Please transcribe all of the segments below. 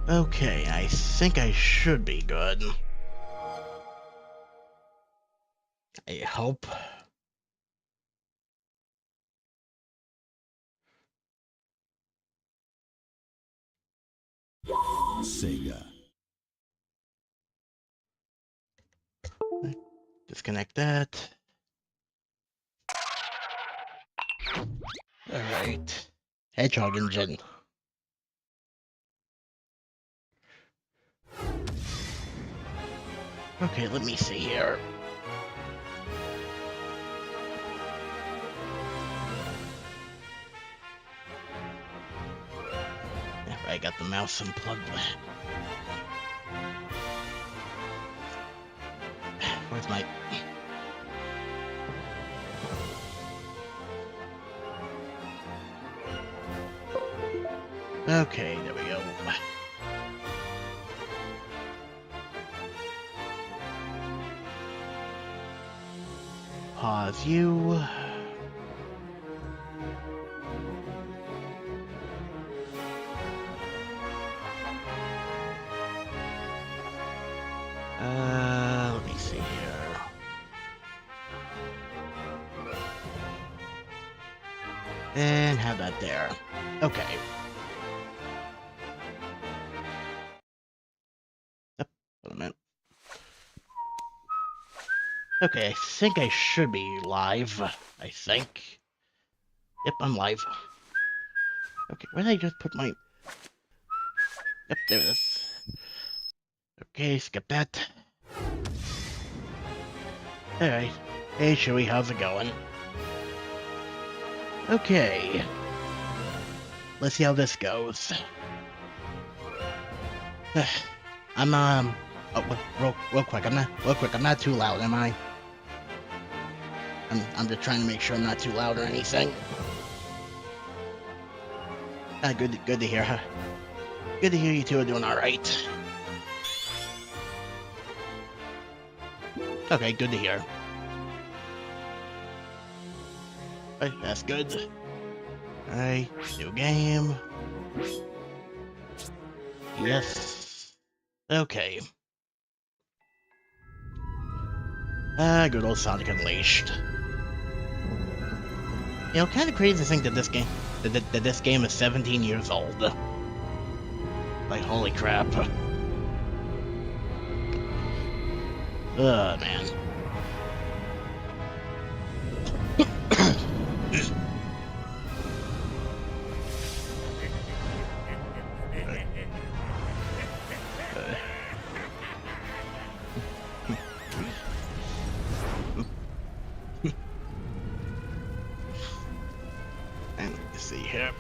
Okay, I think I should be good. I hope. Sega. Disconnect that. Alright. Hedgehog engine. Okay, let me see here. I got the mouse unplugged. Where's my... Okay, there we go. Pause you. Let me see here. And have that there. Okay. Yep, wait a minute. Okay, I think I should be live. I think. Yep, I'm live. Okay, where did I just put my... Yep, there it is. Okay, skip that. Alright. Hey, Chewie, how's it going? Okay. Let's see how this goes. I'm, oh, real quick, I'm not too loud, am I? I'm just trying to make sure I'm not too loud or anything. Good to hear, huh? Good to hear you two are doing alright. Okay, good to hear. Right, that's good. Alright, new game. Yes. Okay. Good old Sonic Unleashed. You know, kind of crazy to think that this game is 17 years old. Like, holy crap. Man. And let's see here.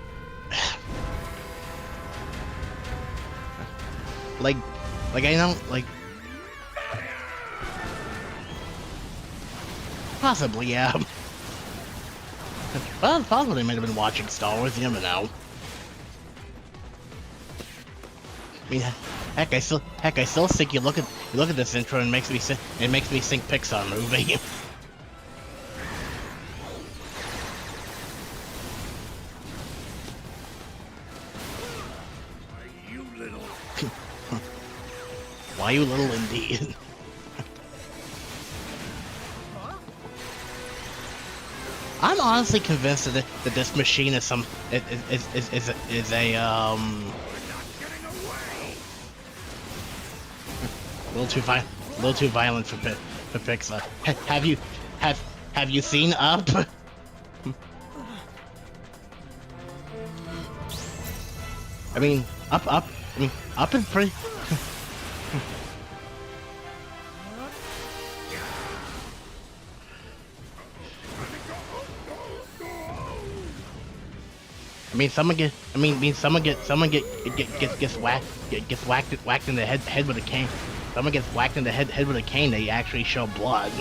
like I don't like. Possibly, yeah. Well, it's possible they might have been watching Star Wars. You never know. I mean, heck, I still think you look at this intro and it makes me think Pixar movie. Why you little indeed? I'm honestly convinced that this machine is a a little too violent for Pixar. Have you seen Up? I mean, Up is pretty. Someone gets whacked in the head with a cane. Someone gets whacked in the head with a cane. They actually show blood.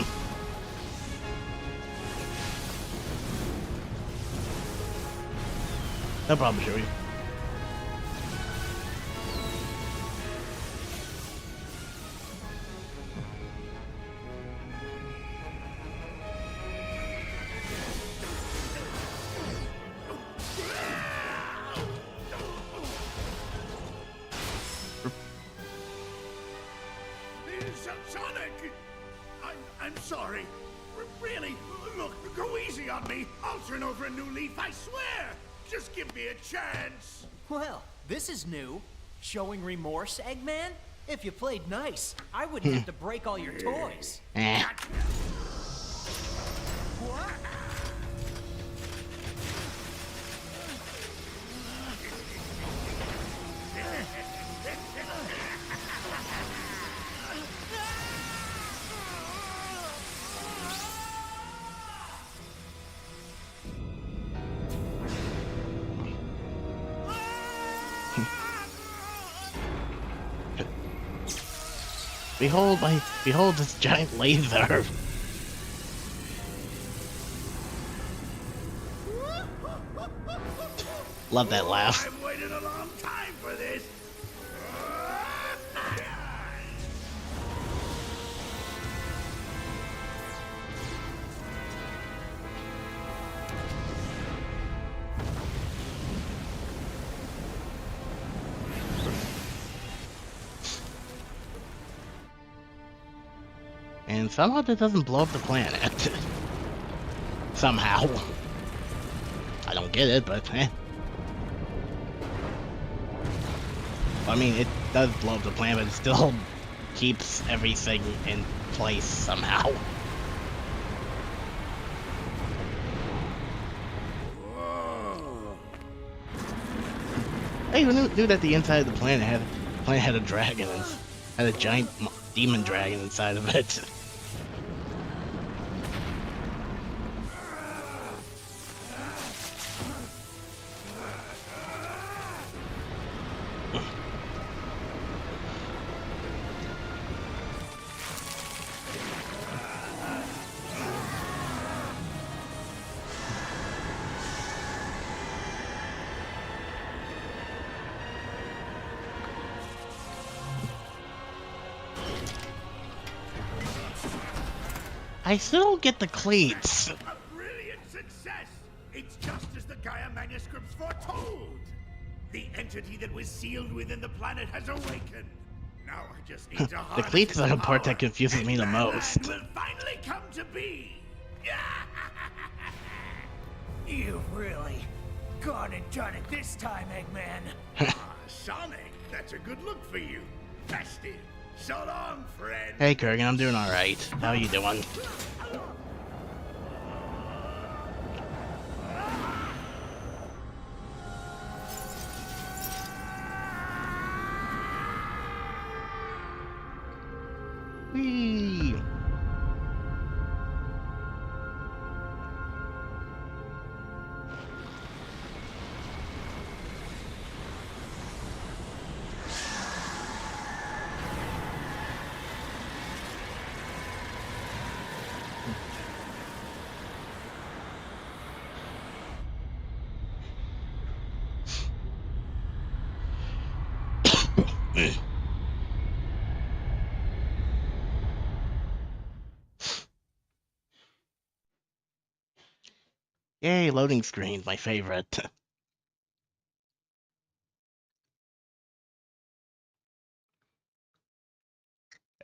No problem, Chewie. sorry. Really, look, go easy on me. I'll turn over a new leaf, I swear. Just give me a chance. Well, this is new. Showing remorse, Eggman? If you played nice, I wouldn't have to break all your toys. Eh. What? Behold this giant laser. Love that laugh. I've waited a long time for this. And somehow that doesn't blow up the planet. Somehow. I don't get it, but eh. I mean, it does blow up the planet, but it still keeps everything in place somehow. Hey, who knew that the inside of the planet had a dragon and had a giant demon dragon inside of it? I still don't get the cleats. A brilliant success! It's just as the Gaia manuscripts foretold. The entity that was sealed within the planet has awakened. Now I just need to The harness cleats are its the part that power, confuses and me the Land most. will finally come to be. You've really gone and done it this time, Eggman. Sonic, that's a good look for you. Festive. So long, friend. Hey Kurgan, I'm doing alright. How you doing? Whee! Yay, loading screen, my favorite.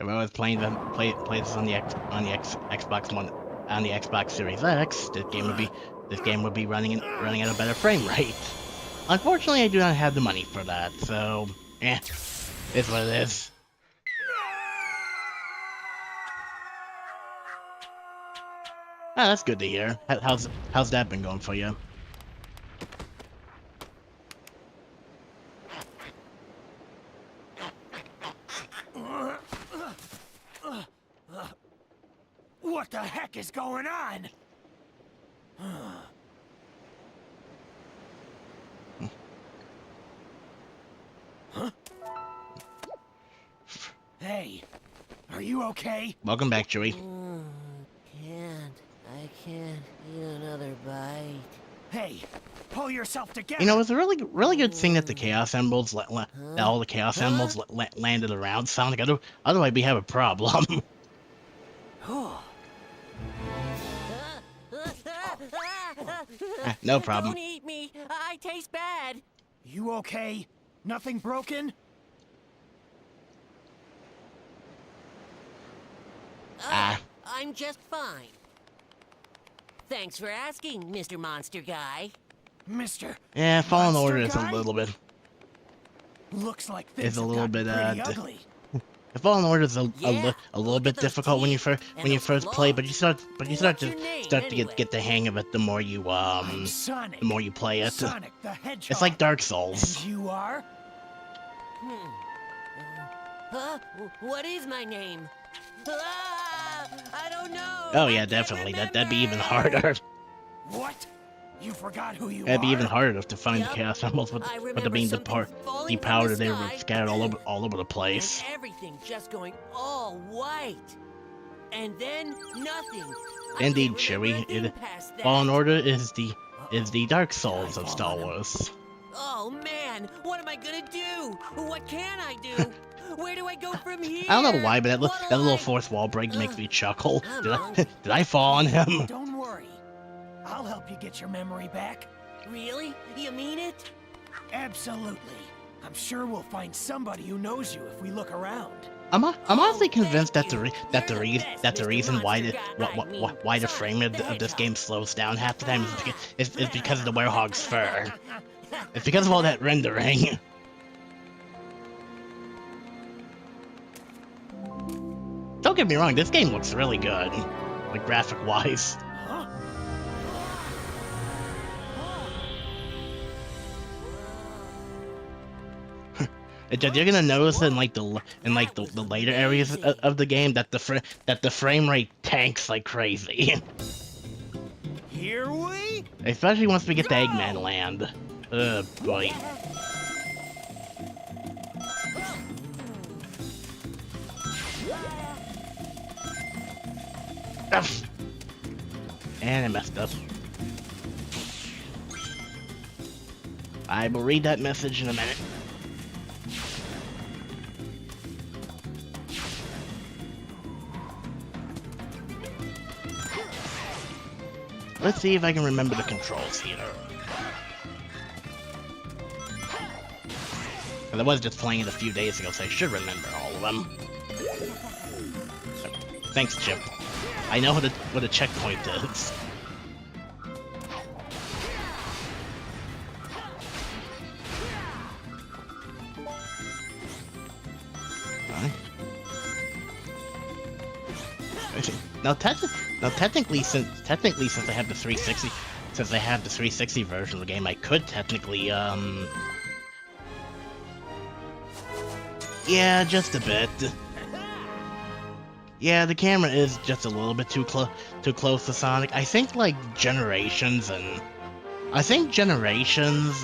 If I was playing play this on the Xbox One on the Xbox Series X, this game would be running at a better frame rate. Unfortunately, I do not have the money for that, so it's what it is. Ah, that's good to hear. How's that been going for you? What the heck is going on? Huh? Hey, are you okay? Welcome back, Chewie. I can't eat another bite. Hey, pull yourself together. You know, it's a really good thing that the Chaos Emeralds, all the Chaos Emeralds landed around Sonic. Otherwise, we have a problem. No problem. Don't eat me. I taste bad. You okay? Nothing broken? I'm just fine. Thanks for asking, Mr. Monster Guy. Mr. Yeah, Fallen Monster Order is a Guy? little bit. Looks like Is things a have little gotten bit, pretty uh, ugly. The Fallen Order is a Yeah, little look bit at those difficult when you teeth first and those play, but claws. you start What's to your name, anyway? get the hang of it the more you I'm Sonic. the more you play it. Sonic the Hedgehog. It's like Dark And Souls. you are? Huh? What is my name? Ah, I don't know. Oh I yeah, can't definitely. That'd be even remember. harder. What? You forgot who you That'd be are? even harder to find Yup. the Chaos Emeralds with I the remember being something falling from powder the they were sky. scattered all over the place. And everything just going all white. And then nothing. I Indeed, can't remember Chewie. a thing past that. Fallen Order is the Dark Souls of Star Wars. Oh man, what am I gonna do? What can I do? Where do I go from here? I don't know why, but that What'll little I- fourth wall break makes me chuckle. Come Did I on. did I fall on him? Don't worry. I'll help you get your memory back. Really? You mean it? Absolutely. I'm sure we'll find somebody who knows you if we look around. I'm honestly thank convinced that you. the You're the best, Mr. reason why Monster Guy. the frame rate of this game slows down half the time is because of the werehog's fur. It's because of all that rendering. Don't get me wrong, this game looks really good, like graphic wise. Huh? You're gonna notice in like the later areas of the game that the frame rate tanks like crazy, Here we especially once we get to Eggman Land. Boy. Ugh. And I messed up. I will read that message in a minute. Let's see if I can remember the controls here. Because I was just playing it a few days ago, so I should remember all of them. Thanks, Chip. I know what a checkpoint is. Now, technically, since I have the 360 version of the game, I could technically, yeah, just a bit. Yeah, the camera is just a little bit too close to Sonic. I think Generations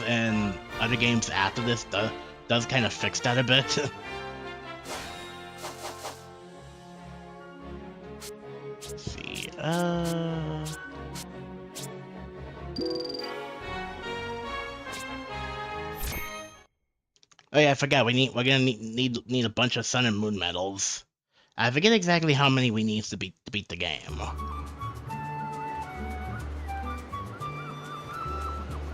and other games after this does kind of fix that a bit. Let's see. Oh yeah, I forgot. We're gonna need a bunch of Sun and Moon medals. I forget exactly how many we need to beat the game.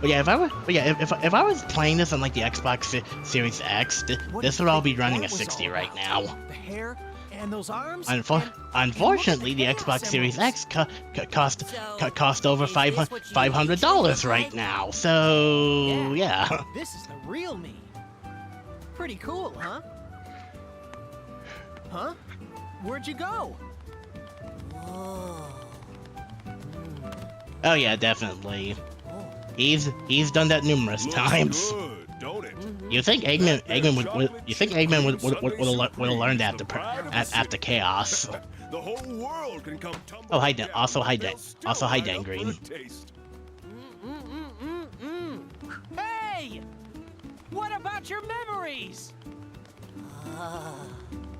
But yeah, if I was playing this on like the Xbox Series X, this would all be running a 60 right now. The hair and those arms. Unfortunately, the Xbox Series X cost over $500 right now. So yeah. This is the real me. Pretty cool, huh? Huh? Where'd you go? Whoa. Oh yeah, definitely. He's done that numerous times. Good, don't it? You think Eggman would have learned after Chaos? The whole world can come tumbling Oh, hi, down, also hi, but they'll still also hi, line up for Dangreen. a taste. Hey! What about your memories?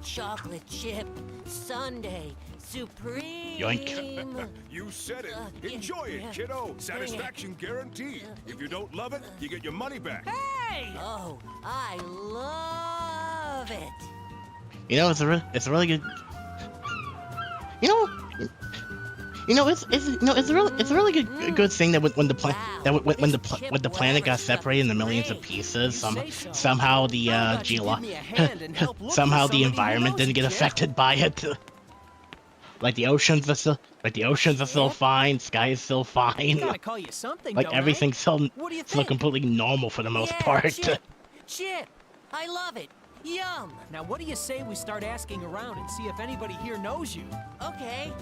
Chocolate chip sundae supreme. Yoink. You said it. Yeah, Enjoy it, yeah. kiddo. Satisfaction guaranteed. If you don't love it, you get your money back. Hey! Oh, I love it. You know, it's a really good. It's a really good thing that when the planet got separated into millions of pieces, somehow the How about you give me a hand and help look for somehow the somebody who environment knows didn't it, get Chip? affected by it. Like the oceans are still fine. Sky is still fine. Gotta call you something, Like don't everything's still What do you still think? completely normal for the most Yeah, part. Chip. Chip. I love it. Yum. I? Now, what do you say we start asking around and see if anybody here knows you? Okay.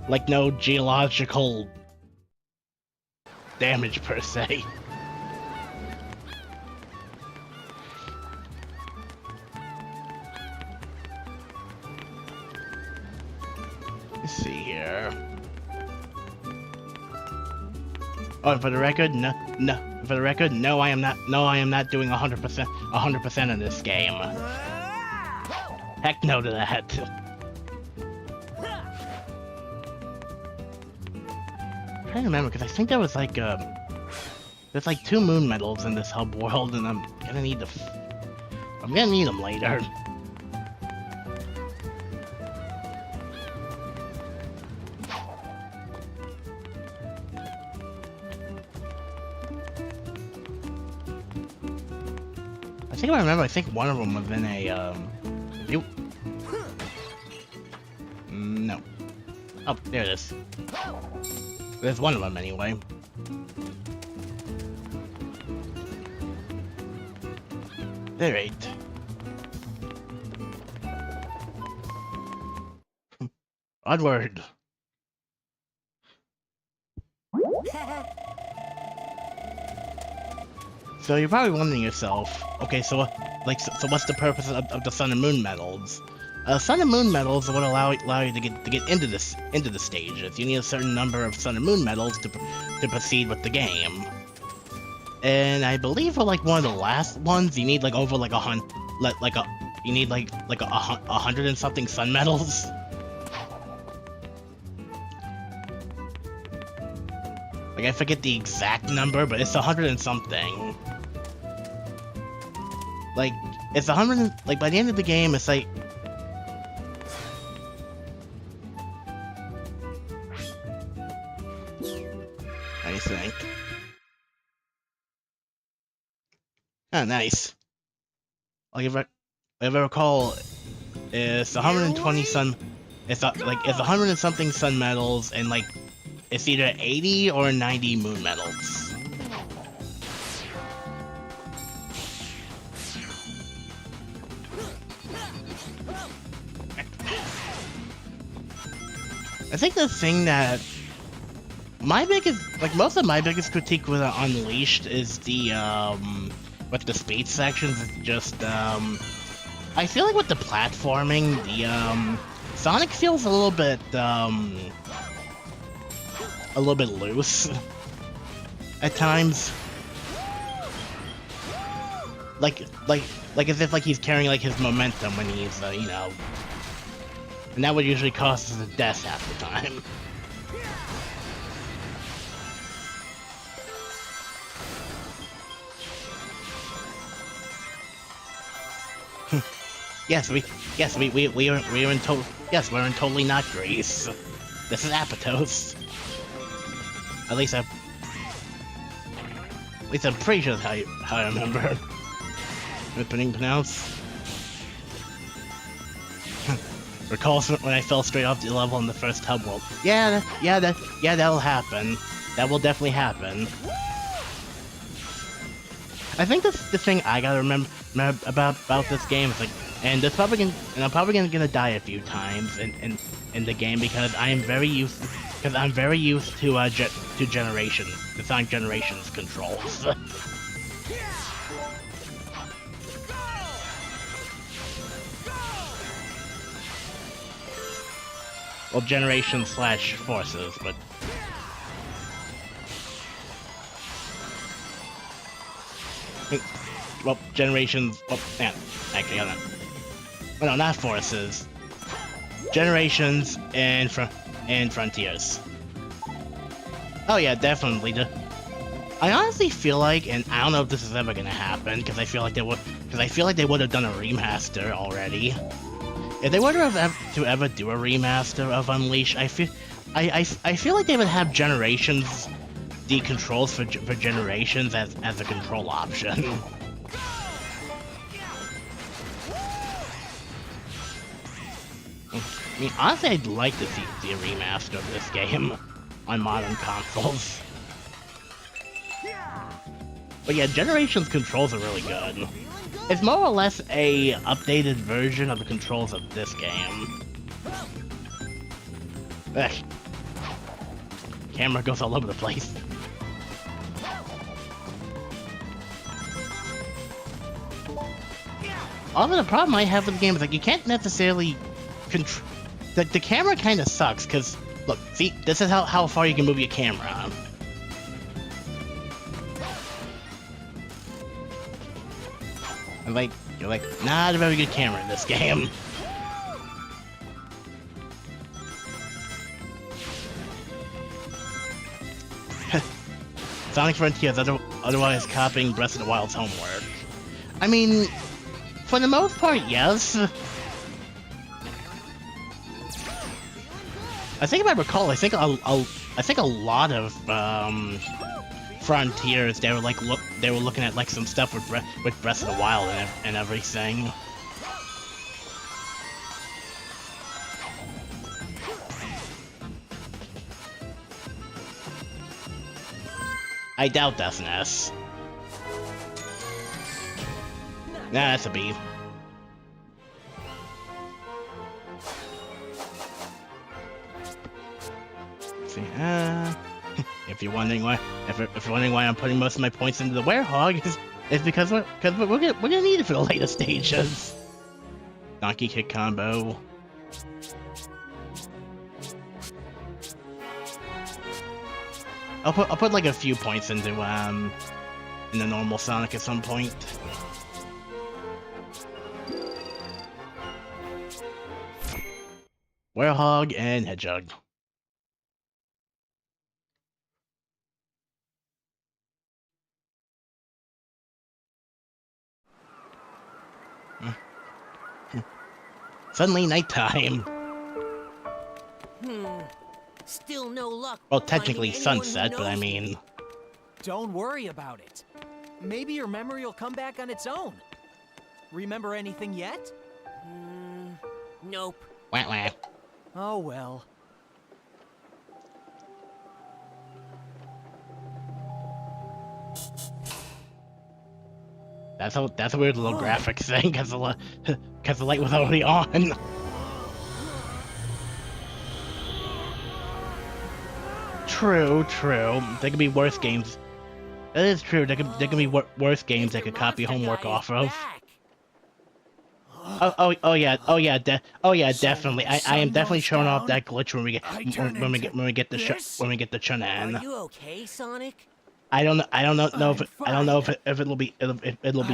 Like no geological damage per se. Let's see here. Oh, and for the record, no. For the record, no, I am not. No, I am not doing 100% in this game. Heck no to that. I'm trying to remember because I think there was like there's like 2 moon medals in this hub world, and I'm gonna need I'm gonna need them later. I think I remember. I think one of them was in a you. No. Oh, there it is. There's one of them anyway. Alright. Onward. So you're probably wondering yourself, okay, so what's the purpose of the Sun and Moon medals? Sun and Moon medals would allow you to get into the stages. You need a certain number of Sun and Moon medals to proceed with the game. And I believe for like one of the last ones, you need like over like you need like 100 and something Sun medals. Like I forget the exact number, but it's 100 and something. Like it's 100. Like by the end of the game, it's like. I think. Oh, nice. If I recall, it's 120 sun. It's 100 and something sun medals, and like it's either 80 or 90 moon medals. I think the thing that most of my biggest critique with Unleashed is the with the speed sections. It's just I feel like with the platforming, the Sonic feels a little bit loose at times. Like as if like he's carrying like his momentum when he's you know. And that would usually cost us a death half the time. we're in totally not Greece. This is Apatos. At least I'm pretty sure that's how I remember it being pronounced. Recall when I fell straight off the level in the first hub world. That'll happen. That will definitely happen. I think the thing I gotta remember about this game is like, and I'm probably gonna die a few times in the game because I'm very used to the Sonic Generations controls. Well, Generation/Forces, but well, Generations. Well, yeah, actually, hold on. Well, no, not Forces. Generations and Frontiers. Oh yeah, definitely. I honestly feel like, and I don't know if this is ever gonna happen, because I feel like they would have done a remaster already. If they were to ever do a remaster of Unleashed, I feel like they would have Generations, the controls for Generations as a control option. I mean, honestly, I'd like to see a remaster of this game on modern consoles. But yeah, Generations controls are really good. It's more or less a updated version of the controls of this game. Ugh. Camera goes all over the place. Although the problem I have with the game is like you can't necessarily control. The camera kind of sucks because look, see, this is how far you can move your camera. And like you're like not a very good camera in this game. Sonic Frontiers otherwise copying Breath of the Wild's homework. I mean, for the most part, yes. I think if I recall, I think a lot of Frontiers they were looking at like some stuff with Breath of the Wild and everything. I doubt that's an S. Nah, that's a B. Let's see, if you're wondering why I'm putting most of my points into the Werehog, it's because we're gonna need it for the later stages. Donkey kick combo. I'll put like a few points into in the normal Sonic at some point. Werehog and Hedgehog. Suddenly nighttime. Still no luck. Well, technically finding anyone who sunset, but I knows mean... Don't worry about it. Maybe your memory will come back on its own. Remember anything yet? Nope. Wah wah. Oh well. That's a weird little graphics thing, because the light was already on. True. There could be worse games. That is true. There could be worse games that could copy homework off of. Oh yeah, definitely. I am definitely showing off that glitch when we get the Chunan. Are you okay, Sonic? I don't know if it'll be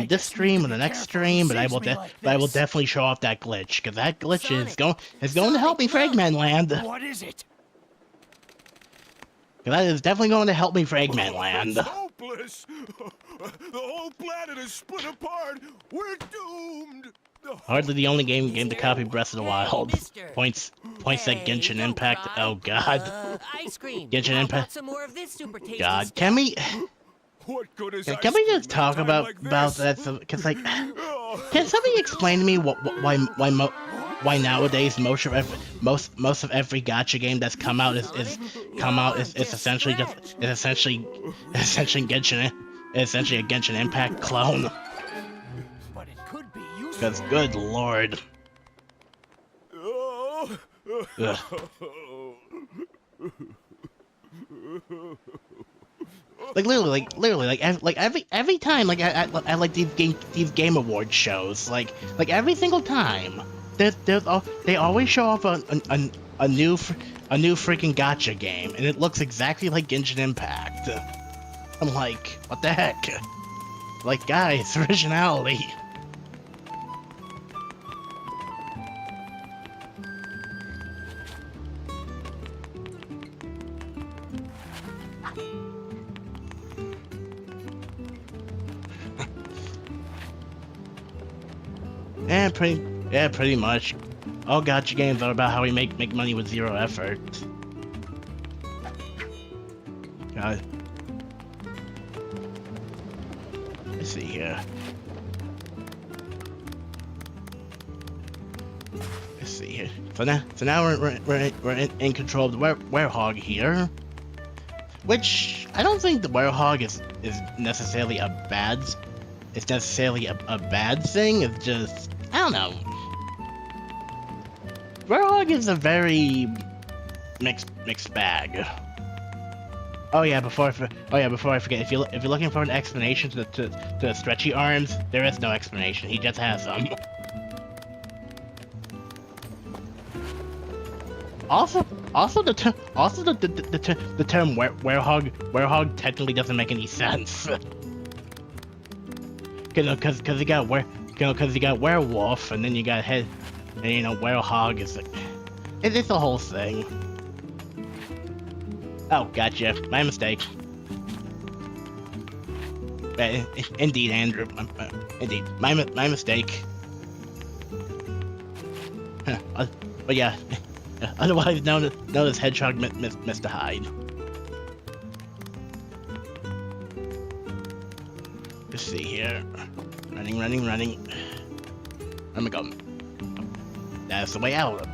this stream or the next stream, but I will definitely show off that glitch, because that glitch is going to help me for Eggman Land. What is it? That is definitely going to help me for Eggman Land. It's hopeless. The whole planet is split apart. We're doomed. Hardly the only game to copy Breath of the Wild. Points at Genshin Impact. Oh God. Ice cream. Genshin Impact. Some more of this super tasty God, stuff. can we Can we just talk about that? Because like, can somebody explain to me why nowadays most of every gacha game that's come out is essentially Genshin, essentially a Genshin Impact clone? But it could be useful. Because good lord. Ugh. Like literally, every time, like I like these game award shows, like every single time, they always show off a new freaking gacha game, and it looks exactly like Genshin Impact. I'm like, what the heck? Like, guys, originality. Pretty much. All gacha games are about how we make money with zero effort. God. Let's see here. Let's see here. So now we're in control of the werehog here, which I don't think the werehog is necessarily a bad. It's necessarily a bad thing. It's just, I don't know. Werehog is a very mixed bag. Oh yeah, before I forget, if you're looking for an explanation to the stretchy arms, there is no explanation. He just has them. Also the term werehog technically doesn't make any sense. Cause you got werewolf, and then you got head, and you know werehog is like, it's the whole thing. Oh, gotcha. My mistake. Indeed, Andrew. Indeed, my mistake. But yeah, otherwise known as Hedgehog Mr. Hyde. Let's see here. Running. Let me go. That's the way out.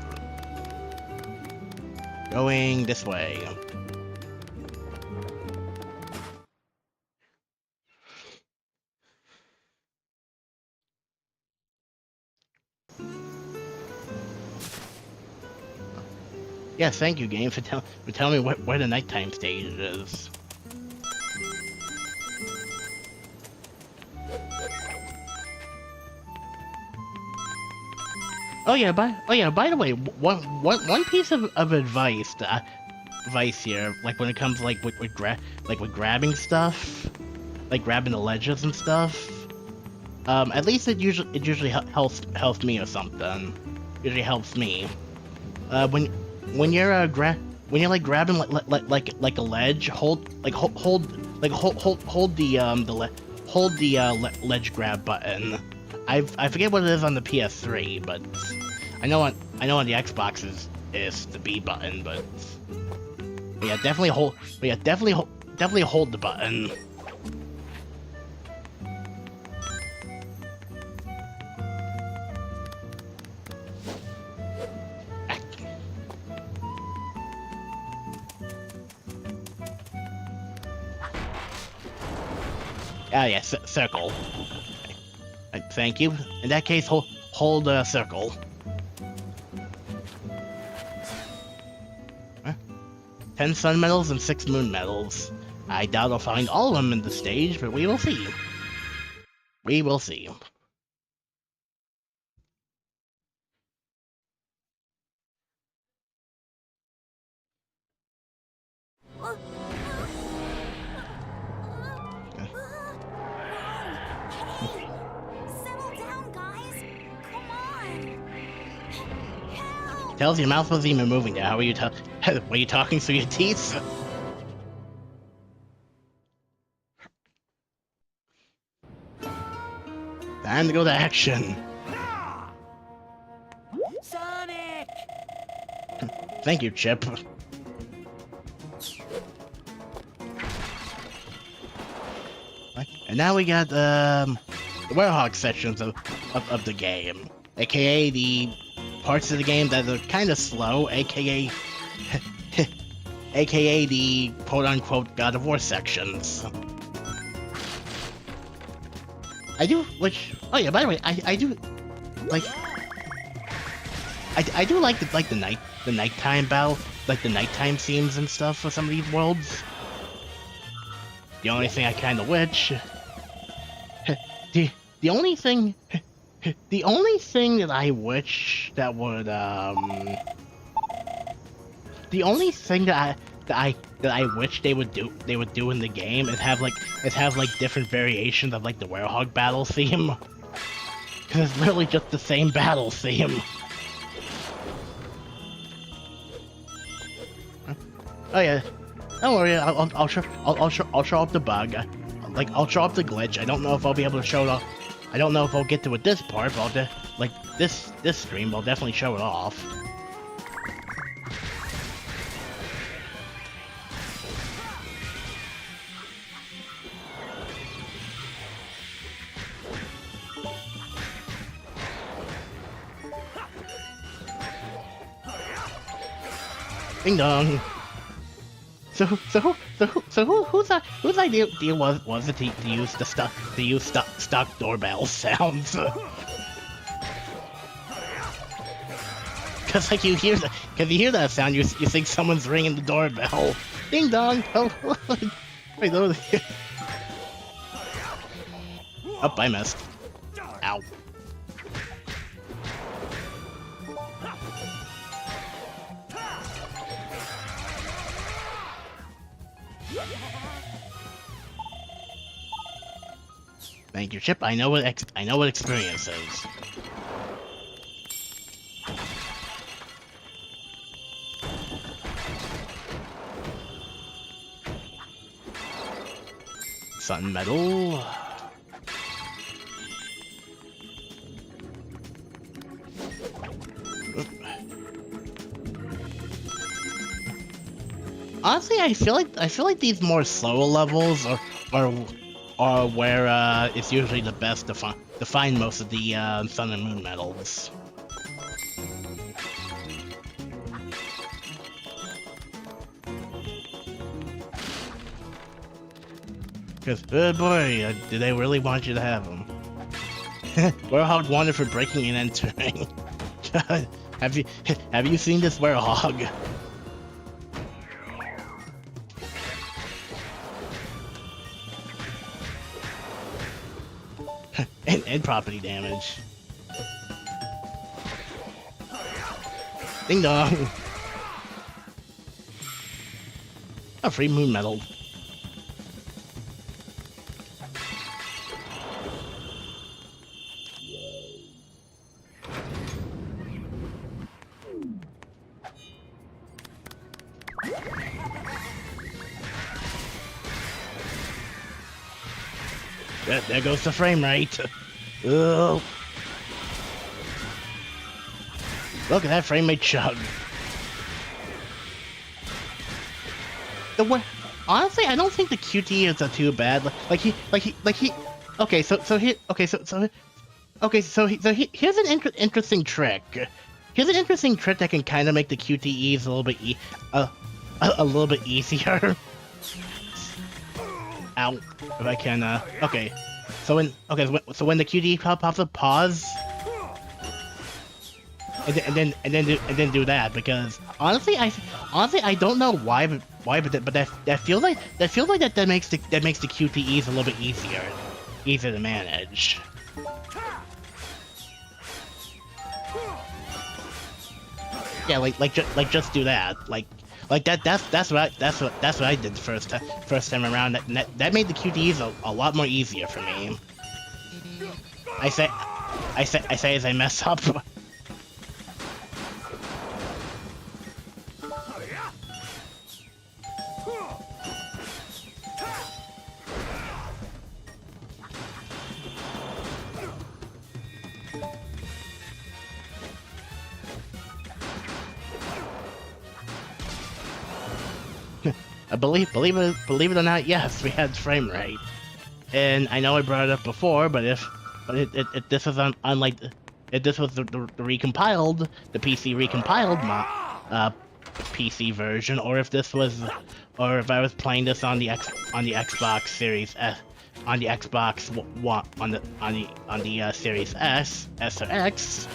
Going this way. Yeah, thank you, game, for telling me where the nighttime stage is. Oh yeah, by the way, one piece of advice here, like when it comes like with grabbing stuff, like grabbing the ledges and stuff. At least it usually helps me or something. Usually helps me. When you're grabbing like a ledge, hold the ledge grab button. I forget what it is on the PS3, but I know on the Xbox is the B button, but yeah, definitely hold the button. Ah, yes, circle. Thank you. In that case, hold circle. Huh? 10 sun medals and 6 moon medals. I doubt I'll find all of them in the stage, but we will see. We will see. Tells your mouth wasn't even moving there. How are you were you talking through your teeth? Time to go to action. Sonic! Thank you, Chip. And now we got the werehog sections of the game, aka the parts of the game that are kind of slow, aka the quote-unquote God of War sections. Oh yeah, by the way, I do like the nighttime battle, like the nighttime scenes and stuff for some of these worlds. The only thing I kind of wish, the only thing that I wish that would the only thing that I wish they would do in the game is have different variations of like the werehog battle theme, because it's literally just the same battle theme. Oh yeah, don't worry, I'll show up the bug, like I'll show up the glitch. I don't know if I'll be able to show it off. I don't know if I'll get to it this part, but this stream, I'll definitely show it off. Ding dong. Whose idea was it to use the stock doorbell sounds? Cause like you hear that sound, you think someone's ringing the doorbell. Ding dong. Oh, wait, those. Oh, I missed. Ow. Thank you, Chip. I know what experience is. Sun Metal. Honestly, I feel like these more slower levels are where it's usually the best to find most of the Sun and Moon medals. Because, oh boy, do they really want you to have them? Werehog wanted for breaking and entering. have you seen this Werehog? and property damage. Ding dong. A free moon medal. There goes the frame rate. Oh. Look at that frame rate chug. Honestly, I don't think the QTE is too bad. Okay, here's an interesting trick. Here's an interesting trick that can kind of make the QTEs a little bit easier. Ow. If I can, okay. So when the QTE pops up, pause. And then do that, because honestly I don't know why, but that feels like that makes the QTEs a little bit easier to manage. Yeah, like just do that, that's what I did the first time around. That made the QTEs a lot more easier for me. I say as I mess up. Believe it or not, yes, we had frame rate, and I know I brought it up before, but if this was if this was the recompiled, the PC recompiled PC version, or if I was playing this on the Xbox Series S, on the Xbox One, on the Series S or X,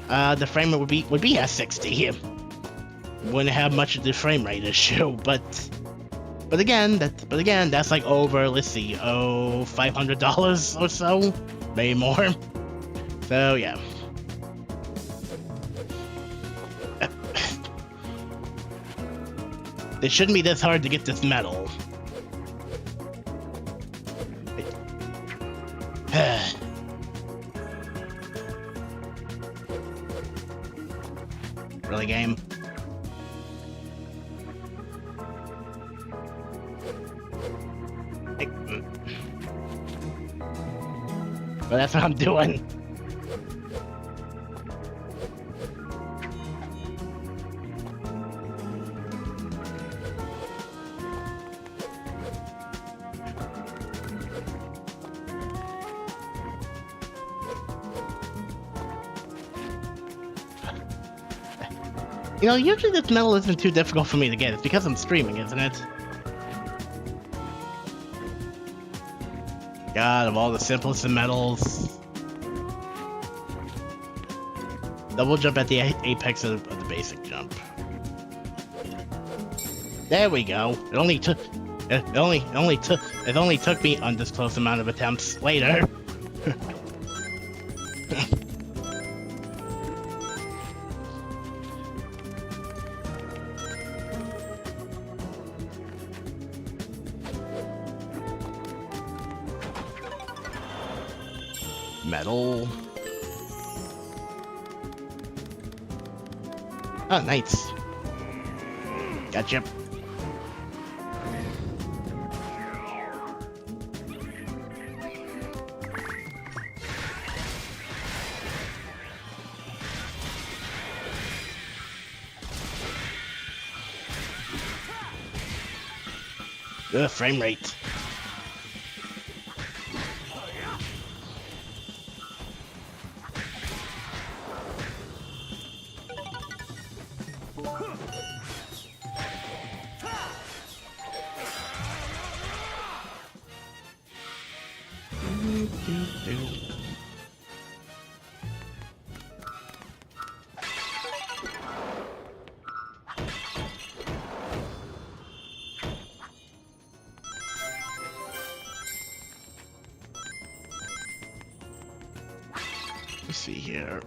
the frame rate would be at 60. Wouldn't have much of the frame rate issue, But again, that's like over, let's see, $500 or so, maybe more. So yeah. It shouldn't be this hard to get this medal. Really, game? But that's what I'm doing. You know, usually this medal isn't too difficult for me to get. It's because I'm streaming, isn't it? God, of all the simplest of medals. Double jump at the apex of the basic jump. There we go. It only took me undisclosed amount of attempts later. Medal. Oh, nice. Gotcha. Frame rate. Let's see here.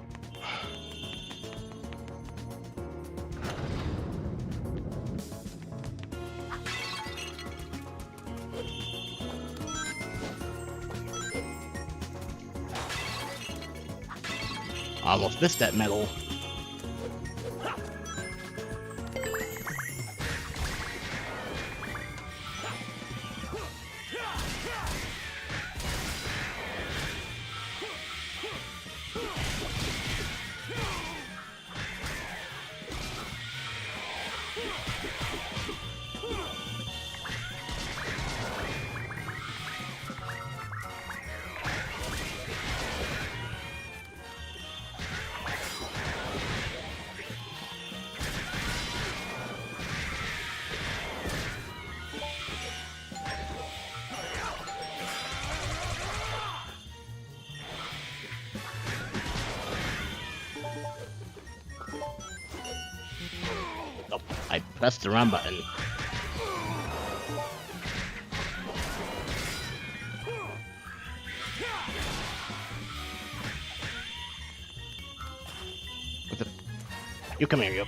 Almost missed that medal. Oh, I pressed the wrong button. What the? You come here, you.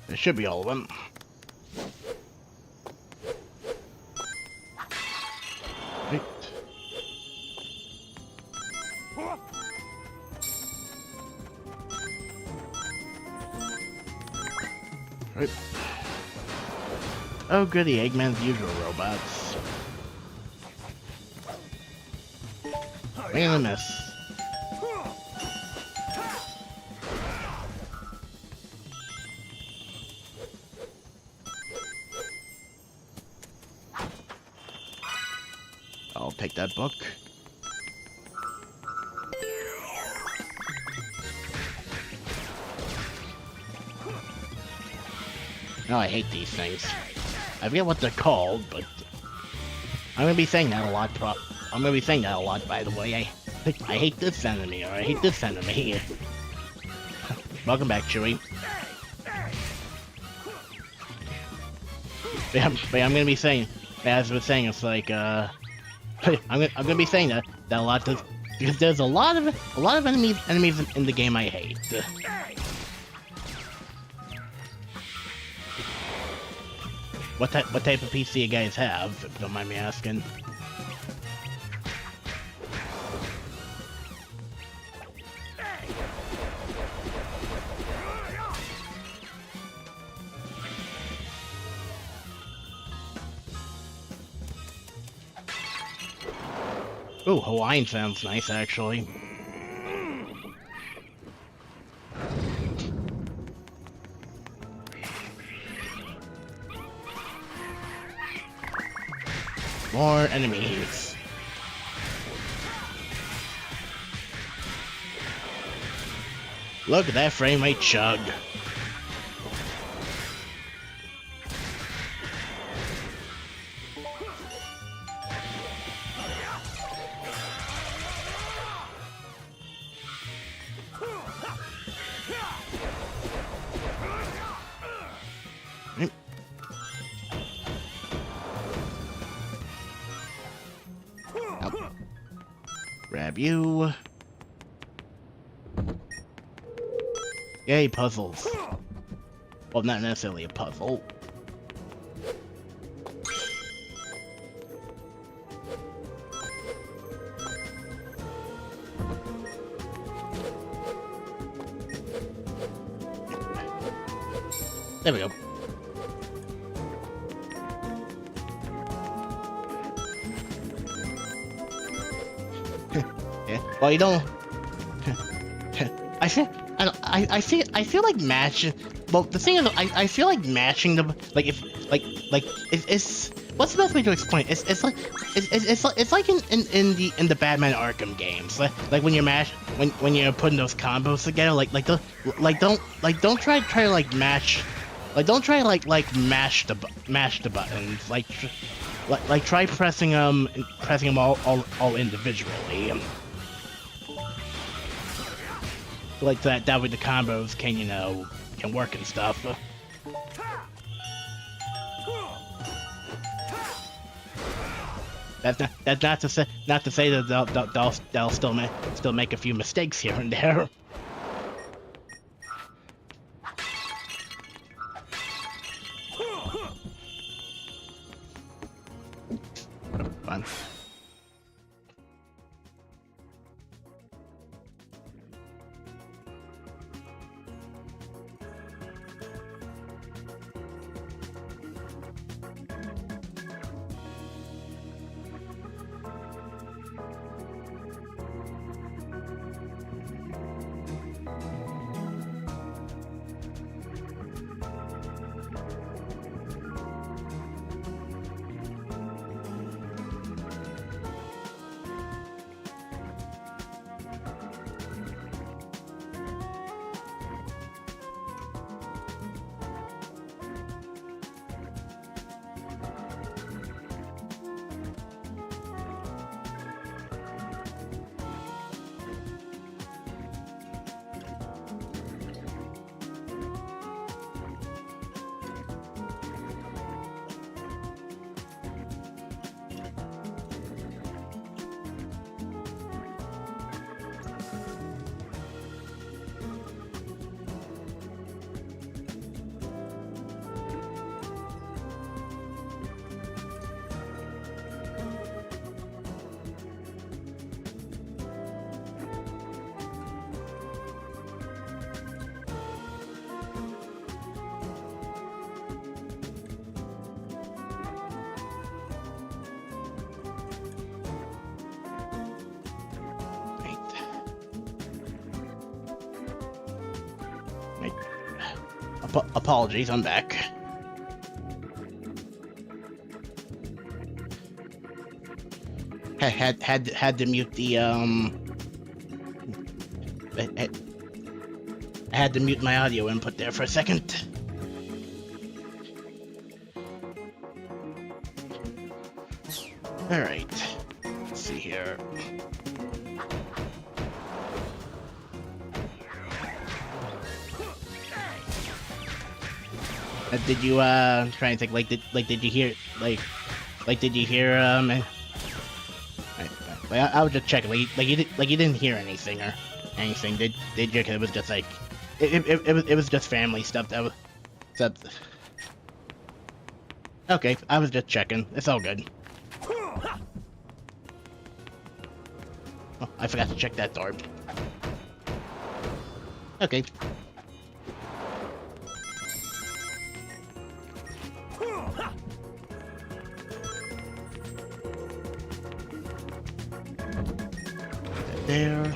There should be all of them. Right. Right. Oh goody, Eggman's usual robots. Swing and a miss. I'll take that book. No, I hate these things. I forget what they're called, but I'm gonna be saying that a lot. I'm gonna be saying that a lot, by the way. I hate this enemy, or I hate this enemy. Welcome back, Chewie. But I'm gonna be saying, as I was saying, it's like I'm gonna be saying that a lot, because there's a lot of enemies in the game I hate. What type of PC you guys have, if you don't mind me asking? Ooh, Hawaiian sounds nice, actually. More enemies. Look at that frame rate chug. Grab you. Yay, puzzles. Well, not necessarily a puzzle. There we go. Yeah. Well, you don't. I feel like matching. Well, the thing is, I feel like matching them. Like if it's what's the best way to explain? It's like in the Batman Arkham games. Like when you're when you're putting those combos together. Don't try to like match. Like don't try to mash the buttons. Like try pressing them all individually. Like that way the combos can work and stuff. That's not to say that they'll still make a few mistakes here and there. Fun. Apologies, I'm back. Had to mute the I had to mute my audio input there for a second. All right, let's see here. Did you try and think did you hear did you hear I was just checking you didn't hear anything or anything did you? 'Cause it was just like it was just family stuff that was okay. I was just checking. It's all good. Oh, I forgot to check that door. Okay. There.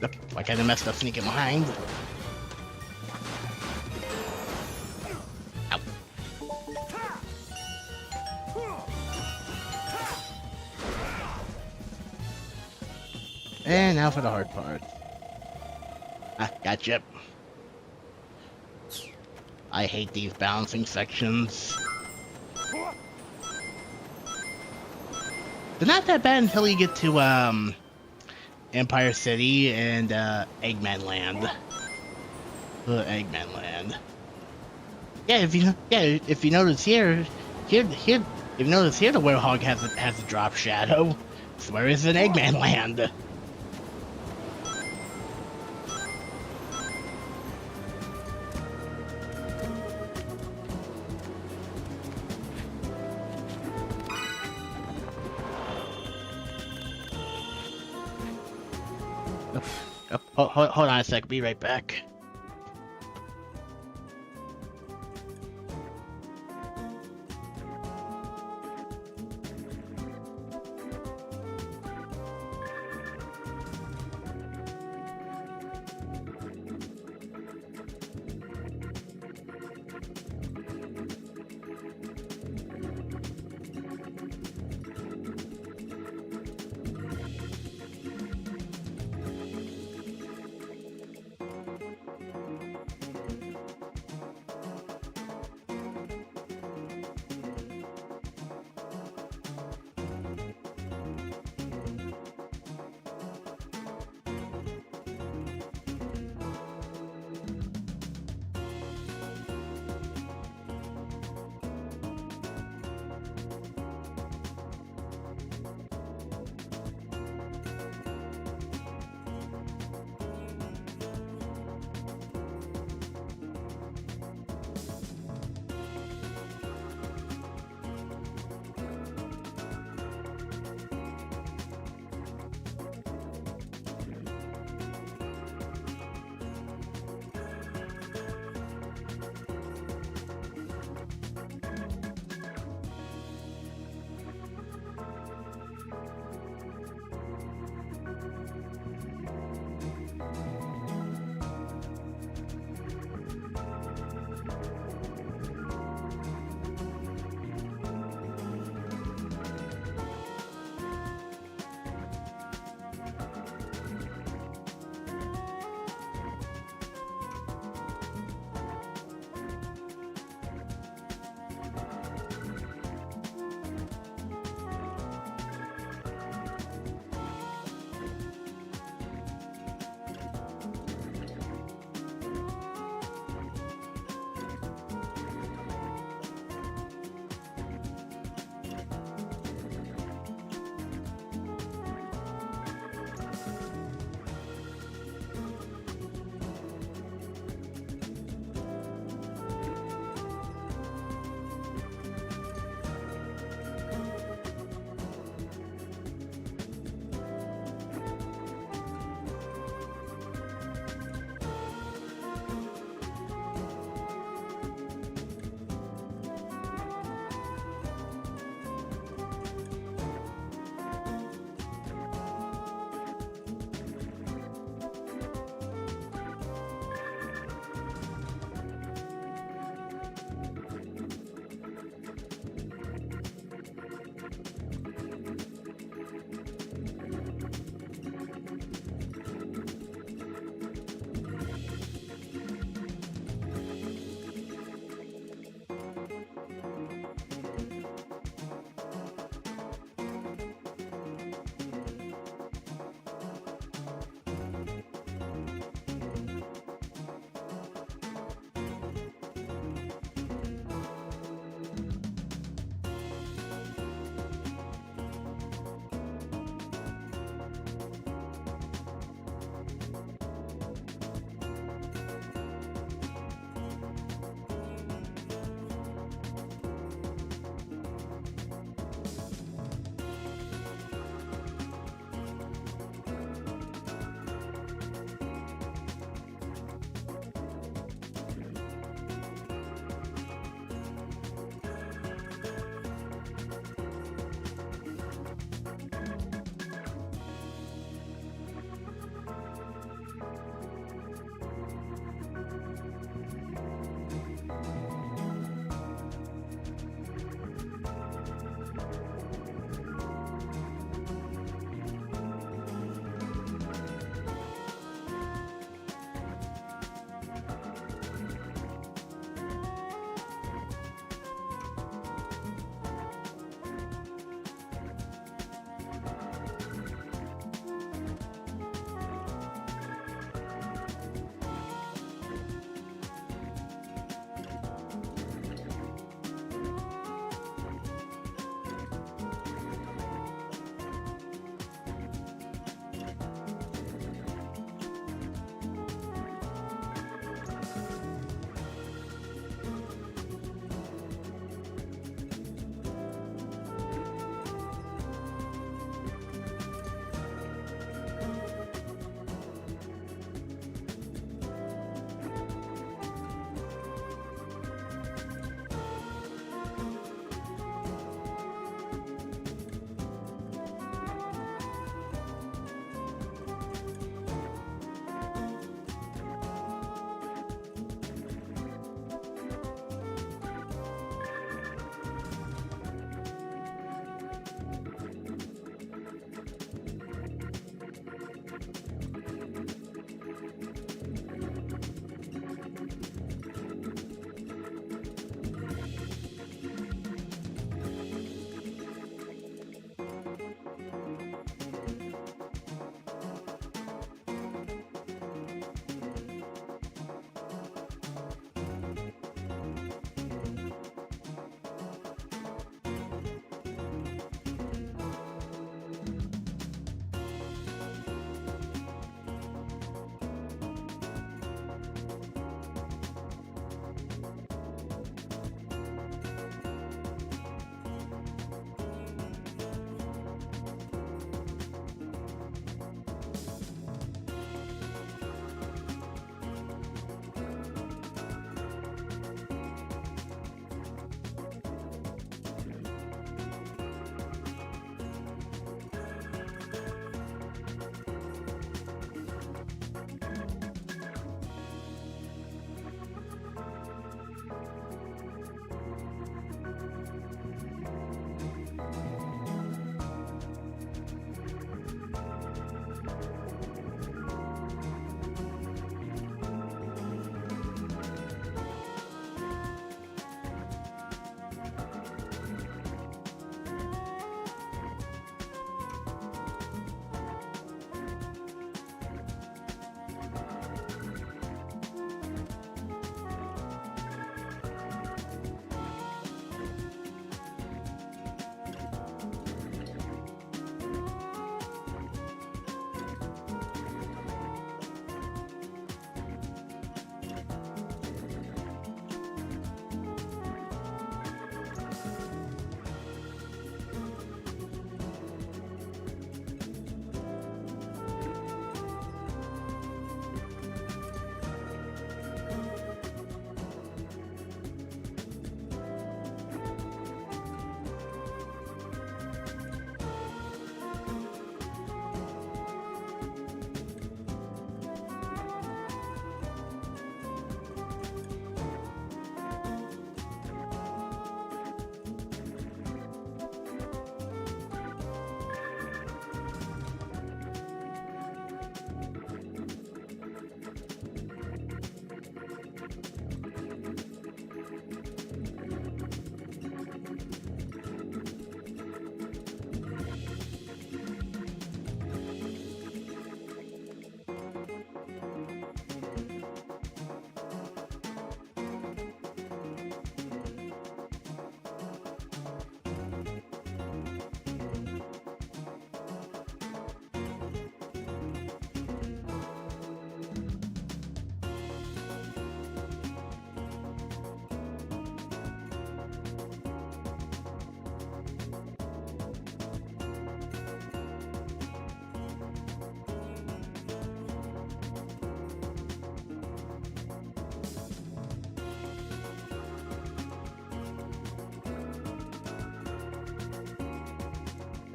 Yep. I kind of messed up sneaking behind. Ow. And now for the hard part. Ah, gotcha. I hate these balancing sections. They're not that bad until you get to, Empire City and, Eggman Land. Eggman Land. Yeah, if you notice here, if you notice here, the Werehog has a drop shadow. So where is an Eggman Land? Hold on a sec, be right back.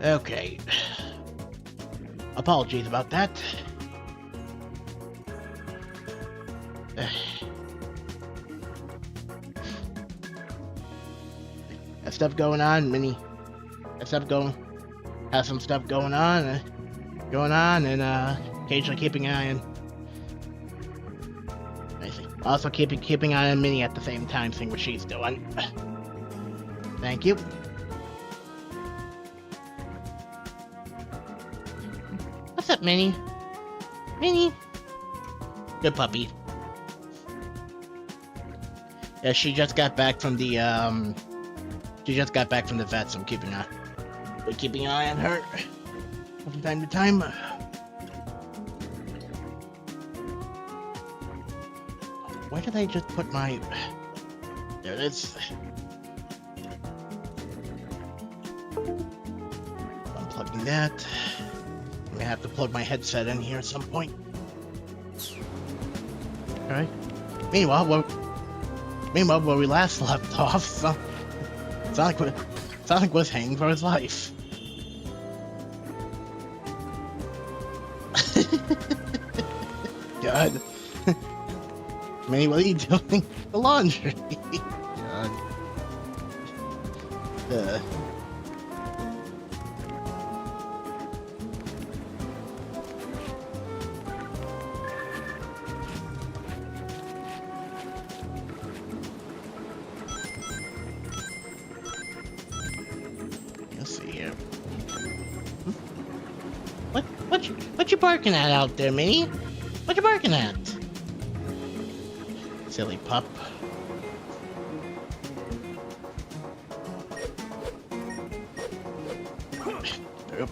Okay. Apologies about that. Got stuff going on, Minnie. Got stuff going. Have some stuff going on, and occasionally keeping an eye on. I see. Also keeping an eye on Minnie at the same time, seeing what she's doing. Thank you. What's up, Minnie? Minnie? Good puppy. Yeah, she just got back from the vet, so I'm keeping an eye on her from time to time. Where did I just put my... There it is. Unplugging that. I'm gonna have to plug my headset in here at some point. Alright. Meanwhile, where we last left off, Sonic was hanging for his life. God. Manny, what are you doing? The laundry. God. Let's see here. What you barking at out there, Minnie? What you barking at? Silly pup. Yep.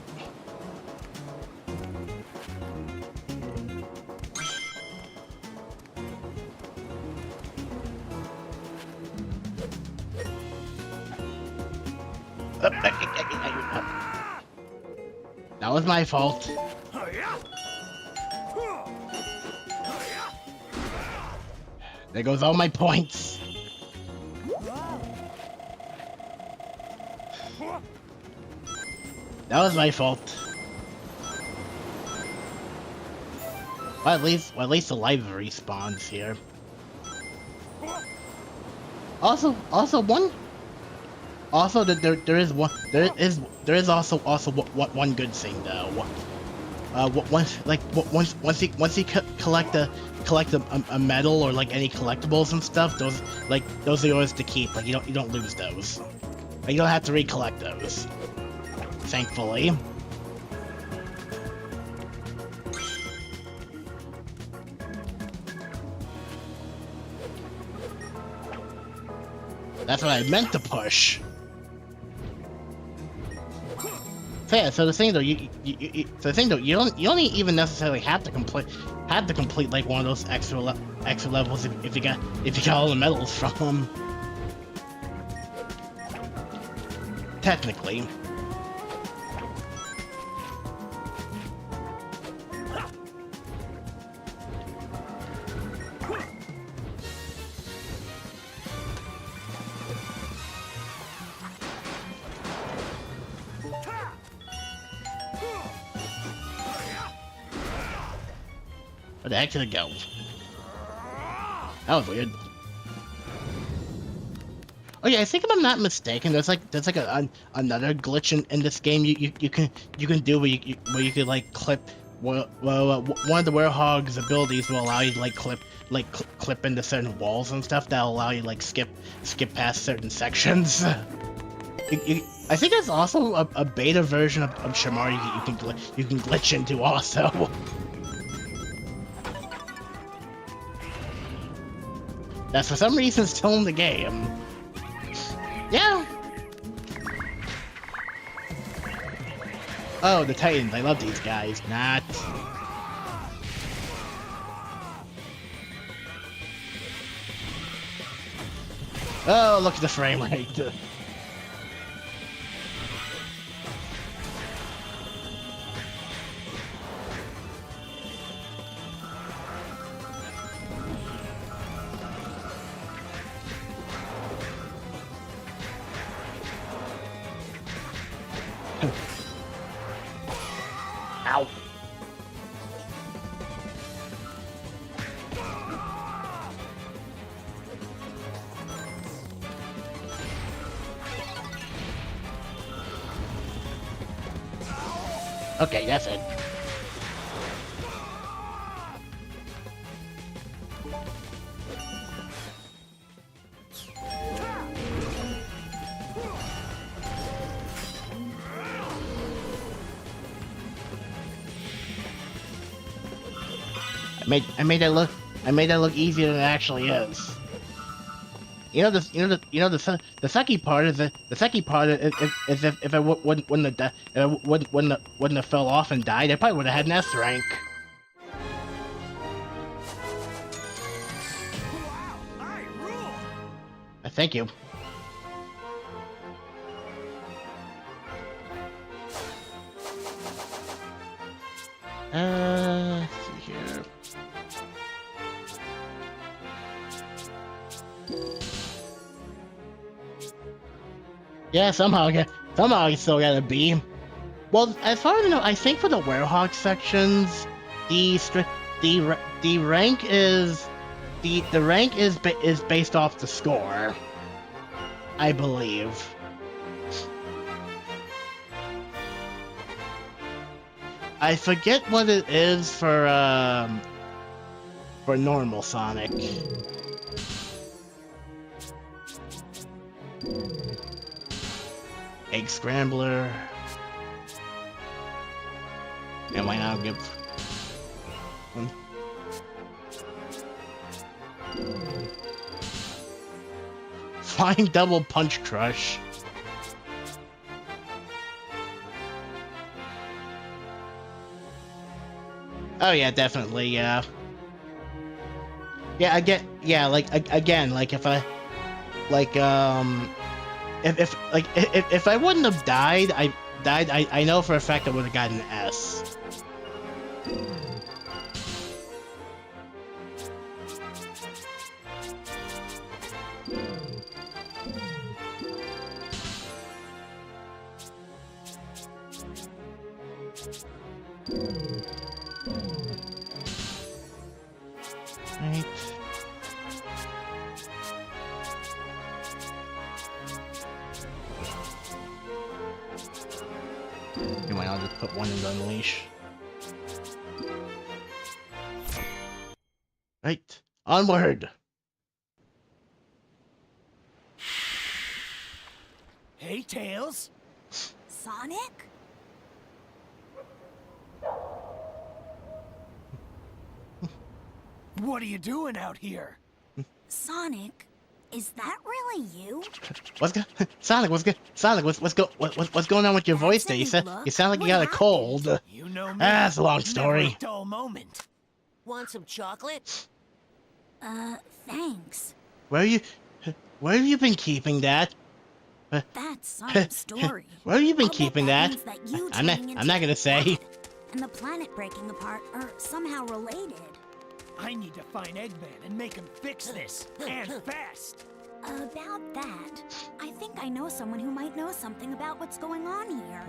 That was my fault. There goes all my points. That was my fault. Well, at least the life respawns here. Also there is also one good thing though. Once you collect a medal or like any collectibles and stuff, those are yours to keep. Like you don't lose those. Like, you don't have to recollect those. Thankfully. That's what I meant to push. So yeah, so the thing though, you don't even necessarily have to complete like one of those extra levels if you got all the medals from them. Technically. Where the heck did it go? That was weird. Oh yeah, I think if I'm not mistaken, there's like another glitch in this game you can do where you could like clip. One of the Werehog's abilities will allow you to clip into certain walls and stuff that'll allow you to skip past certain sections. I think there's also a beta version of Shamar you can glitch into also. That's for some reason still in the game. Yeah. Oh, the Titans. I love these guys. Not. Oh, look at the frame rate. Okay, that's it. I made that look easier than it actually is. The sucky part is if I wouldn't have fell off and died, I probably would have had an S rank. Wow, I rule! Thank you. Let's see here. Yeah, somehow I still got a B. Well, as far as I know, I think for the Werehog sections, the rank is based off the score, I believe. I forget what it is for normal Sonic. Egg Scrambler. And why not give one? Flying Double Punch Crush. Oh yeah, definitely, yeah. Yeah, again, like if I, like, if I wouldn't have died, I know for a fact I would have gotten an S. Right. Anyway, I'll just put one in the unleash. Right, onward! Hey, Tails. Sonic? What are you doing out here? Sonic, is that really you? Sonic, what's going on with your voice there? You sound like you got a cold. You know me. That's a long Never story. a dull moment. Want some chocolate? Thanks. Where have you been keeping that? That's some story. Where have you been I'll bet keeping that that? means that you I'm turning not into gonna a say. planet and the planet breaking apart are somehow related. I need to find Eggman and make him fix this, and fast. About that, I think I know someone who might know something about what's going on here.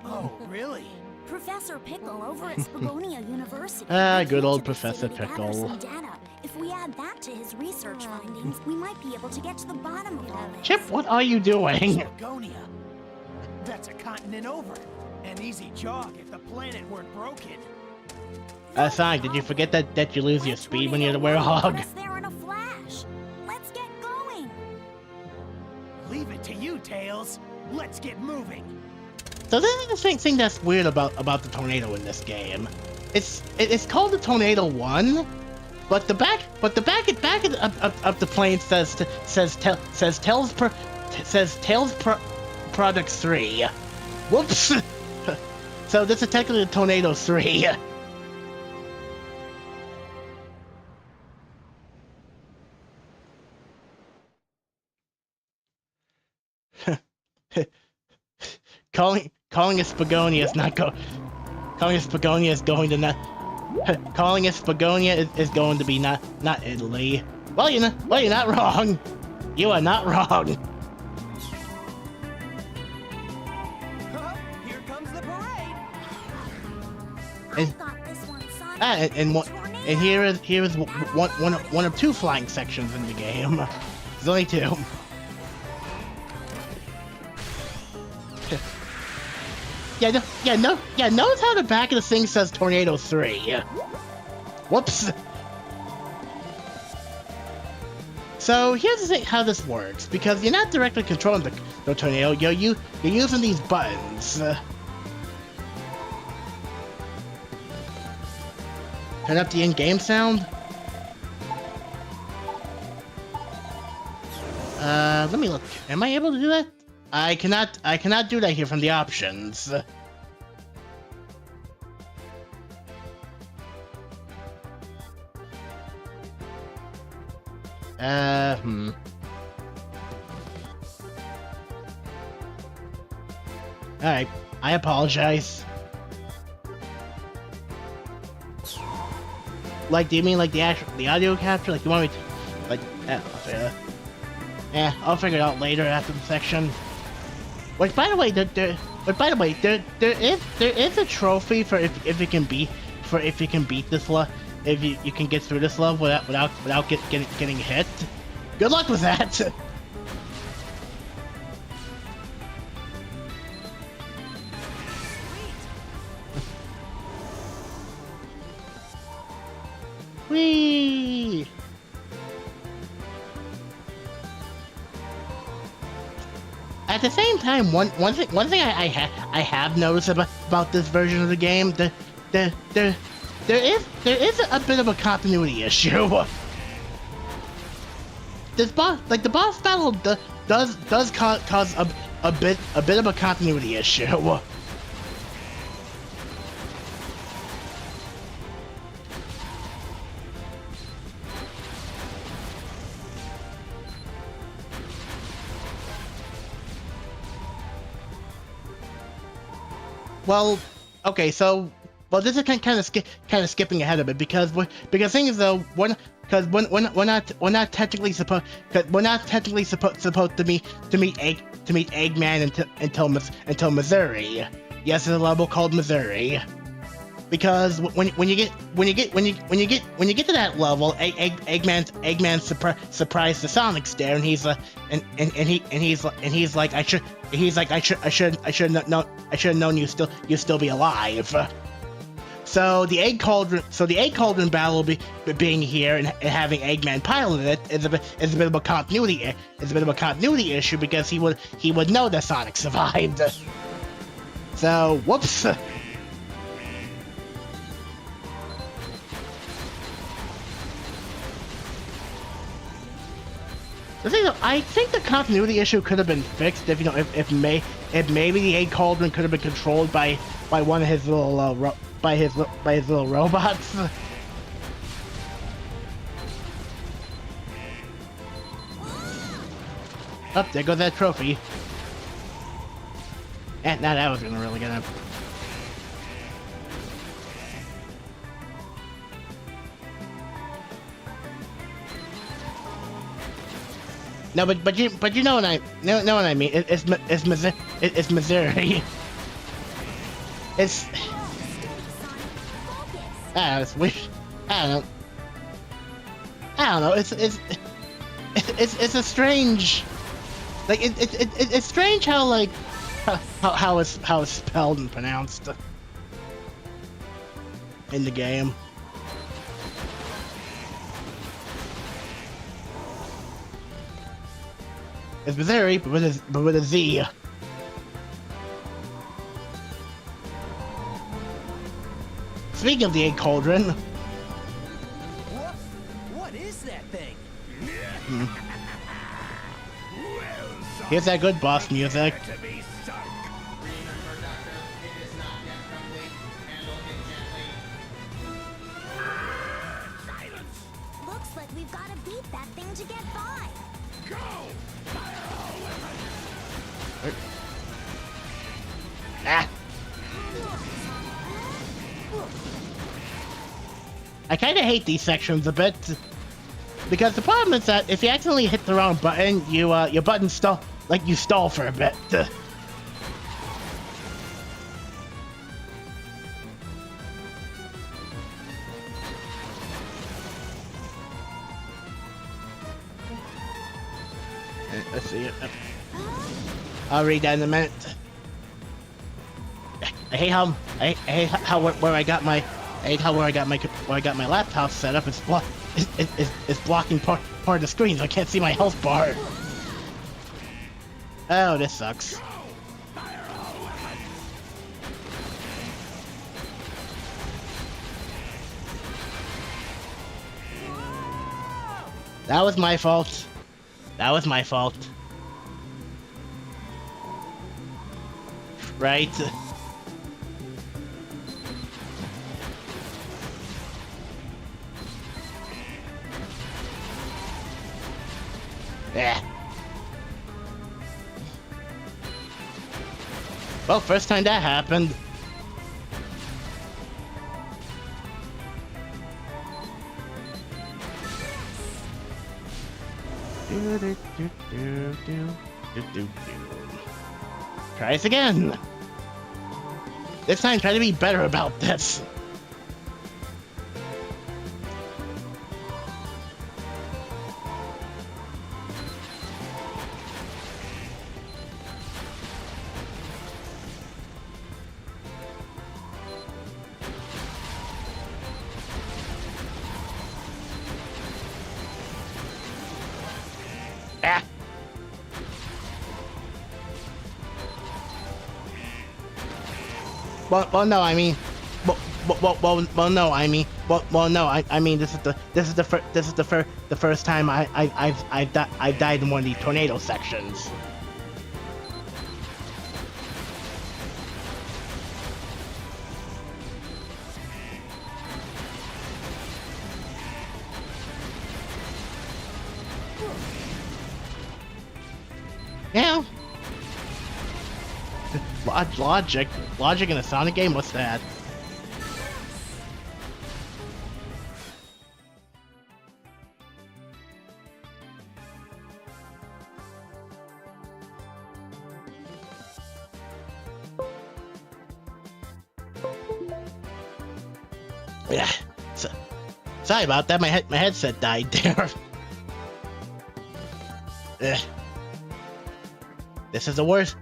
Oh, really? Professor Pickle over at Spagonia University. Ah, He good came old to the city Professor to gather Pickle. some data. If we add that to his research findings, we might be able to get to the bottom of all this. Chip, what are you doing? Spagonia. That's a continent over. An easy jog if the planet weren't broken. Sonic, did you forget that you lose your That speed when you're the tornado will put Werehog? us there in a flash. Let's get going. Leave it to you, Tails. Let's get moving. So this is the thing that's weird about the tornado in this game. It's called the Tornado 1, but the back of the plane says Tails Products 3. Whoops. So this is technically the Tornado 3. Calling a Spagonia is not calling a Spagonia is going to not calling a Spagonia is going to be not Italy. Well, you're not wrong. You are not wrong. Here comes the parade. I've got this one, Sonic. And here is one of two flying sections in the game. There's only two. Notice how the back of the thing says Tornado 3. Whoops. So here's the thing, how this works, because you're not directly controlling the tornado. You're using these buttons. Turn up the in-game sound. Let me look. Am I able to do that? I cannot do that here from the options. Alright, I apologize. Like, do you mean like the audio capture? Like, you want me to, like, yeah, I'll figure it out later after the section. Which, by the way, there is a trophy for if you can beat this level, if you can get through this level without getting hit. Good luck with that. Whee! At the same time, one thing I have noticed about this version of the game, there is a bit of a continuity issue. This boss, like the boss battle, does cause a bit of a continuity issue. Well, okay, so this is kind of skipping ahead a bit because thing is though we're not technically supposed to meet Eggman until Missouri. Yes, it's a level called Missouri. Because when you get to that level, Eggman surprised the Sonic's there, and he's like I should have known you still be alive. So the egg cauldron battle being here and having Eggman pilot it is a bit of a continuity issue because he would know that Sonic survived. So whoops. The thing though, I think the continuity issue could have been fixed if if maybe the egg cauldron could have been controlled by one of his little by his little robots. Oh, there goes that trophy. And now that was gonna really get him. No, but you know what I mean. It's Missouri. It's it's weird. I don't know. It's a strange, like it's strange how like how it's spelled and pronounced in the game. It's Missouri, but with a Z. Speaking of the egg cauldron. What is that thing? Here's that good boss music. Looks like we've got to beat that thing to get by. Go! Ah. I kind of hate these sections a bit because the problem is that if you accidentally hit the wrong button, your button stall for a bit. Let's see it. I'll read that in a minute. hate how where I got my laptop set up. It's blocking part of the screen, so I can't see my health bar. Oh, this sucks. That was my fault. That was my fault. Right. Yeah. Well, first time that happened. Try this again. This time, try to be better about this. Ah. Well, no, I mean, no, I mean, no, I mean, this is the first time I've died in one of these tornado sections. Yeah. Logic in a Sonic game? What's that? Yeah. Sorry about that. My headset died there. This is the worst.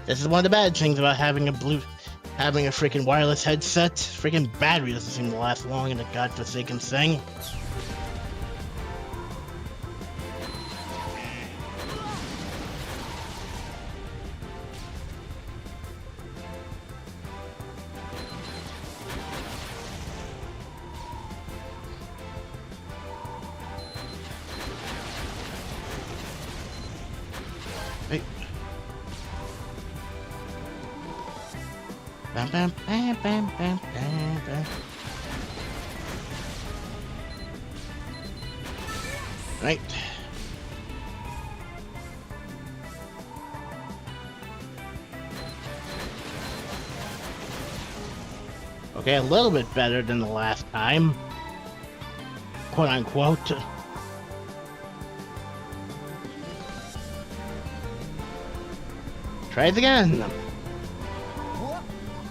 This is one of the bad things about having a freaking wireless headset. Freaking battery doesn't seem to last long in a godforsaken thing. Hey. Bam, bam, bam, bam, bam, bam, bam. Right. Okay, a little bit better than the last time. Quote unquote. Try it again.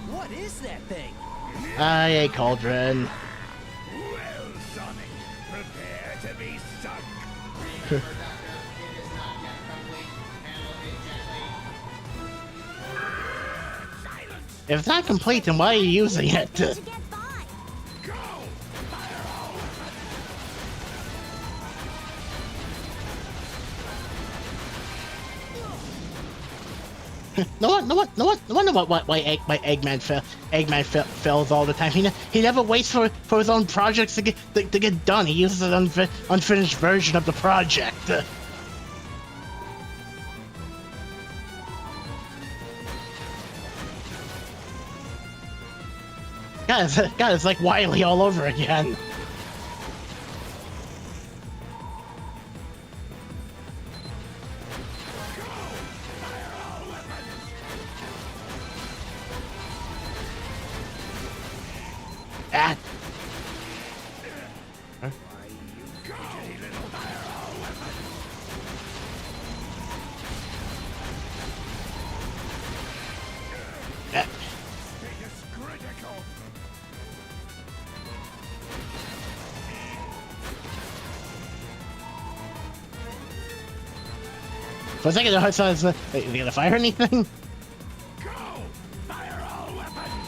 What is that thing? Aye, Cauldron. Well, Sonic, prepare to be sunk. Silence. If it's not complete, then why are you using it? How'd you get by? Go! Fire all weapons. No wonder why Eggman fails all the time. He never waits for his own projects to get done. He uses an unfinished version of the project. God, it's like Wily all over again. Ah. Huh? Ah. Status critical. For a second, I thought, are you gonna fire anything? Go! Fire all weapons.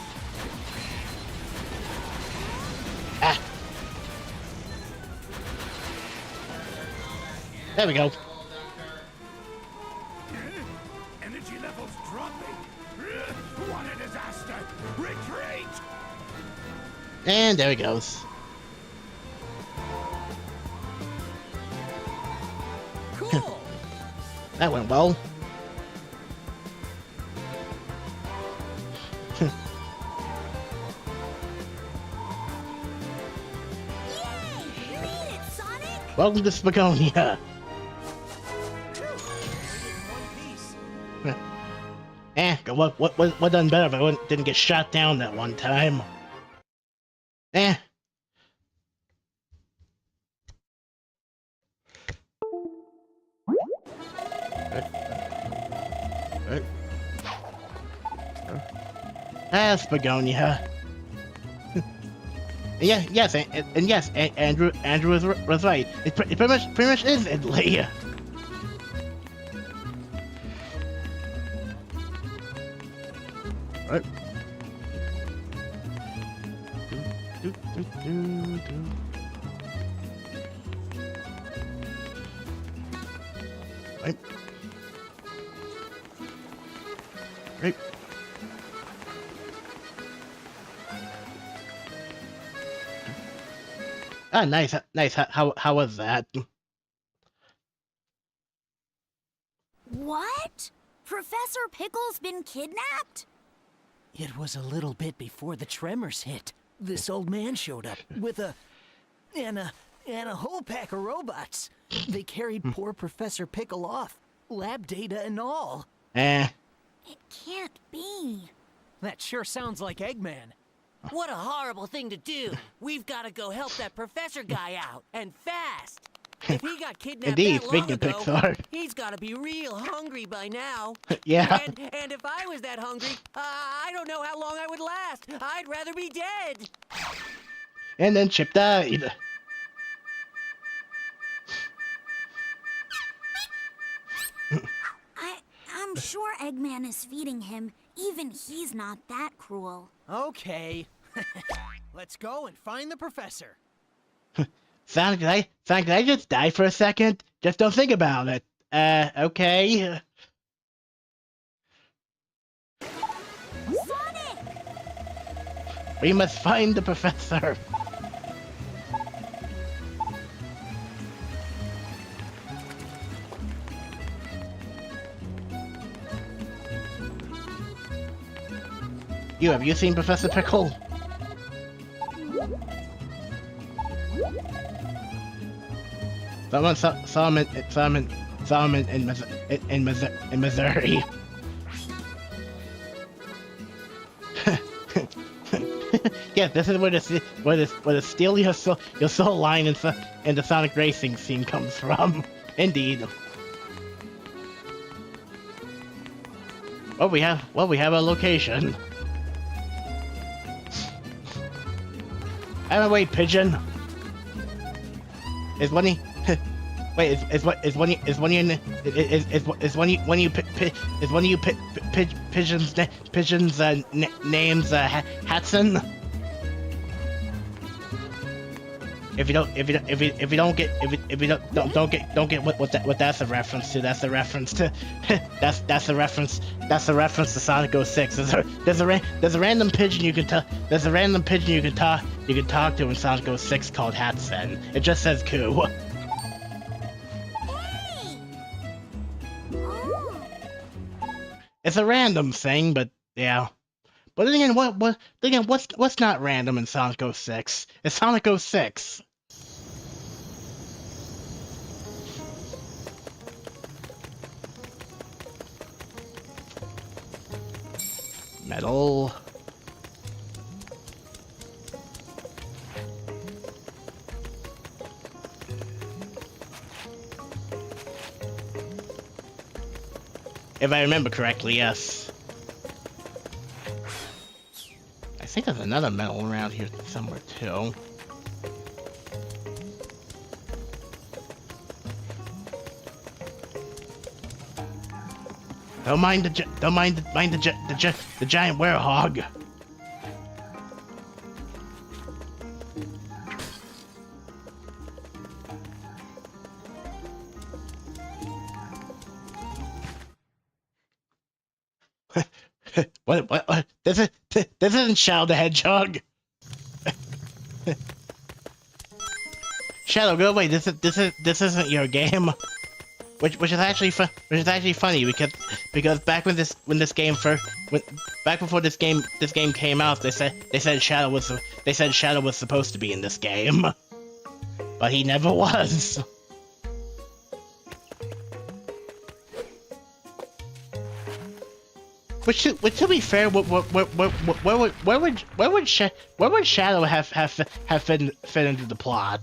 There we go. Energy levels dropping. What a disaster! Retreat! And there he goes. Cool. That went well. Yay! You made it, Sonic! Welcome to Spagonia. One piece. What done better if I didn't get shot down that one time? Eh. Spagonia. Yeah, yes, and yes, Andrew was right. It pretty much is Italy. Right. Right. Right. Ah, nice, nice. How was that? What? Professor Pickle's been kidnapped? It was a little bit before the tremors hit. This old man showed up with a whole pack of robots. They carried poor Professor Pickle off, lab data and all. Eh. It can't be. That sure sounds like Eggman. What a horrible thing to do. We've got to go help that professor guy out, and fast. If he got kidnapped Indeed, that long speaking of ago, Pixar. he's got to be real hungry by now. Yeah. And if I was that hungry, I don't know how long I would last. I'd rather be dead. And then Chip died. I'm sure Eggman is feeding him. Even he's not that cruel. Okay. Let's go and find the professor. Sonic, did I just die for a second? Just don't think about it. Okay. Sonic! We must find the professor. Have you seen Professor Pickle? Someone saw him in Missouri. Yeah, this is where the steal your soul line in the Sonic Racing scene comes from. Indeed. Well, we have a location. Out of the way, pigeon. Is one wait? Is one of you pigeons names Hudson? If you don't get what that's a reference to, that's a reference to that's a reference to Sonic 06. There's a random pigeon you can talk to in Sonic 06 called Hatsen. It just says "coo." Hey! Oh. It's a random thing, but yeah. But then again, what's not random in Sonic 06? It's Sonic 06. Metal. If I remember correctly, yes. I think there's another metal around here somewhere too. Don't mind the giant werehog. What? This isn't Shadow the Hedgehog. Shadow, go away. This isn't your game. Which is actually funny because back when this game back before this game came out, they said Shadow was supposed to be in this game, but he never was. Which to be fair, where would Shadow have fit into the plot?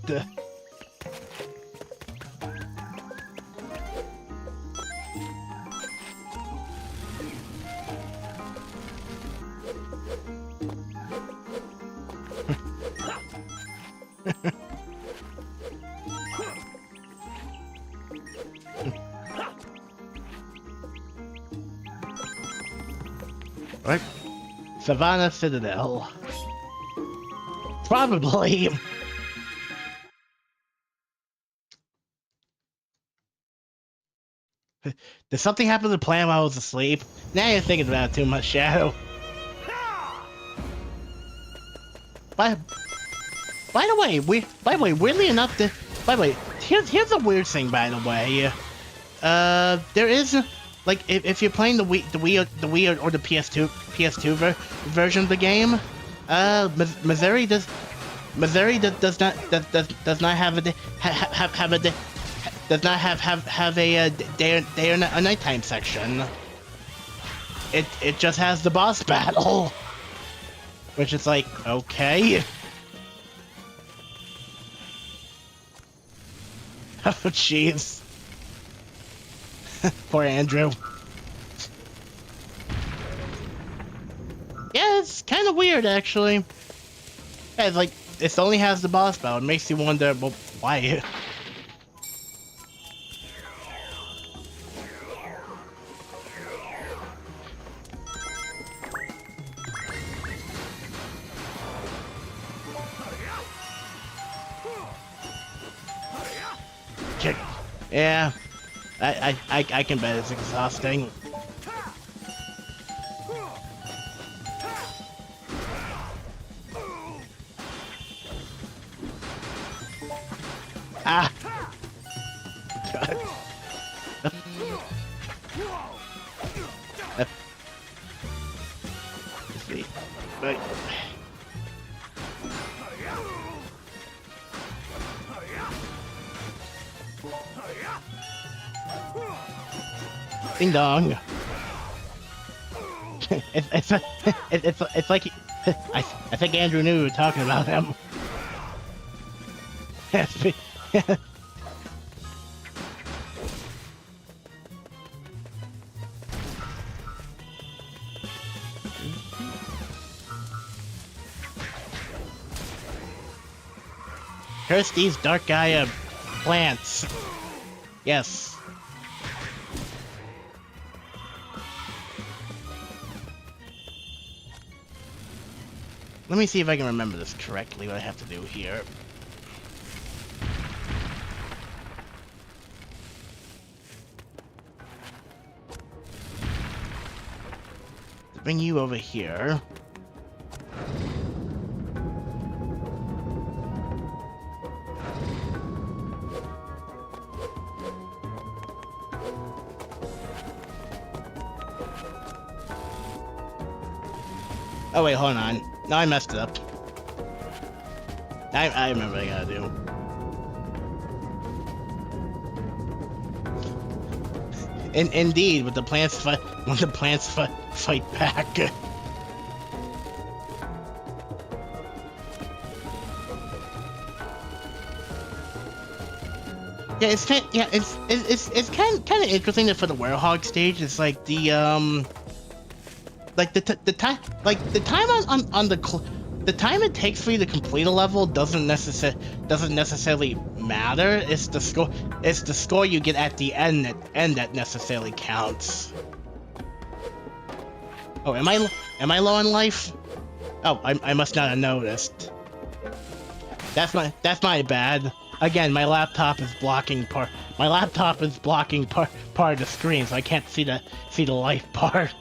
Right? Savannah Citadel. Probably. Did something happen to the plan while I was asleep? Now you're thinking about it too much, Shadow. By the way, weirdly enough, here's a weird thing. By the way, there is. Like, if you're playing the Wii or the PS2 version of the game, Missouri does not have a day or a nighttime section. It just has the boss battle, which is like, okay. Oh jeez. Poor Andrew. Yeah, it's kind of weird, actually. Yeah, it's like, it only has the boss battle. It makes you wonder, well, why? Yeah. I can bet it's exhausting. Ah! God. Let's see. Right. Ding dong. it's like I think Andrew knew we were talking about him. Curse these Dark Gaia plants. Yes. Let me see if I can remember this correctly, what I have to do here. Bring you over here. Oh wait, hold on. No, I messed it up. I remember what I gotta do. Indeed, when the plants fight back. Yeah, it's kind of interesting that for the Werehog stage, it's like the time it takes for you to complete a level doesn't necessarily matter. It's the score you get at the end that necessarily counts. Oh, am I low on life? Oh, I must not have noticed. That's my bad. Again, my laptop is blocking part of the screen, so I can't see the life part.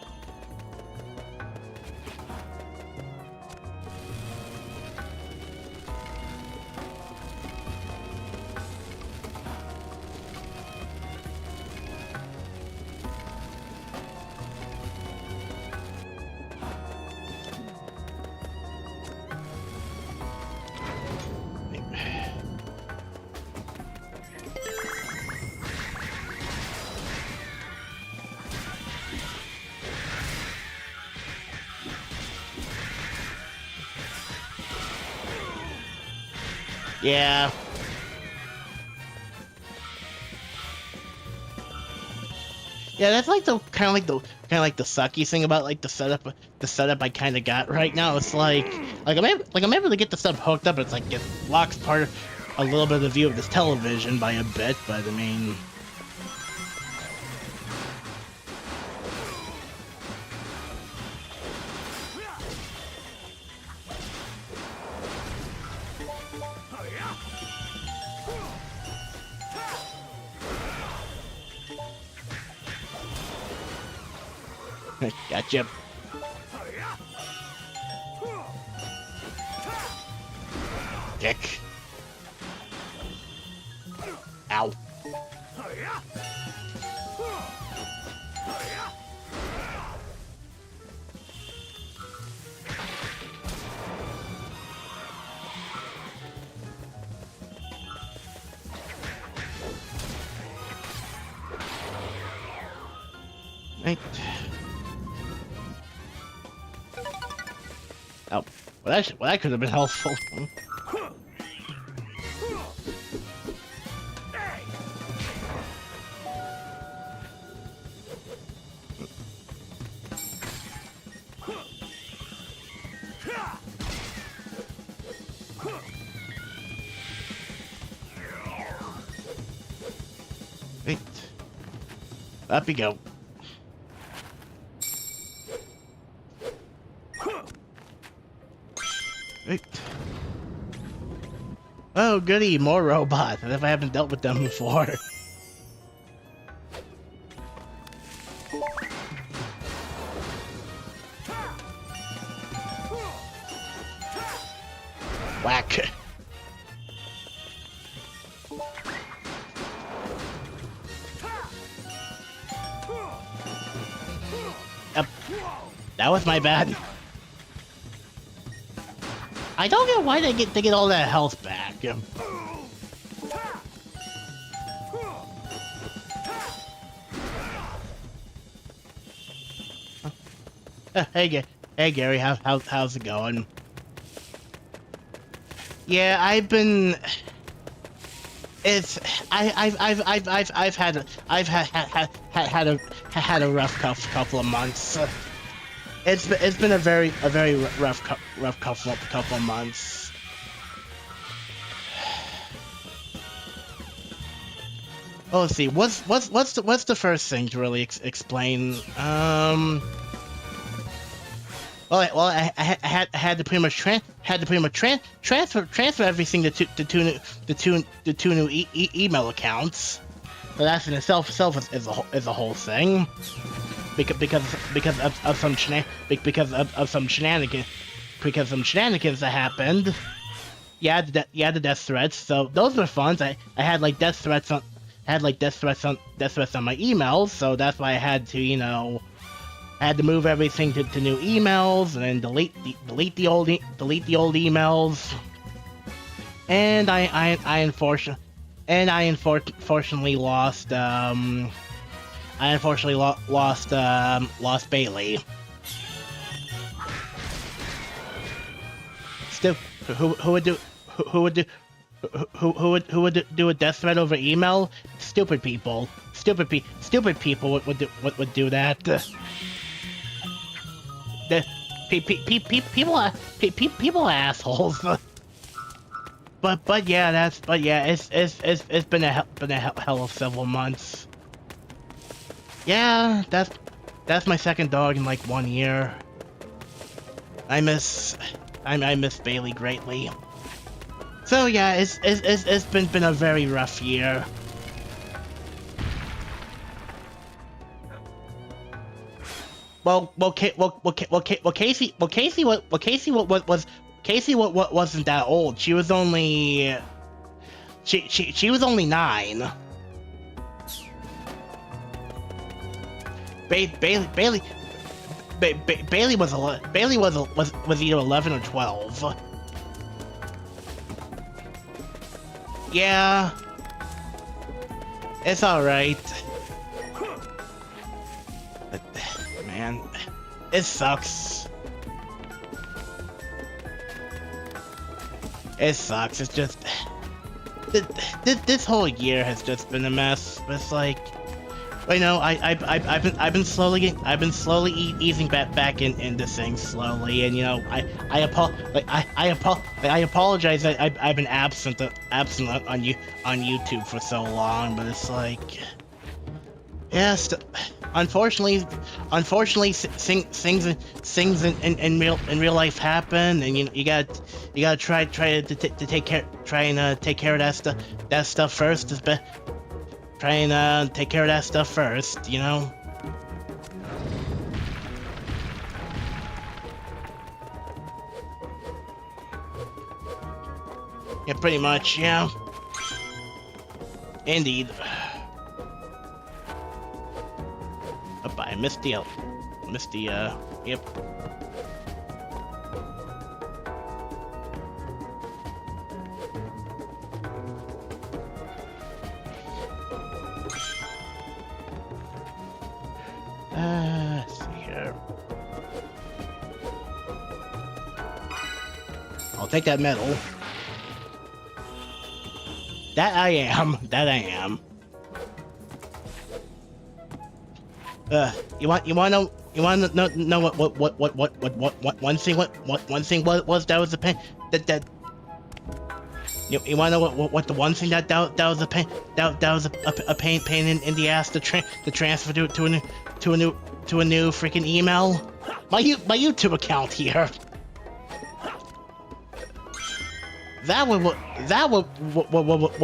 Yeah. Yeah, that's like the kind of like the sucky thing about like the setup I kind of got right now. It's like I'm able to get the stuff hooked up. It's like it blocks part of a little bit of the view of this television by a bit, but I mean. Gotcha. Dick. Ow. Right. Oh, well that could have been helpful. Wait. Up we go. Right. Oh, goody, more robots, as if I haven't dealt with them before. Whack. Yep. That was my bad. I don't get why they get all that health back. Hey Gary, how's it going? Yeah, I've been. I've had a rough couple of months. It's been a very rough couple of months. Oh, let's see. What's the first thing to really explain? Well, I had to pretty much transfer everything to two new email accounts. But that in itself is a whole thing. Because of some shenanigans that happened. Yeah, the death threats. So those were fun. I had like death threats on my emails. So that's why I had to I had to move everything to new emails and then delete the old emails. And I unfortunately lost lost Bailey. Still, who would do a death threat over email? Stupid people. Stupid people would do that. People are assholes. But yeah, it's been a hell of several months. Yeah, that's my second dog in like 1 year. I miss Bailey greatly. So yeah, it's been a very rough year. Well, Casey wasn't that old. She was only she was only 9. Bailey was either 11 or 12. Yeah, it's all right. But, man, it sucks. It sucks. It's just. this whole year has just been a mess. It's like, you know, I've been slowly easing back into things slowly, and you know, I apologize that I've been absent on YouTube for so long, but it's like, yes, unfortunately, things in real life happen, and you gotta try to take care of that stuff first. Try and take care of that stuff first, you know? Yeah, pretty much, yeah. Indeed. Oh, I missed the, yep. Let's see here. I'll take that medal. That I am. You want to know what one thing was that was a pain that you want to know what the one thing that was a pain that was a pain in the ass to transfer to a new freaking email? My YouTube account here. That was what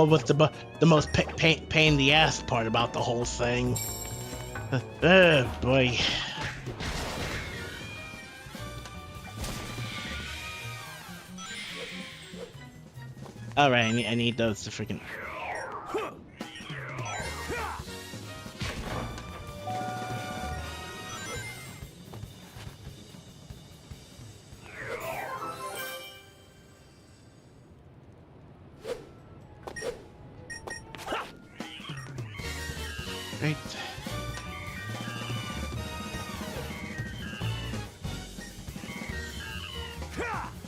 was the most pain in the ass part about the whole thing. Oh boy. All right, I need those to freaking. Right.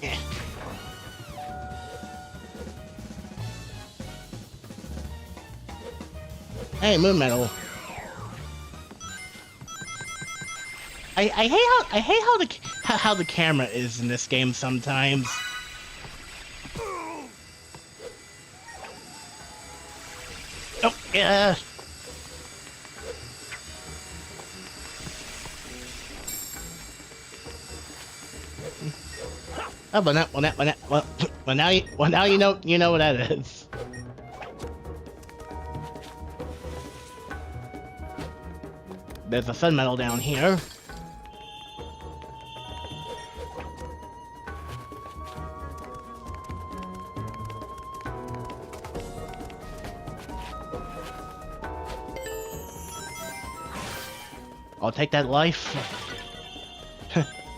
Yeah. Hey, Moon Metal. I hate how the camera is in this game sometimes. Oh yeah. Oh, well now you know what that is. There's a sun medal down here. I'll take that life.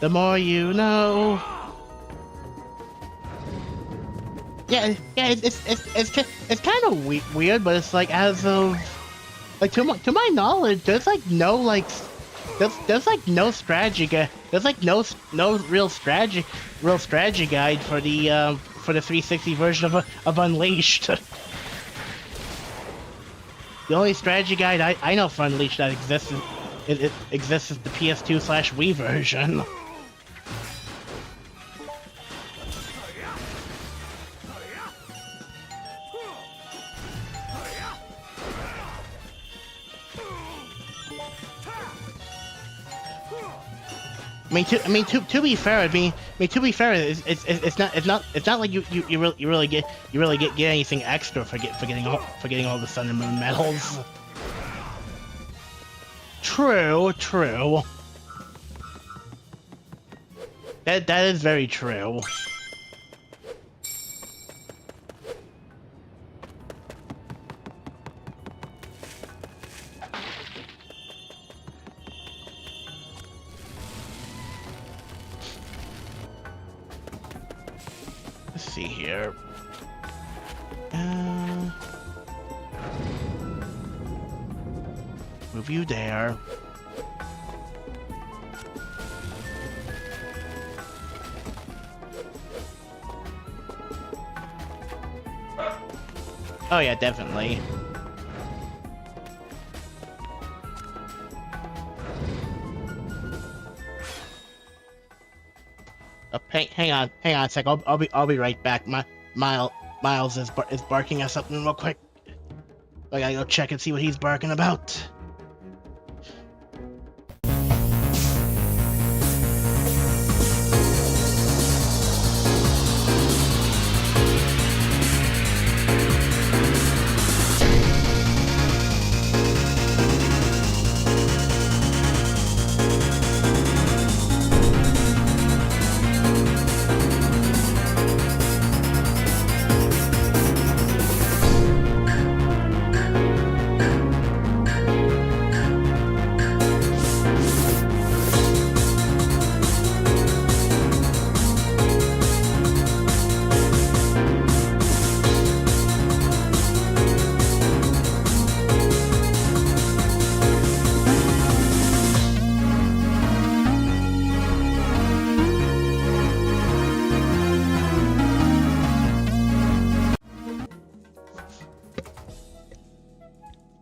The more you know. Yeah, it's kind of weird, but it's like, as of like to my knowledge, there's like no there's like no strategy there's like no real strategy guide for the 360 version of Unleashed. The only strategy guide I know for Unleashed that exists is the PS2/Wii version. To be fair, it's not like you really get anything extra for getting all the Sun and Moon medals. True. That is very true. Let's see here. Move you there. Oh yeah, definitely. Hang on a sec. I'll be right back. Miles is barking at something real quick. I gotta go check and see what he's barking about.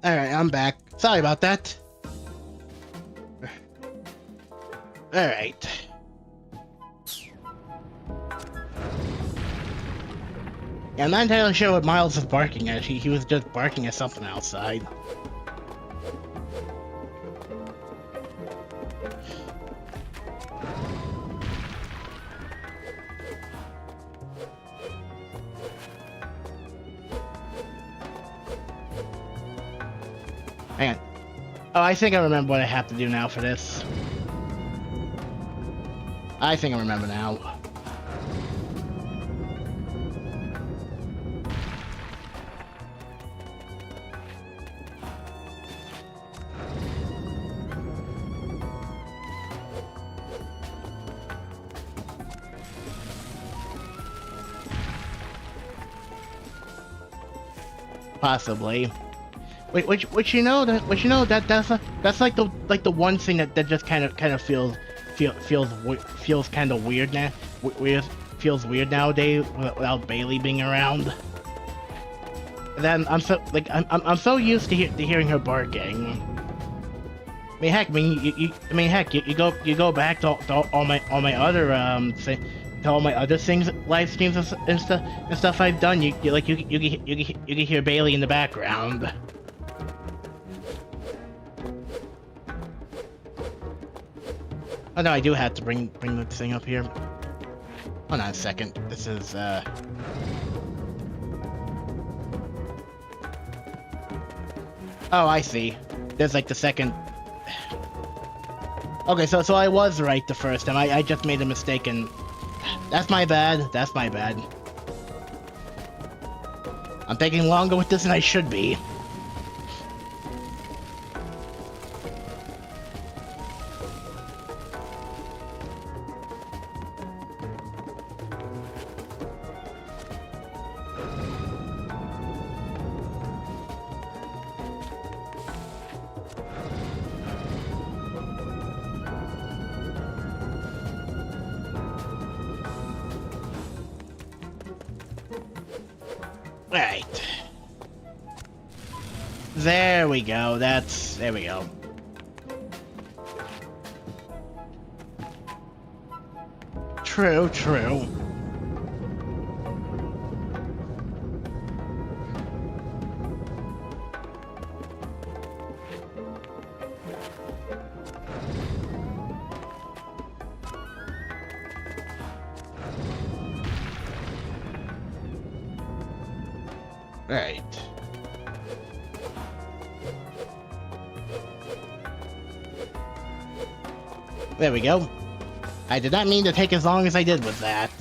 Alright, I'm back. Sorry about that. Alright. Yeah, I'm not entirely sure what Miles is barking at. He was just barking at something outside. Hang on. Oh, I think I remember what I have to do now for this. I think I remember now. Possibly. Wait, which you know that's like the one thing that just kind of feels kind of weird now. Feels weird nowadays without Bailey being around. And then I'm so used to hearing her barking. I mean, heck, you go back to all my other to all my other things, live streams and stuff I've done. You can hear Bailey in the background. Oh no, I do have to bring the thing up here. Hold on a second. This is Oh, I see. There's like the second. Okay, so I was right the first time. I just made a mistake and that's my bad. That's my bad. I'm taking longer with this than I should be. Right. There we go. There we go. True, true. Right. There we go. I did not mean to take as long as I did with that.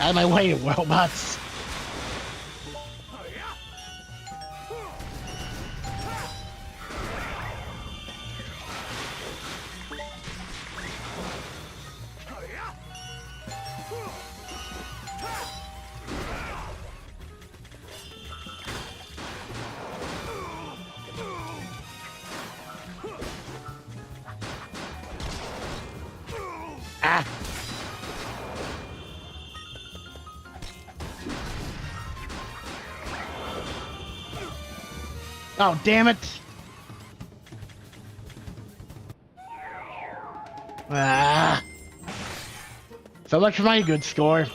Out of my way, robots. Ah. Oh, damn it. Ah. So much for my good score.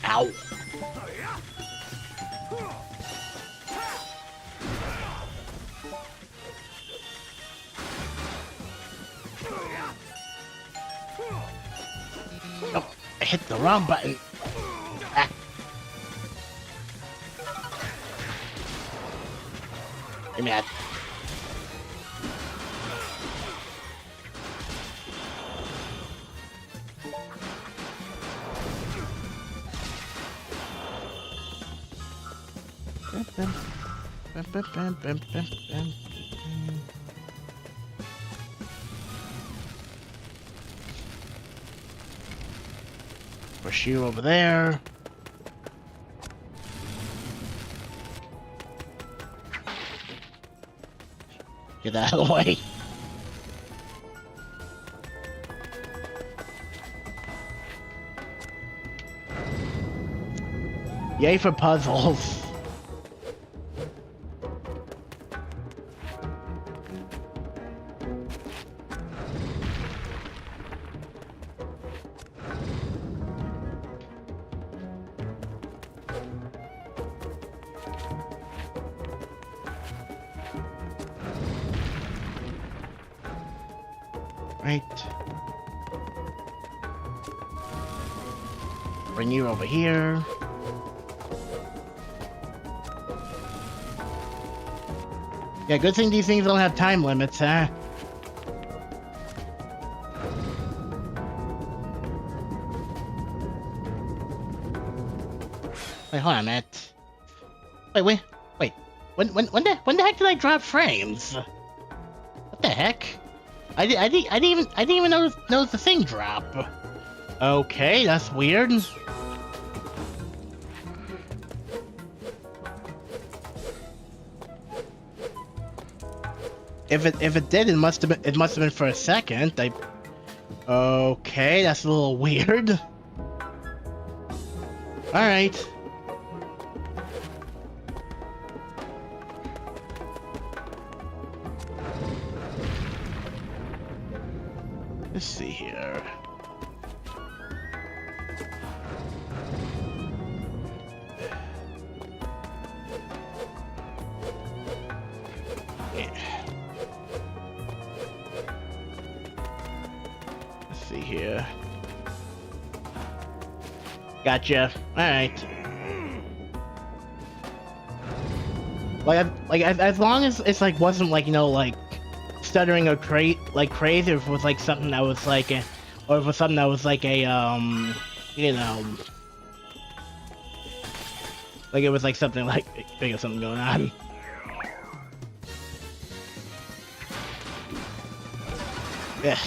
Ow. Oh, I hit the wrong button. Ah. Give me that. Push you over there. Get that out of the way. Yay for puzzles. Right. Bring you over here. Yeah, good thing these things don't have time limits, huh? Wait, hold on a minute. Wait. When the heck did I drop frames? What the heck? I didn't even notice the thing drop. Okay, that's weird. If it did, it must have been for a second. Okay, that's a little weird. All right. Let's see here. Yeah. Let's see here. Gotcha. All right. As long as it's like wasn't like, you know, like stuttering or crazy, or if it was like something that was like a, or if it was something that was like a you know, like it was like something like big or something going on. Yeah,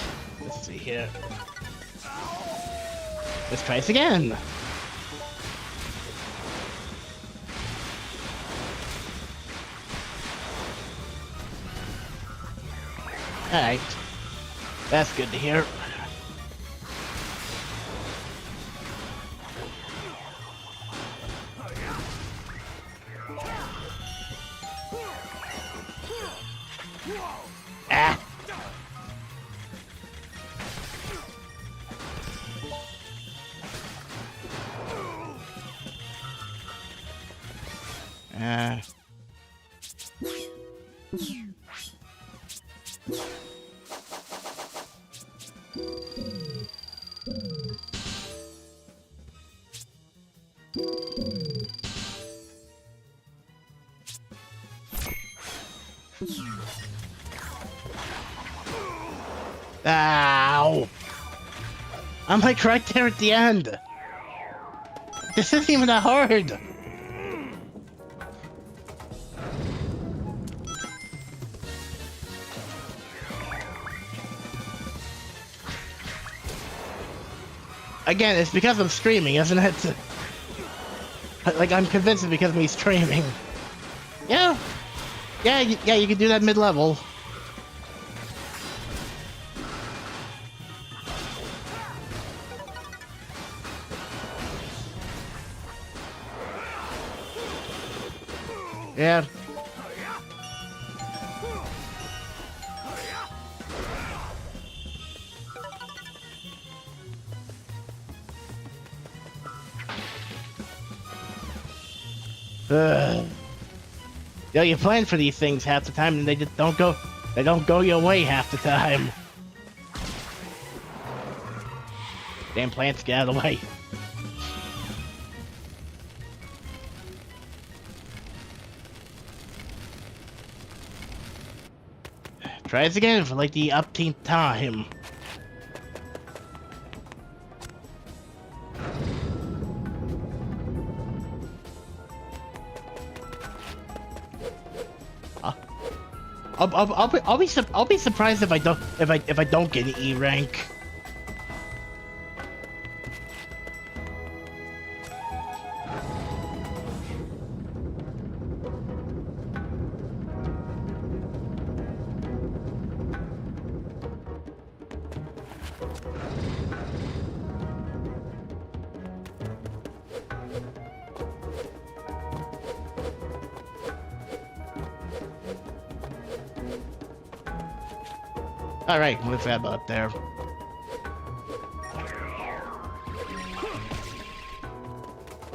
let's see here. Let's try this again. Alright. That's good to hear. Ah! Ow! I'm like right there at the end. This isn't even that hard. Again, it's because I'm streaming, isn't it? Like, I'm convinced it's because of me streaming. Yeah. Yeah, you can do that mid-level. Yeah. Yo, you plan for these things half the time, and they just don't go your way half the time. Damn plants, get out of the way. Try this again for like the upteenth time. I'll be surprised if I don't get an E rank. Alright, what's that up there?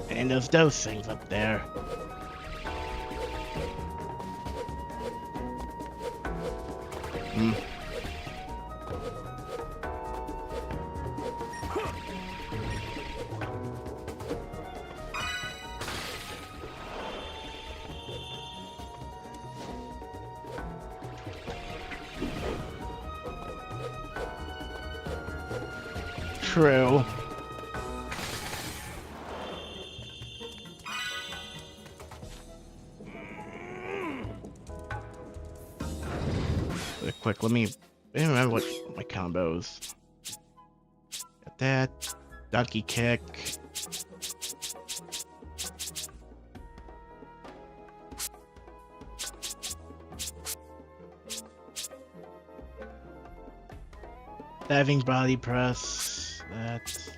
And there's those things up there. True. Really quick, let me remember what my combos. Got that. Donkey kick. Diving body press. That.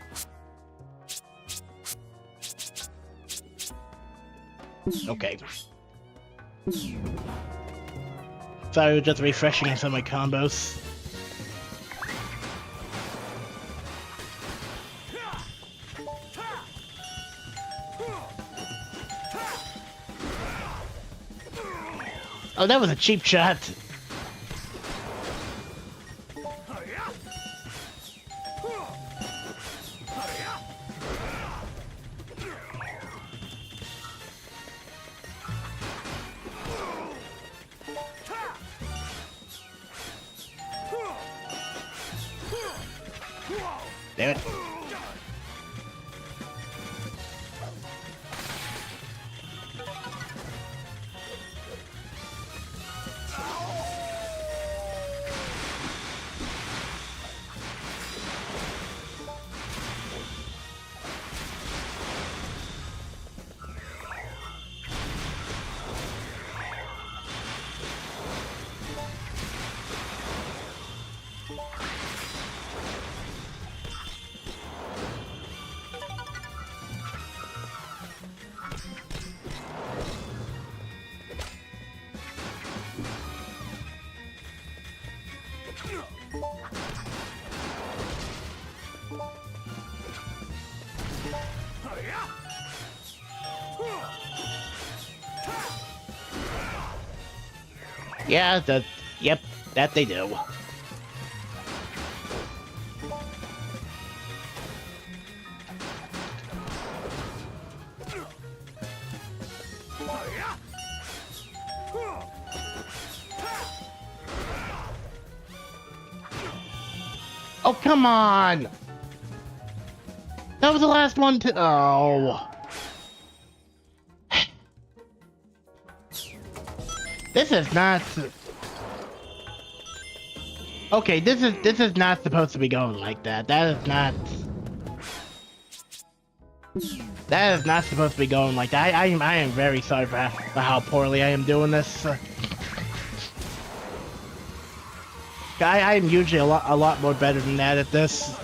Okay. Sorry, we're just refreshing some of my combos. Oh, that was a cheap shot. Damn it. Yeah, yep, that they do. Oh, come on! That was the last one to... Oh. This is not... Okay, this is not supposed to be going like that. That is not... That is not supposed to be going like that. I am very sorry for how poorly I am doing this. I am usually a lot more better than that at this.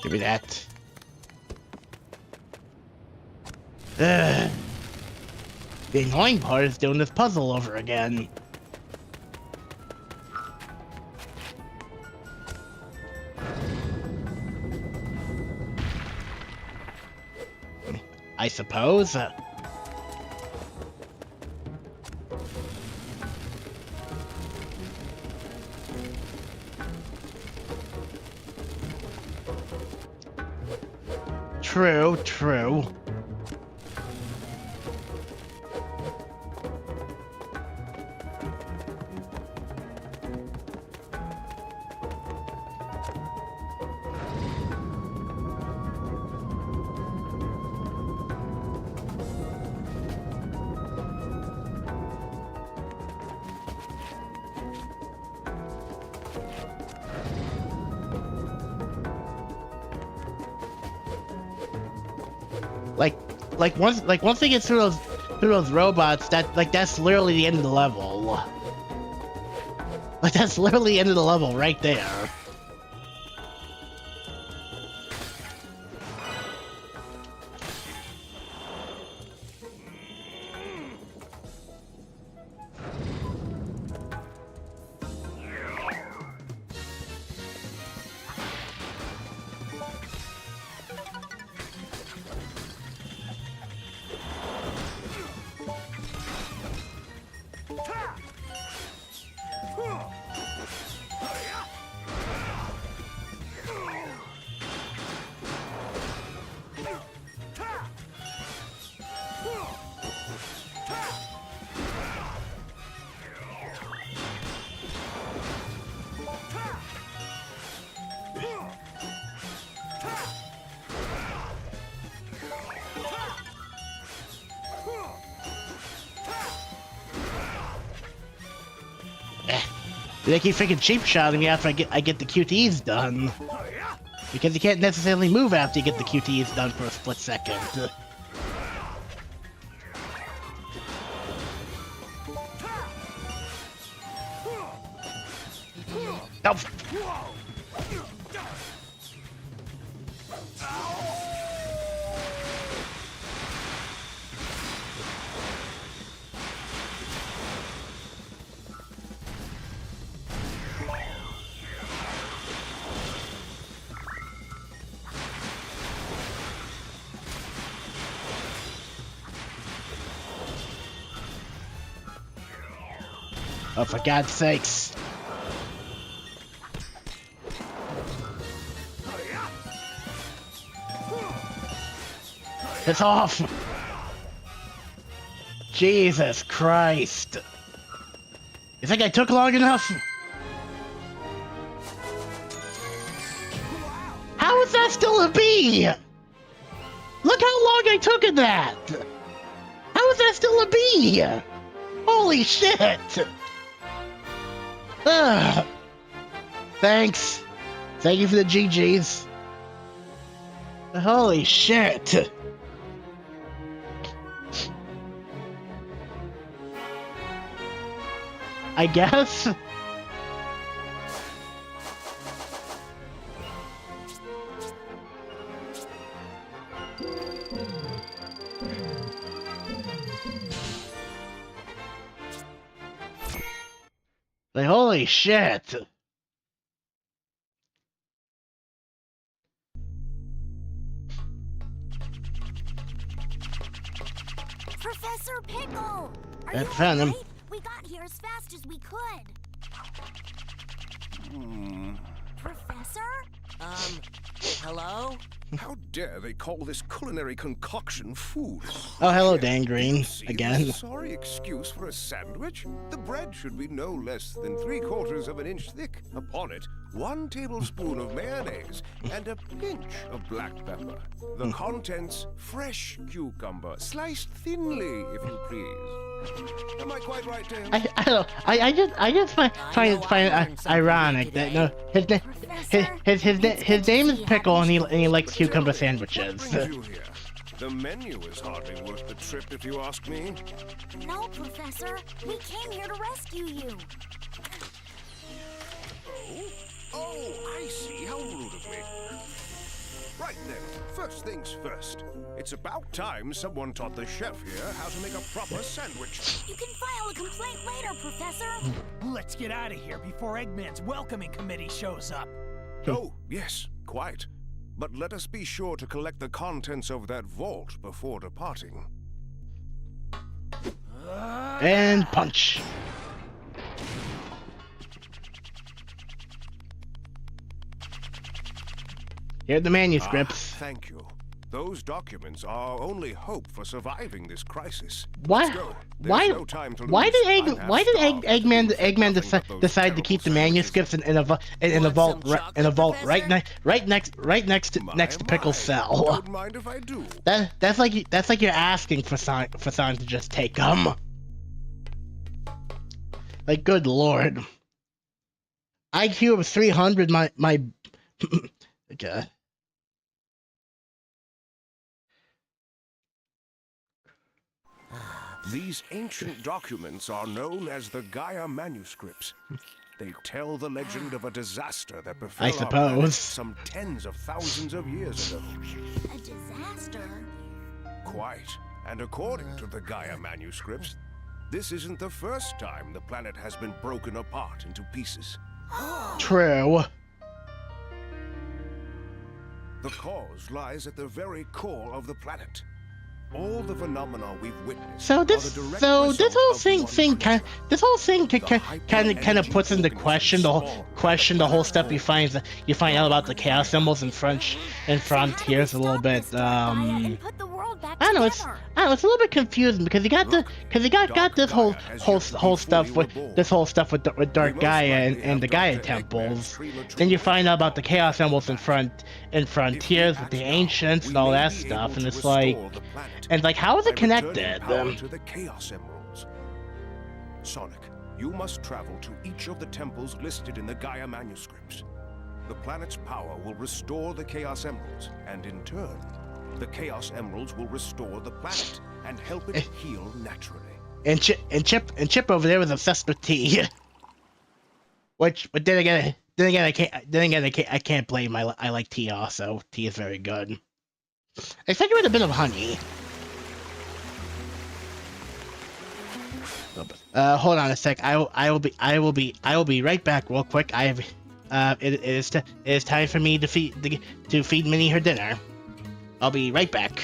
Give me that. Ugh. The annoying part is doing this puzzle over again. I suppose. True, true. Once they get through those robots, that's literally the end of the level. Like that's literally the end of the level right there. They keep freaking cheap shotting me after I get the QTEs done. Because you can't necessarily move after you get the QTEs done for a split second. Nope. Oh, for God's sakes. It's off! Jesus Christ. You think I took long enough? How is that still a B? Look how long I took in that! How is that still a B? Holy shit! Ugh. Thanks. Thank you for the GGs. Holy shit. I guess. Like, holy shit. Professor Pickle! Are I you found him. alright? We got here as fast as we could. Professor? Hello? How dare they call this culinary concoction food? Oh, hello, Dan Green. See Again. this sorry excuse for a sandwich? The bread should be no less than 3/4 of an inch thick. Upon it, 1 tablespoon of mayonnaise and a pinch of black pepper. The contents, fresh cucumber, sliced thinly, if you please. Am I quite right, Dan? I just find it ironic that no his name is Pickle and he likes cucumber sandwiches. Brings you here. The menu is hardly worth the trip, if you ask me. No, Professor. We came here to rescue you. Oh, I see. How rude of me. Right then, first things first. It's about time someone taught the chef here how to make a proper sandwich. You can file a complaint later, Professor. Let's get out of here before Eggman's welcoming committee shows up. Oh, yes, quite. But let us be sure to collect the contents of that vault before departing. And punch. Here are the manuscripts. Thank you. Those documents are our only hope for surviving this crisis. Why? Let's go. There's Why? no time to Why lose. did I'm half starved. Eggman Nothing but those decide to keep the terrible manuscripts in a vault Want some chocolate, right next to sandwiches. Pickle's My, cell? Don't mind if I do. That's like you're asking for Sonic to just take them. Like, good lord. IQ of 300. My okay. These ancient documents are known as the Gaia manuscripts. They tell the legend of a disaster that befell I our planet suppose. some tens of thousands of years ago. A disaster? Quite. And according to the Gaia manuscripts, this isn't the first time the planet has been broken apart into pieces. True. The cause lies at the very core of the planet. All the phenomena we've witnessed. So are this the direct whole result of one creature. this whole thing kind of puts into question the whole stuff you find out about the chaos symbols and frontiers a little bit. And put the world back I don't know, together. it's a little bit confusing because you got this whole stuff with Dark Gaia and the Gaia temples. Then you find out about the chaos symbols in frontiers with the ancients and all that stuff, and it's like, how is it connected? To the Chaos Emeralds. Sonic, you must travel to each of the temples listed in the Gaia manuscripts. The planet's power will restore the Chaos Emeralds, and in turn, the Chaos Emeralds will restore the planet and help it heal naturally. And Chip over there was obsessed with tea. But then again, I can't blame him. I like tea also. Tea is very good. Especially with a bit of honey. Hold on a sec. I will be right back real quick. It is time for me to feed Minnie her dinner. I'll be right back.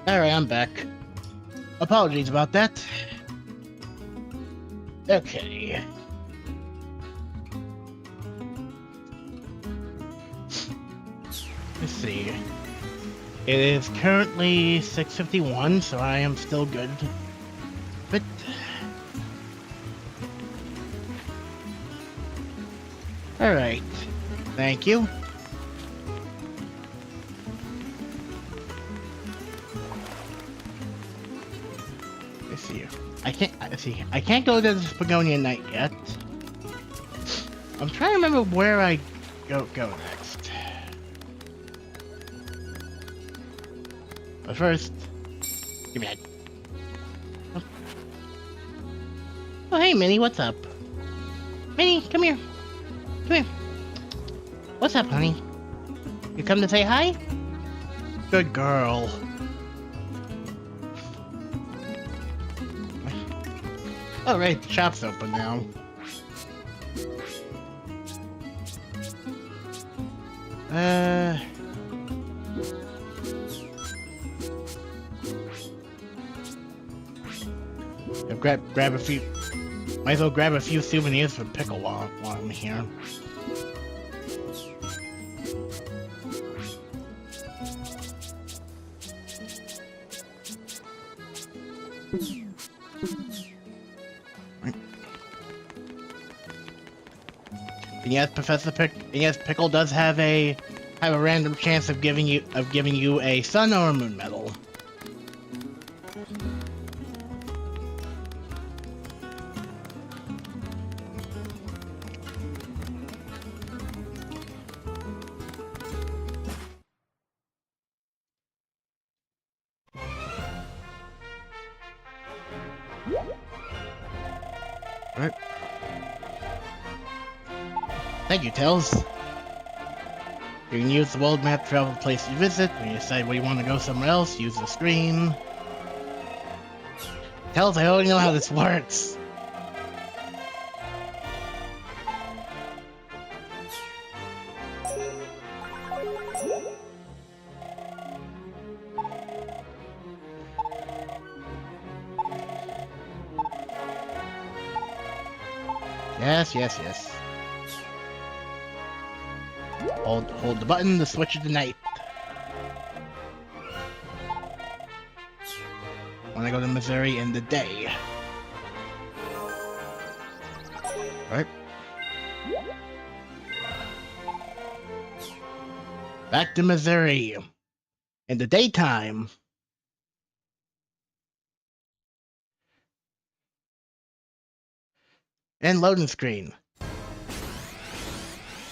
Alright, I'm back. Apologies about that. Okay. Let's see. It is currently 6:51, so I am still good. But alright. Thank you. Let's see. I can't go to the Begonia Night yet. I'm trying to remember where I go next. But first, give me that. Oh, hey, Minnie, what's up? Minnie, come here. Come here. What's up, honey? You come to say hi? Good girl. Oh, right, the shop's open now. Grab a few. Might as well grab a few souvenirs for Pickle while I'm here. And yes, Pickle does have a random chance of giving you a sun or a moon medal. Alright. Thank you, Tails. You can use the world map to travel the place you visit. When you decide where you want to go somewhere else, use the screen. Tails, I already know how this works. Yes. Hold the button to switch it to night. When I go to Missouri in the day. Right. Back to Missouri. In the daytime. And loading screen.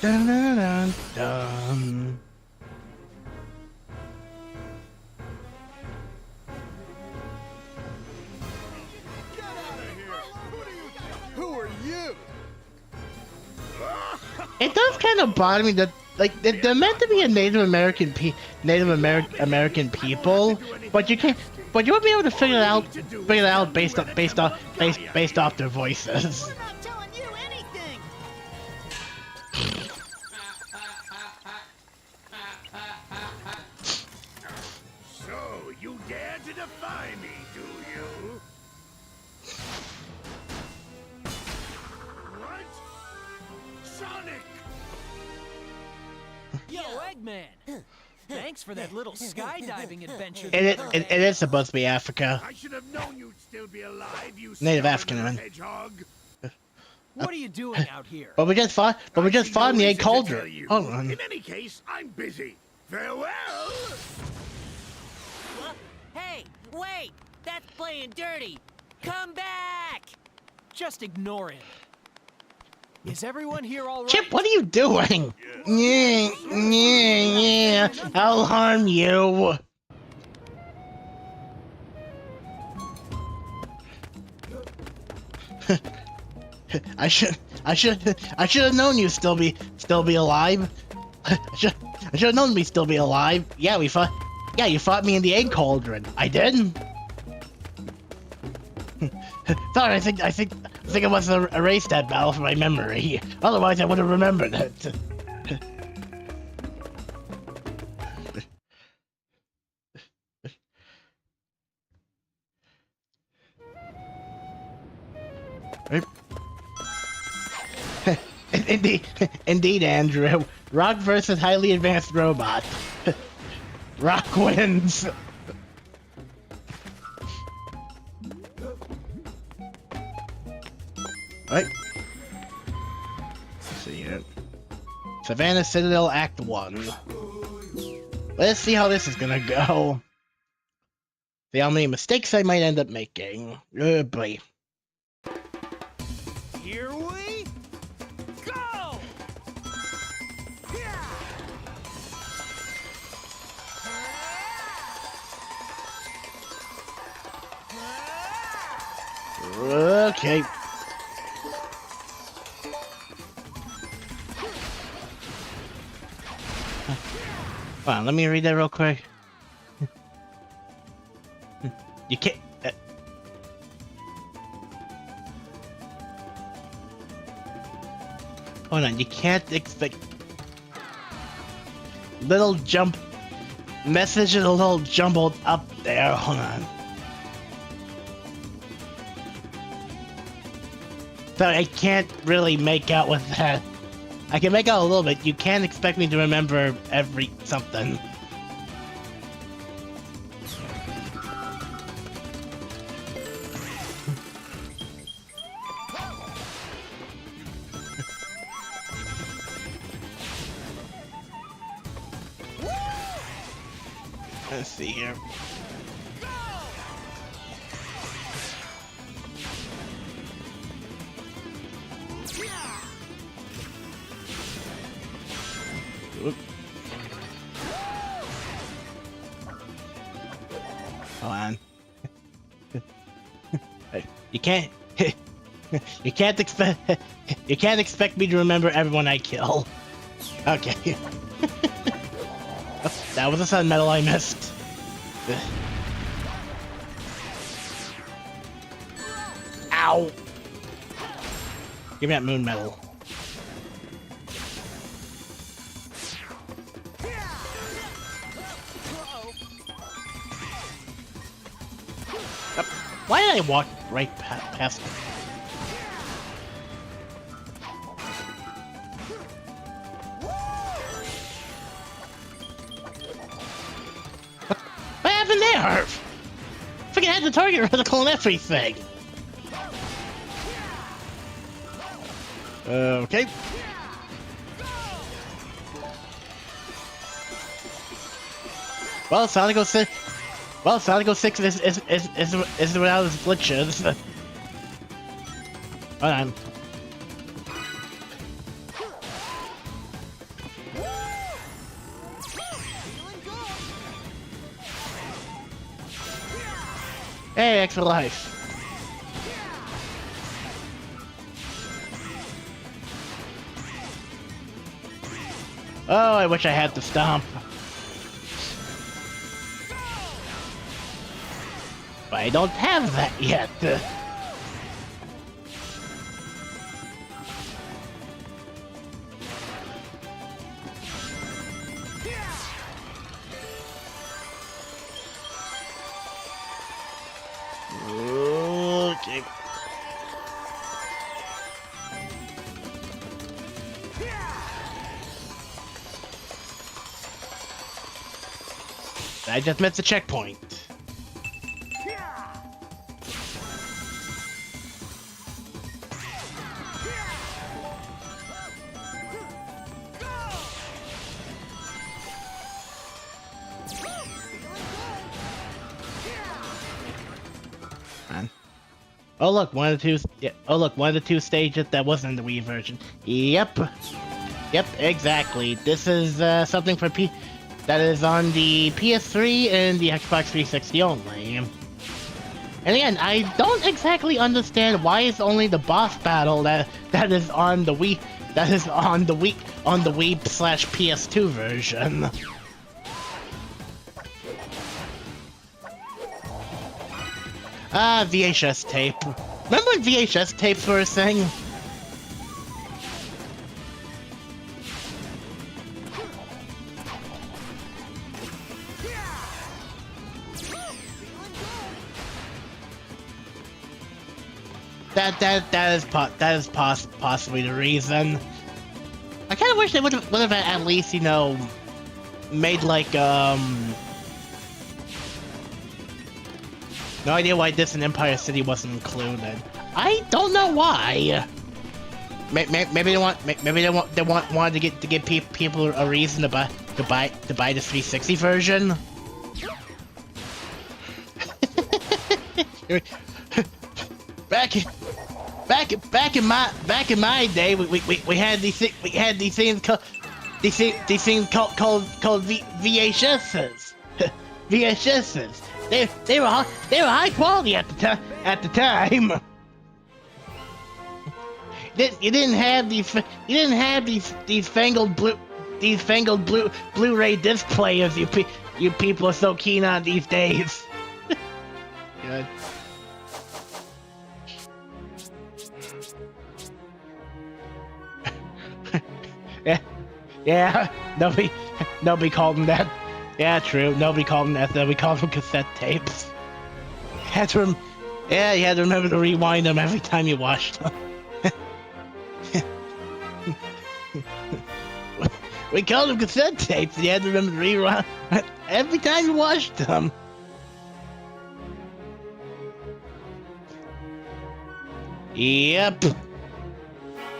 Dun dun dun dun. Get out of here! Who are you? It does kind of bother me that, like, they're meant to be a Native American people, but you can't. But you won't be able to figure it out based off their voices. We're not telling you anything. So, you dare to defy me, do you? What? Sonic! Yo, Eggman. Thanks for that little skydiving adventure. It is supposed to be Africa. I should have known you'd still be alive, you Native stubborn African man. hedgehog. What are you doing out here? But we just fought in the egg reason to cauldron. tell you. Hold on. In any case, I'm busy. Farewell! What? Hey, wait! That's playing dirty! Come back! Just ignore him. Is everyone here all right? Chip, what are you doing? Yeah. I'll harm you. I should have known you'd still be alive. I should have known we'd still be alive. Yeah, we fought. Yeah, you fought me in the egg cauldron. I did. Sorry, I think I must have erased that battle from my memory. Otherwise, I would have remembered it. Right. Indeed, Andrew. Rock versus highly advanced robot. Rock wins. Right. Let's see here. Savannah Citadel Act 1. Let's see how this is gonna go. See how many mistakes I might end up making. Oh boy. Here we go! Okay. Hold on, let me read that real quick. You can't. Hold on, you can't expect. Little jump. Message is a little jumbled up there. Hold on. So I can't really make out with that. I can make out a little bit. You can't expect me to remember every something. Let's see here. Oop. Hold on. You can't. You can't expect me to remember everyone I kill. Okay. That was a sun medal I missed. Ow! Give me that moon medal. Why did I walk right past him? What happened there? Freaking had the target reticle and everything. Okay. Well, Sonic 06. Well, Sonic 06 is without its glitches. Hold on. Hey, extra life. Oh, I wish I had the stomp. But I don't have that yet. Okay. I just missed the checkpoint. Oh look, one of the two. Yeah, oh look, one of the two stages that wasn't in the Wii version. Yep, exactly. This is something for that is on the PS3 and the Xbox 360 only. And again, I don't exactly understand why it's only the boss battle that is on the Wii. That is on the Wii/PS2 version. Ah, VHS tape. Remember when VHS tapes were a thing? that is possibly the reason. I kind of wish they would have at least, you know, made like no idea why this in Empire City wasn't included. I don't know why. Maybe they wanted to give people a reason to buy the 360 version. Back in my day, we had these things called VHSs. VHSs. They were high quality at the time. You didn't have these fangled Blu-ray disc players you people are so keen on these days. Good. Yeah. Nobody called them that. Yeah, true. Nobody called them that. We called them cassette tapes. You had to remember to rewind them every time you watched them. We called them cassette tapes. You had to remember to rewind every time you watched them. Yep.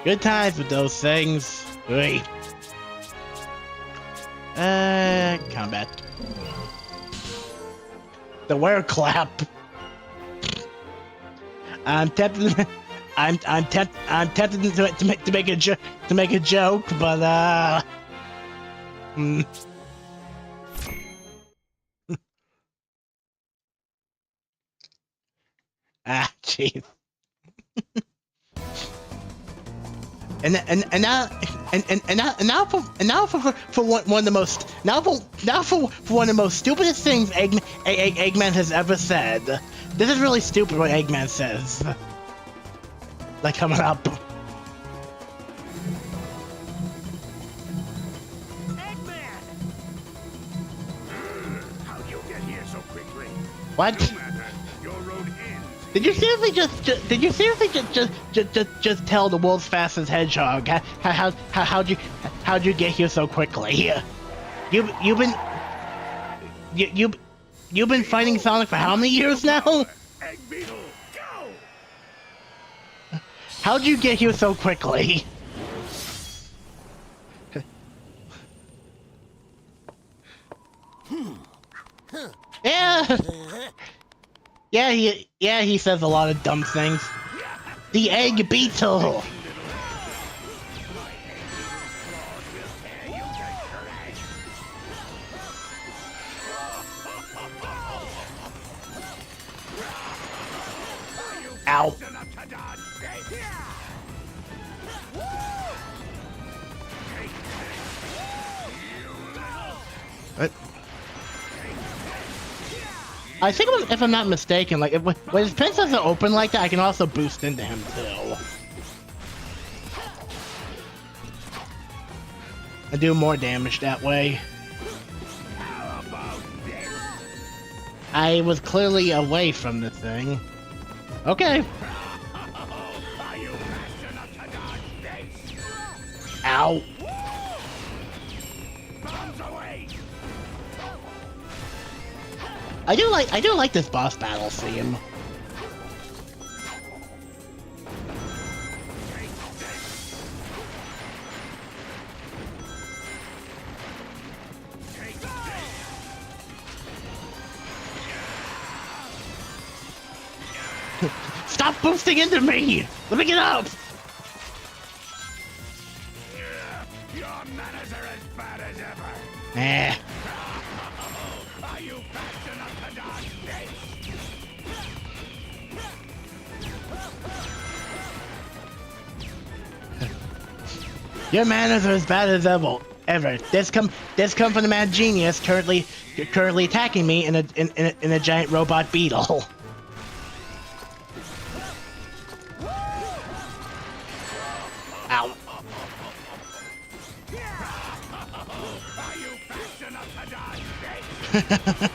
Good times with those things. Wait. Combat. The wear clap. I'm tempted. I'm tempted to make a joke, but jeez. And now for one of the most stupidest things Eggman has ever said. This is really stupid what Eggman says. Like coming up. Eggman! How'd you get here so quickly? What? No matter. Your road ends. Did you seriously just tell the world's fastest hedgehog how'd you get here so quickly? You've been fighting Sonic for how many years now? Egg Beetle, go! How'd you get here so quickly? Yeah, he says a lot of dumb things. The Egg Beetle! Ow. What? I think if I'm not mistaken, like when his pincers are open like that, I can also boost into him too. I do more damage that way. I was clearly away from the thing. Okay. Ow. I do like this boss battle theme. Stop boosting into me! Let me get up! Your manners are as bad as ever. Eh. Are you fast enough to dodge this? Your manners are as bad as ever. This come from the mad genius currently attacking me in a giant robot beetle. Ow. Are you fast enough to dodge this?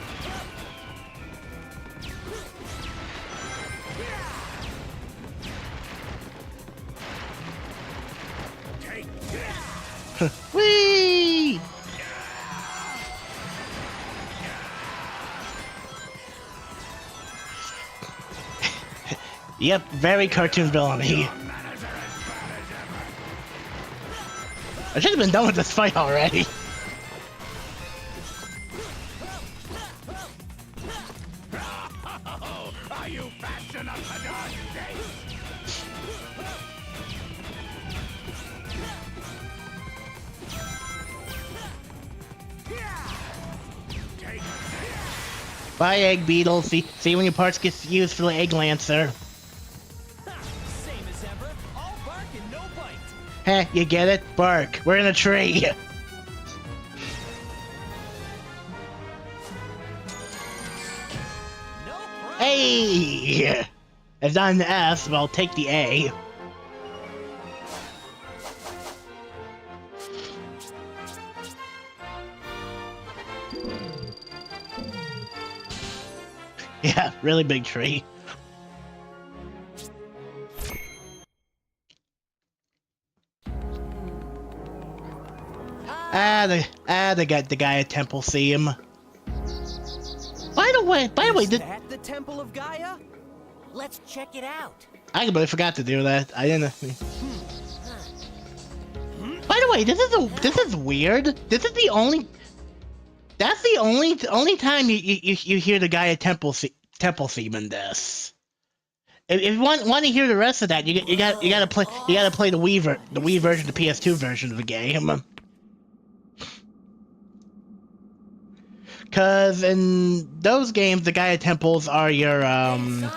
Whee! Yep, very cartoon villainy. I should have been done with this fight already. Are you fast enough to dodge this? Take Bye, Egg Beetle. See when your parts get used for the Egg Lancer. Same as ever. All bark and no bite. Heh, you get it? Bark. We're in a tree. No problem. Hey! It's not an S, but I'll take the A. Yeah, really big tree. The guy at Temple see him. By the way, Is that the Temple of Gaia? Let's check it out. I completely forgot to do that. I didn't. By the way, this is weird. This is the only. That's the only time you hear the guy at Temple theme in this. If you want to hear the rest of that, you gotta play the Wii version, the PS2 version of the game. Cause in those games, the Gaia temples are your Sonic,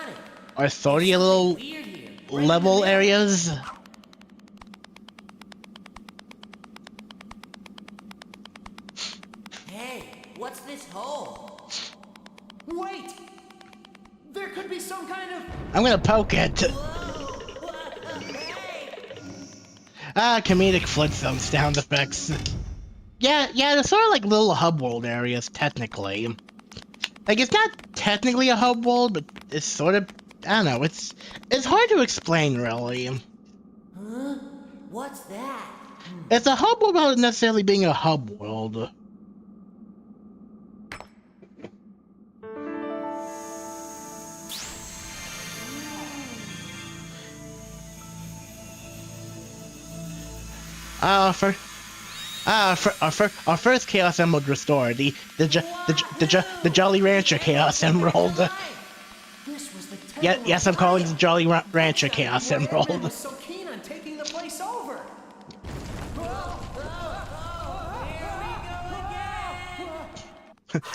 are sort of your little weird here. level areas. Hey, what's this hole? Wait! There could be some kind of... I'm gonna poke it. Hey! Comedic Flintstone sound effects. Yeah, they're sort of like little hub world areas, technically. Like, it's not technically a hub world, but it's sort of, I don't know, it's hard to explain, really. Huh? What's that? It's a hub world without necessarily being a hub world. Our first Chaos Emerald restored, the Jolly Rancher Chaos Emerald. This was the temple Yeah, yes, I'm calling it the Jolly Rancher Chaos Everyone Emerald. was so keen on taking the place over.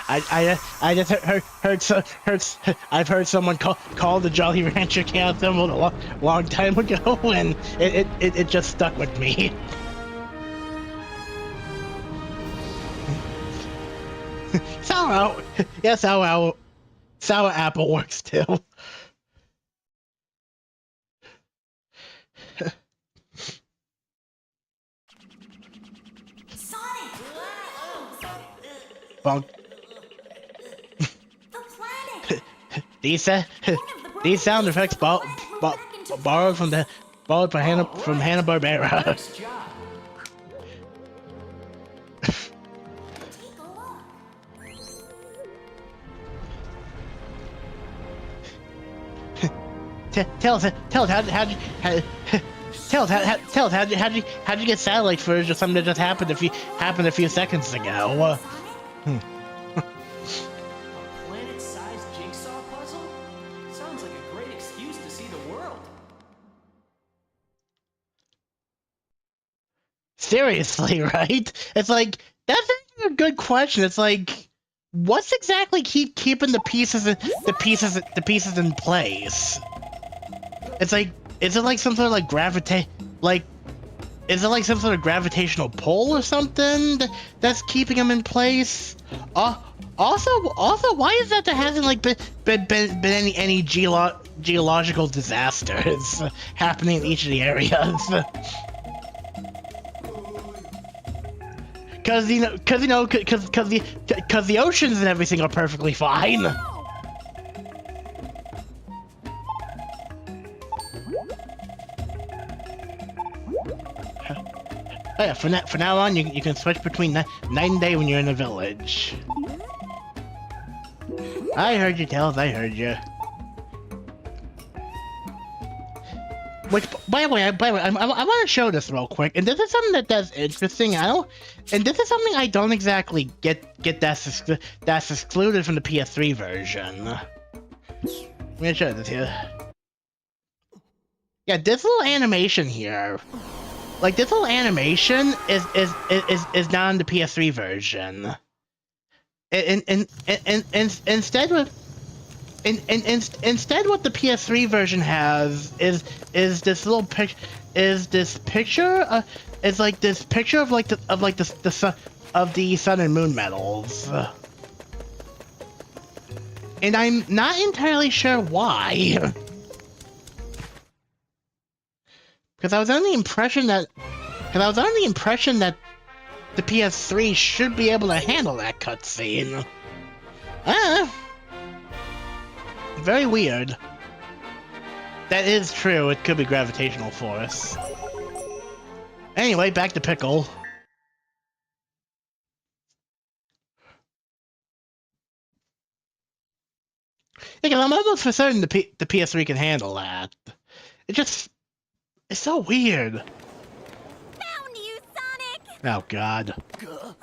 I just I've heard someone call the Jolly Rancher Chaos Emerald a long time ago, and it just stuck with me. Sour, yeah, sour apple works too. Sonic! Bonk. The planet! These sound effects borrowed from Hanna-Barbera. Nice job. Take a look. Tell us how'd you get satellite footage of something that just happened a few seconds ago? Sonic? A planet-sized jigsaw puzzle? Sounds like a great excuse to see the world. Seriously, right? It's like, that's a good question. It's like, what's exactly keeping the pieces in place? It's like, is it like some sort of like is it like some sort of gravitational pull or something that's keeping them in place? Also, why is that there hasn't like been any geological disasters happening in each of the areas? Because the oceans and everything are perfectly fine. Oh yeah, for now on, you can switch between night and day when you're in a village. I heard you, Tails. I heard you. Which, by the way, I want to show this real quick, and this is something that's interesting. And this is something I don't exactly get that's excluded from the PS3 version. I'm gonna show this here. Yeah, this little animation here, like this little animation is not in the PS3 version. And instead what the PS3 version has is this little picture of the sun and moon medals. And I'm not entirely sure why. Because I was under the impression that the PS3 should be able to handle that cutscene. Very weird. That is true, it could be gravitational force. Anyway, back to Pickle. Yeah, 'cause I'm almost for certain the PS3 can handle that. It's so weird. Found you, Sonic! Oh god. Oh,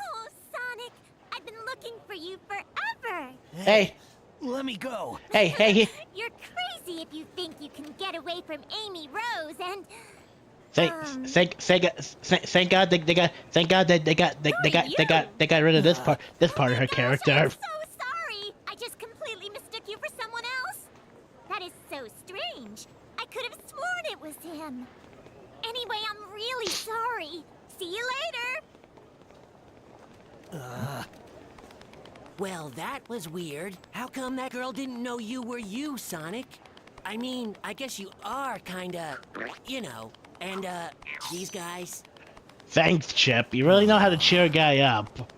Sonic, I've been looking for you forever. Hey. Let me go. Hey. You're crazy if you think you can get away from Amy Rose and... Thank God they got rid of this part of her character. I'm so sorry. I just completely mistook you for someone else. That is so strange. I could have sworn it was him. Anyway, I'm really sorry. See you later. Well, that was weird. How come that girl didn't know you were you, Sonic? I mean, I guess you are kinda, you know, and, these guys. Thanks, Chip. You really know how to cheer a guy up.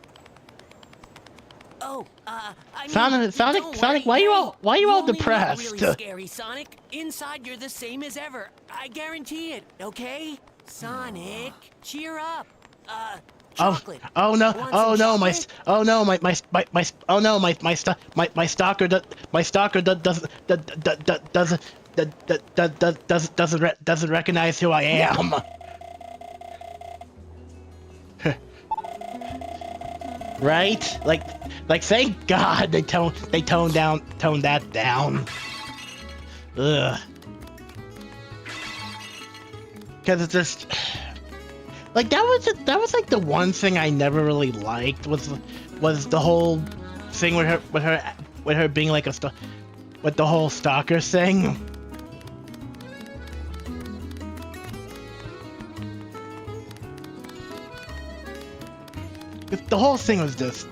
Oh, I mean, Sonic, don't Sonic, worry, why are you all only look depressed? really scary, Sonic. Inside, you're the same as ever. I guarantee it, okay? Sonic, cheer up. Chocolate. Oh no! Want Oh some no! My stalker doesn't recognize who I am. Right? Like thank God they toned that down. Ugh. Because it's just like that was like the one thing I never really liked was the whole thing with her being like with the whole stalker thing. The whole thing was just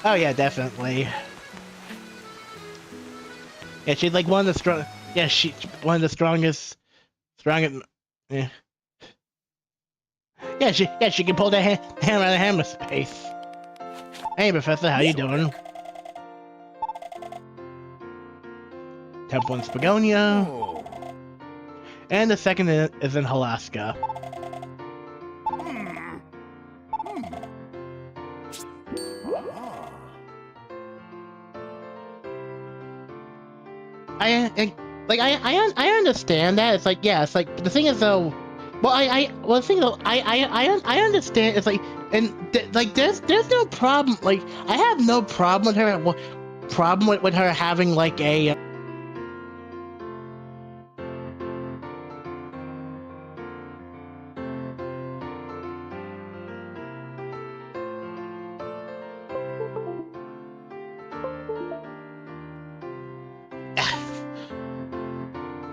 Oh yeah, definitely. Yeah, she's like one of the strong. Yeah, one of the strongest. Yeah. Yeah, she can pull that hammer out of hammer space. Hey, Professor, how you doing? Temple in Spagonia. And the second is in Alaska. I understand that. It's like, yeah, it's like, the thing is though, I understand, it's like, and like there's no problem, like I have no problem with her having like a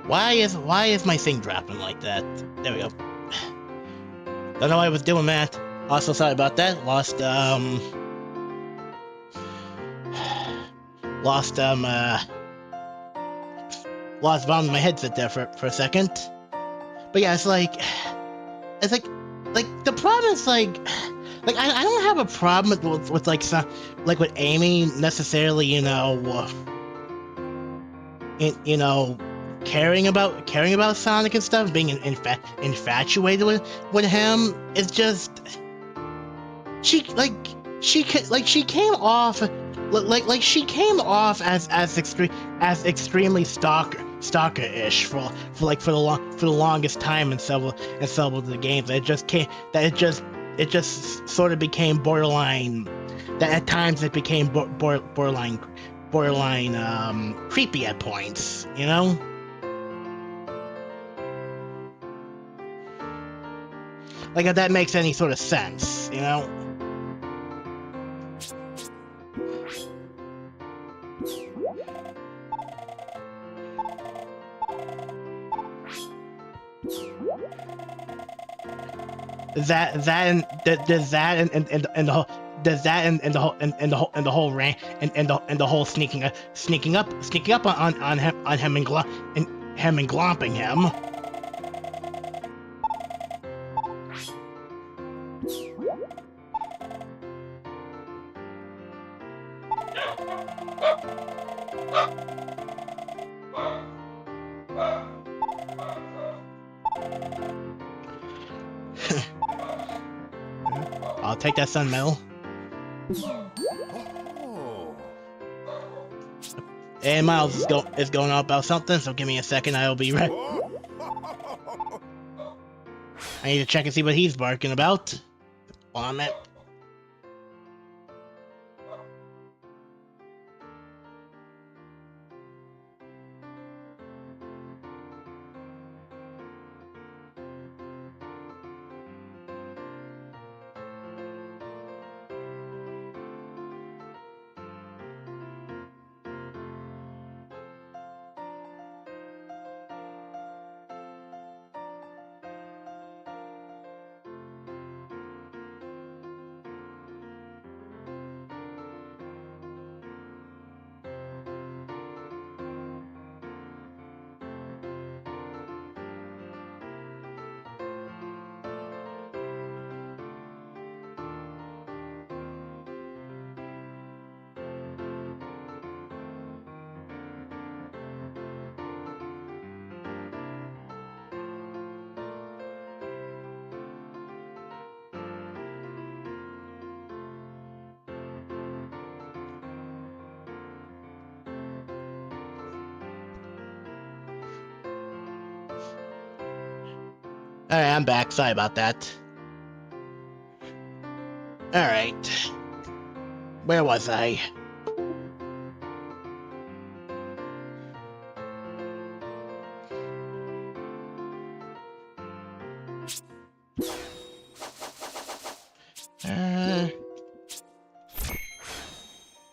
Why is my thing dropping like that? There we go. Don't know why I was doing that. Also, sorry about that. Lost volume of my headset there for a second. But yeah, it's like the problem is like I don't have a problem with like some, like with Amy necessarily, you know, caring about Sonic and stuff, being infatuated with him, is just she came off as extremely stalker-ish for the longest time in several of the games. It just sort of became borderline. That at times it became borderline creepy at points, you know? Like, if that makes any sort of sense, you know? Does the whole rant and the whole sneaking up on him and glomping him. I'll take that Sun Medal. And Miles is going on about something, so give me a second. I'll be right. I need to check and see what he's barking about. While I'm at. Alright, I'm back. Sorry about that. Alright. Where was I?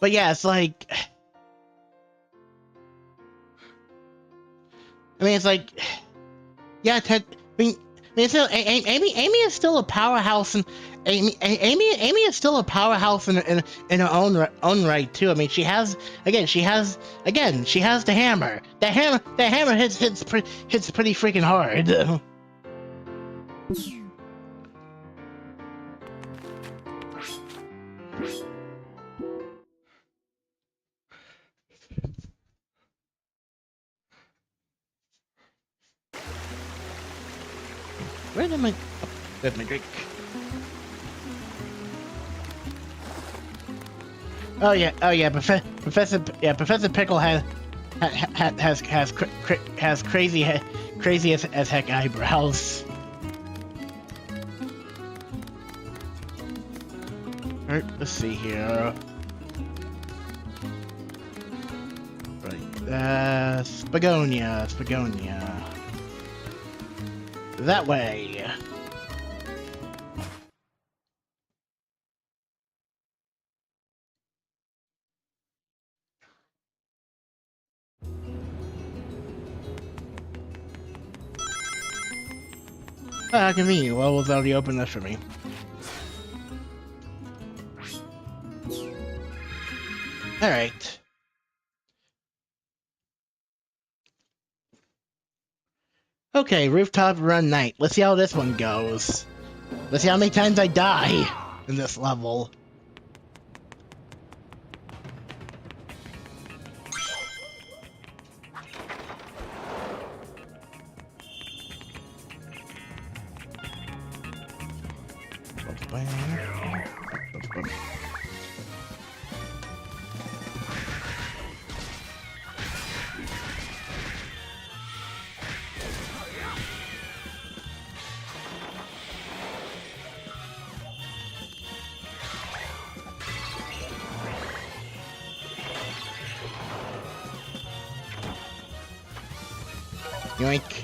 But yeah, it's like... I mean, it's like... Yeah, Amy is still a powerhouse, and Amy is still a powerhouse in her own right too. I mean, she has the hammer. The hammer hits pretty freaking hard. Where did my... Oh, there's my drink. Oh yeah, Professor Pickle has crazy as heck eyebrows. Alright, let's see here. Right, Spagonia. That way. Ah, convenient. Well, was already opened this for me. All right. Okay, rooftop run night. Let's see how this one goes. Let's see how many times I die in this level. Yoink.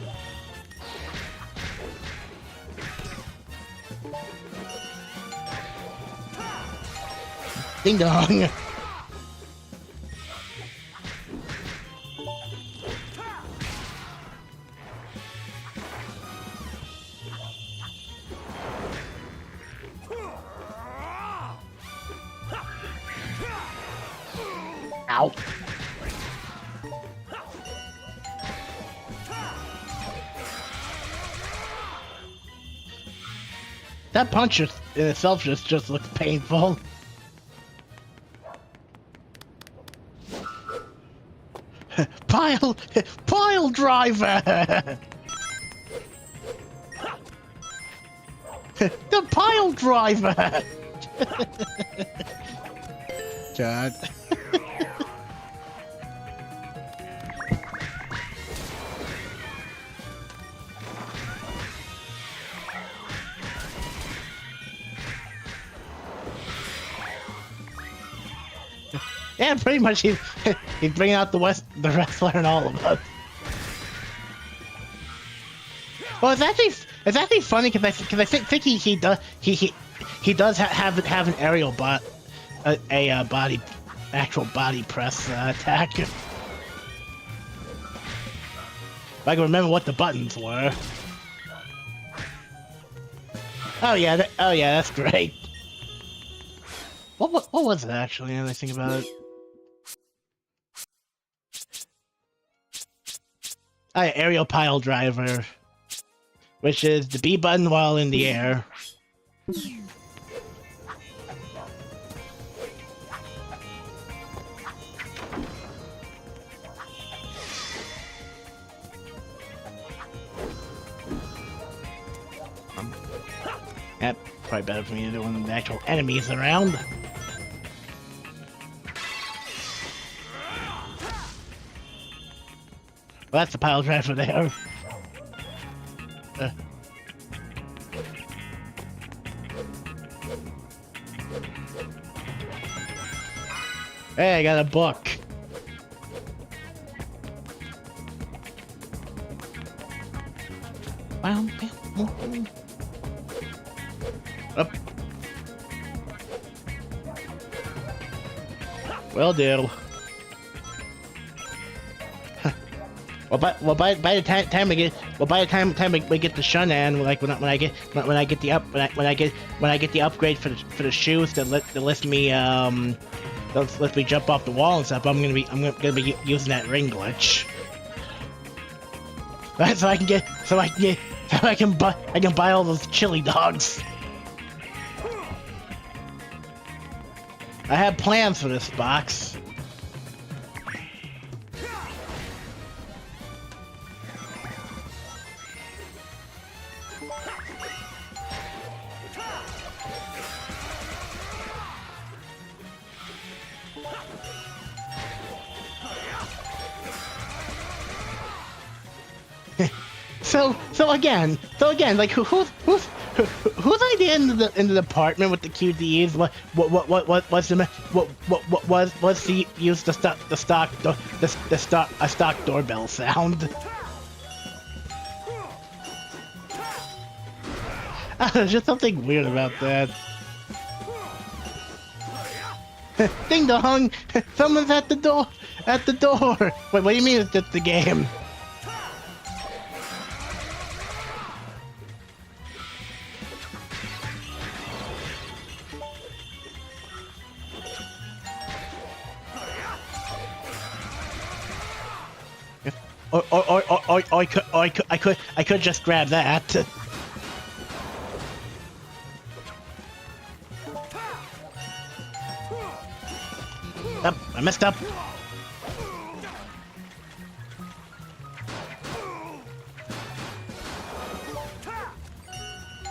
Ding dong. Ow. That punch in itself just looks painful. Pile driver. The pile driver. God. Yeah, pretty much he's bringing out the wrestler in all of us. Well, it's actually funny because I think he does have an aerial actual body press attack. If I can remember what the buttons were. Oh yeah, that's great. What was it actually? Now that I think about it. Oh, yeah, aerial pile driver, which is the B button while in the air. Yep, probably better for me to do when the actual enemies around. Well, that's the pile driver there. Hey, I got a book. Up. Well, deal. Well, by the time we get the Shunan, like when I get the upgrade for the shoes that let me jump off the wall and stuff, I'm gonna be using that ring glitch. So I can buy all those chili dogs. I have plans for this box. So again, like whose idea in the department with the QDs? What was to use a stock doorbell sound? There's just something weird about that. Ding dong! Someone's at the door. Wait, what do you mean it's just the game? Or I could just grab that. Oh, I messed up.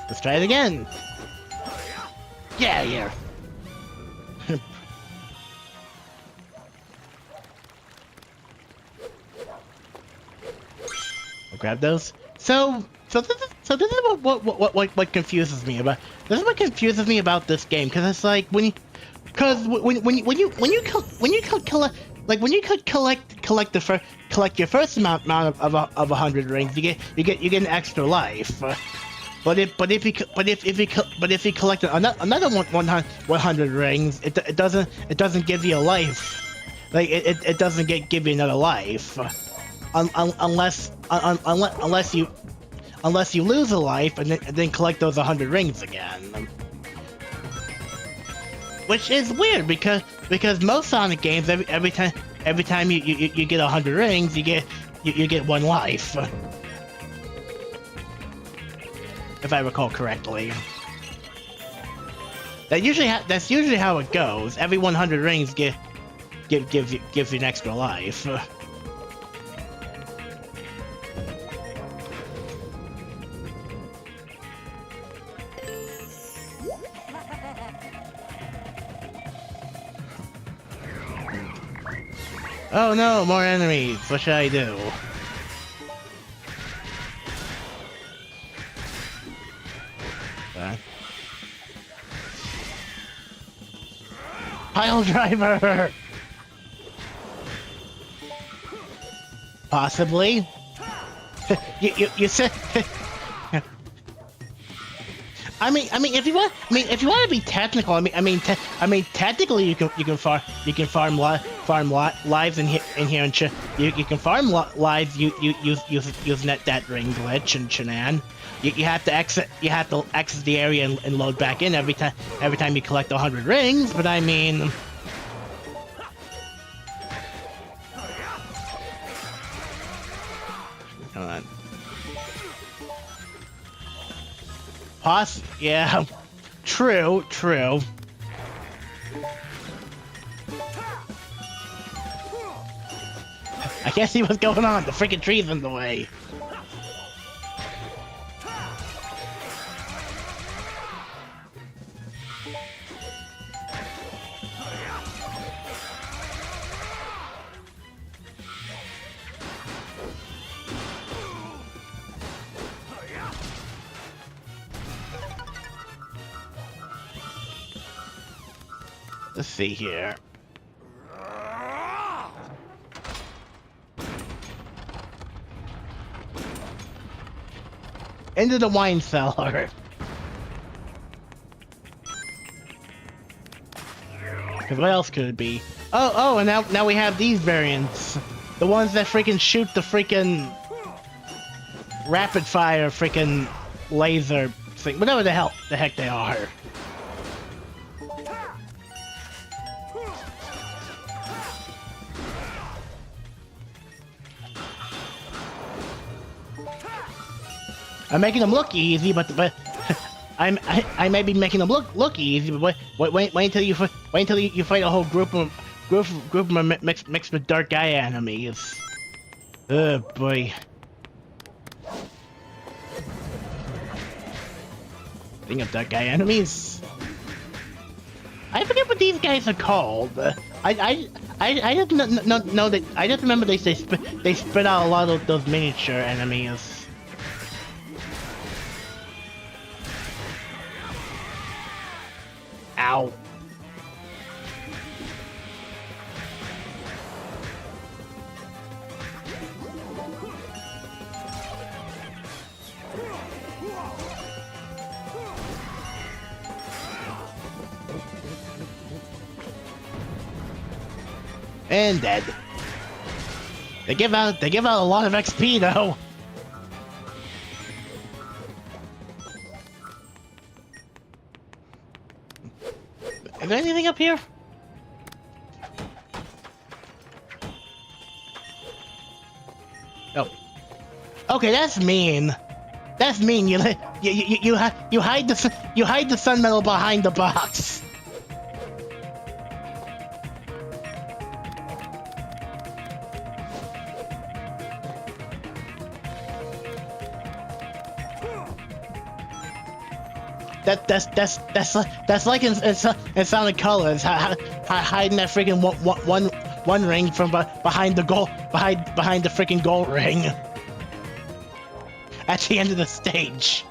Let's try it again. Get out of here. I'll grab those. So this is what confuses me about. This is what confuses me about this game, because it's like when you collect your first amount of 100 rings, you get an extra life. But if you collect another 100 rings, it doesn't give you a life. Like it doesn't give you another life, unless you lose a life and then collect those 100 rings again. Which is weird because most Sonic games every time you get 100 rings, you get one life. If I recall correctly. That's usually how it goes. Every 100 rings gives you an extra life. Oh no, more enemies. What should I do? Pile driver! Possibly. you said. I mean, if you want to be technical, technically you can farm lives in here, and you can farm lives use that ring glitch and Chenan. You have to exit the area and load back in every time you collect 100 rings. But I mean, come on. Yeah, true. I can't see what's going on. The freaking tree's in the way. Let's see here. Into the wine cellar. Because what else could it be? Oh, and now we have these variants. The ones that freaking shoot the freaking rapid fire freaking laser thing. Whatever the heck they are. I'm making them look easy, but I may be making them look easy, but wait until you fight a whole group of mixed with dark guy enemies. Oh boy. Speaking of dark guy enemies, I forget what these guys are called. I just know that I just remember they spit out a lot of those miniature enemies. Ow. And dead. They give out a lot of XP though. Is there anything up here? Oh. Okay, that's mean. That's mean. You hide the sun medal behind the box. that's like in Sonic Colors, hiding that freaking one ring from behind the behind the freaking gold ring at the end of the stage.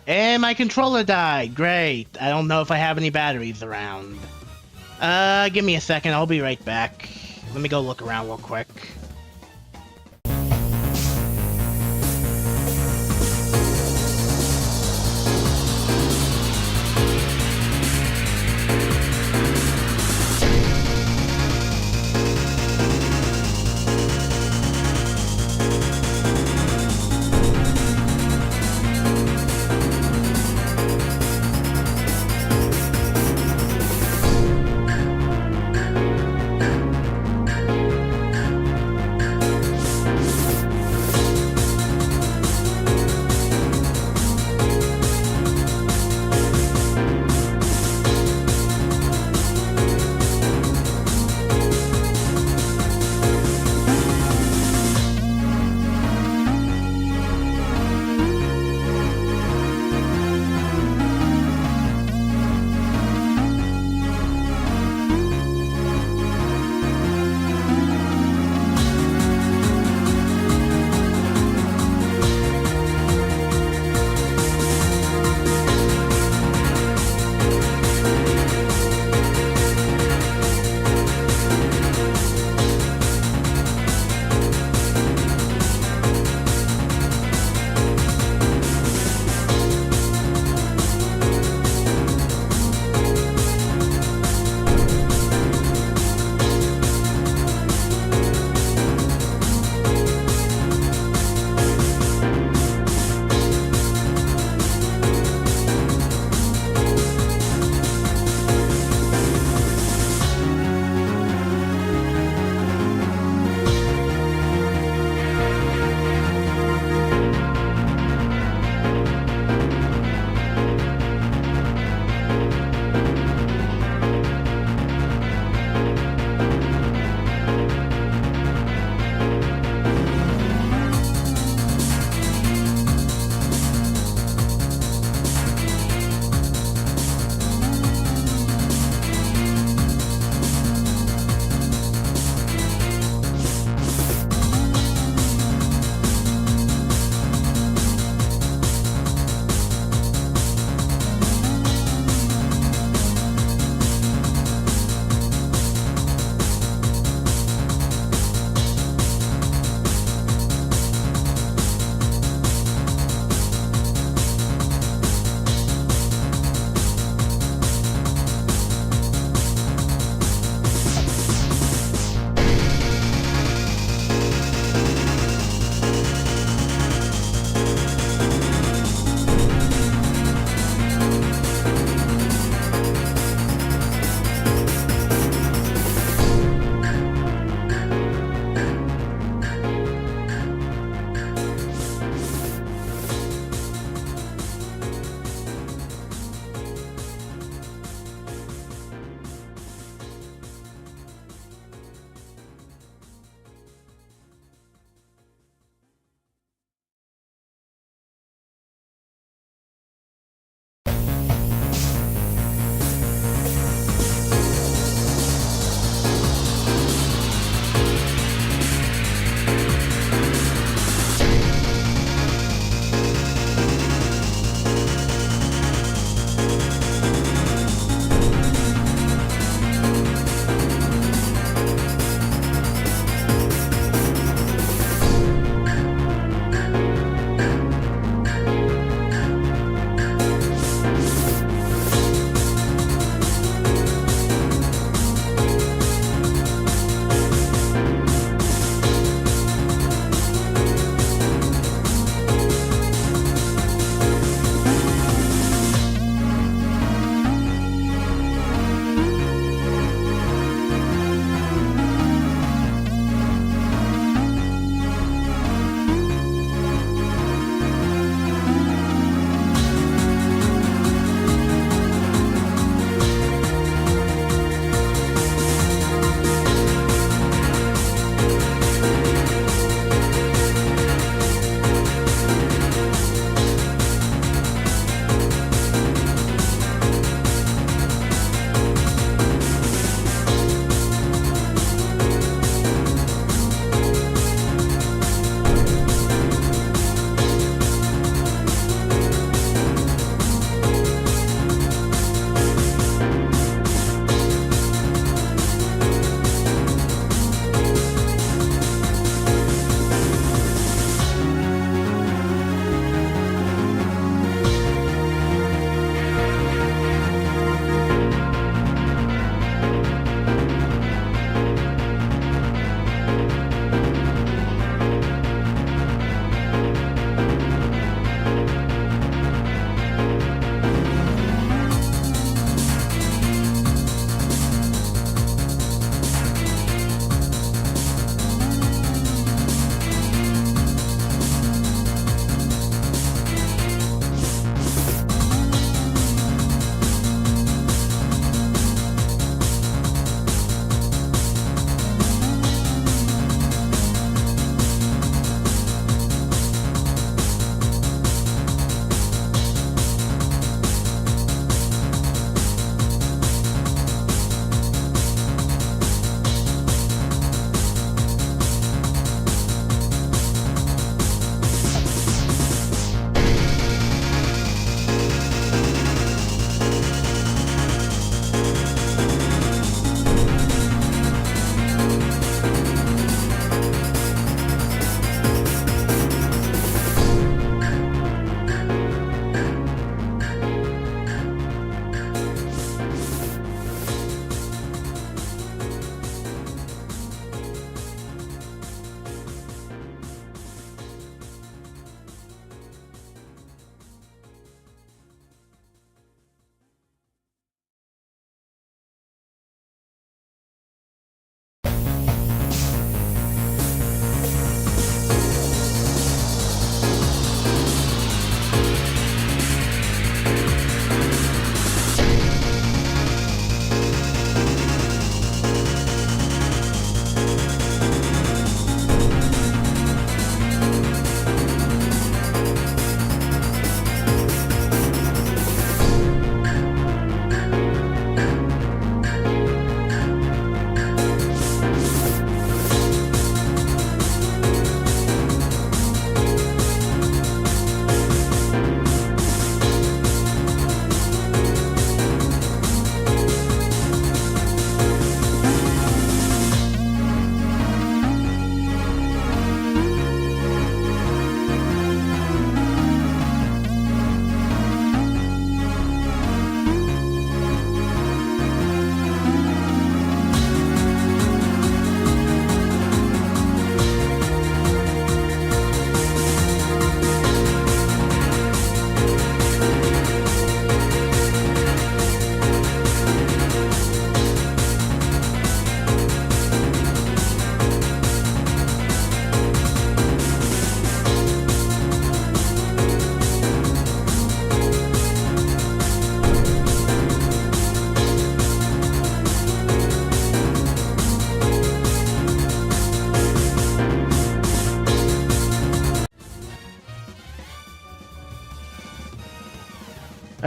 And my controller died. Great. I don't know if I have any batteries around. Give me a second. I'll be right back. Let me go look around real quick.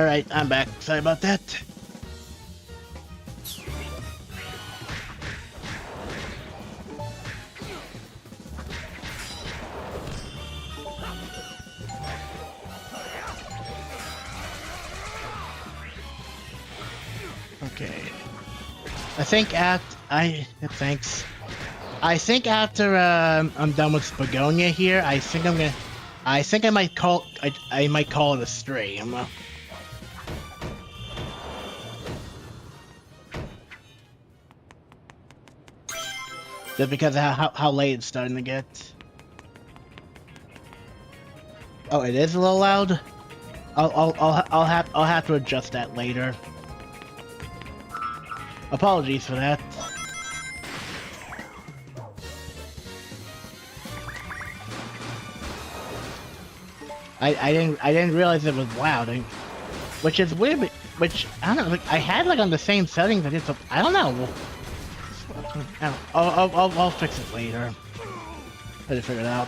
Alright, I'm back. Sorry about that. Okay. Thanks. I think after I'm done with Spagonia here, I think I might call I might call it a stream. Just because of how late it's starting to get. Oh, it is a little loud. I'll have to adjust that later. Apologies for that. I didn't realize it was loud, which is weird. Which I don't know. Like, I had like on the same settings. I don't know. I'll fix it later. Try to figure it out.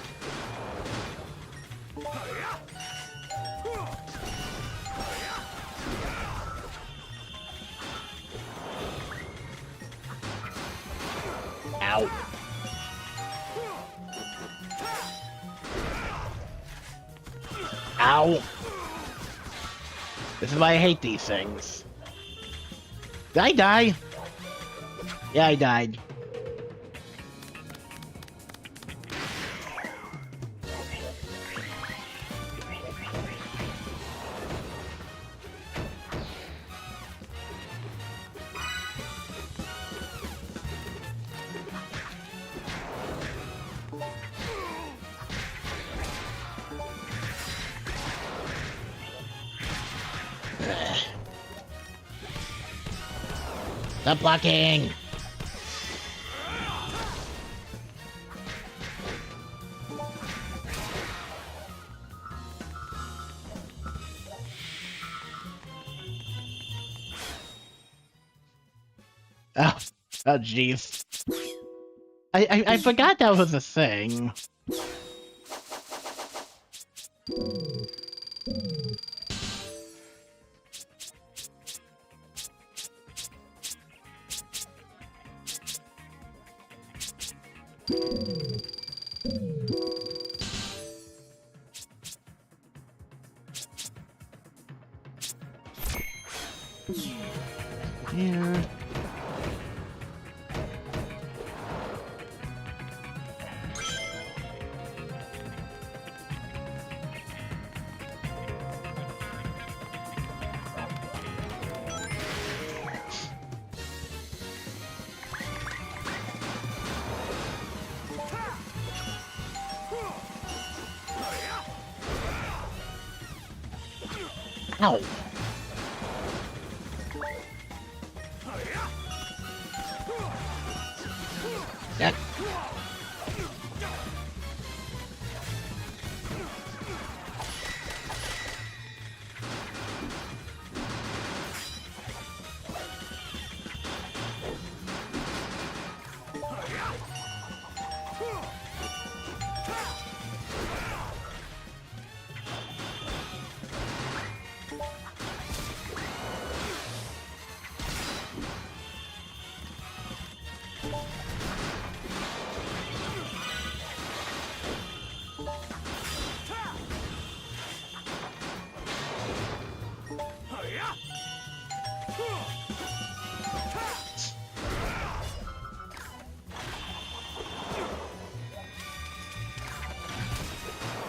Ow. Ow. This is why I hate these things. Did I die? Yeah, I died. Stop blocking! Oh, jeez. I forgot that was a thing. Here. Ow. That.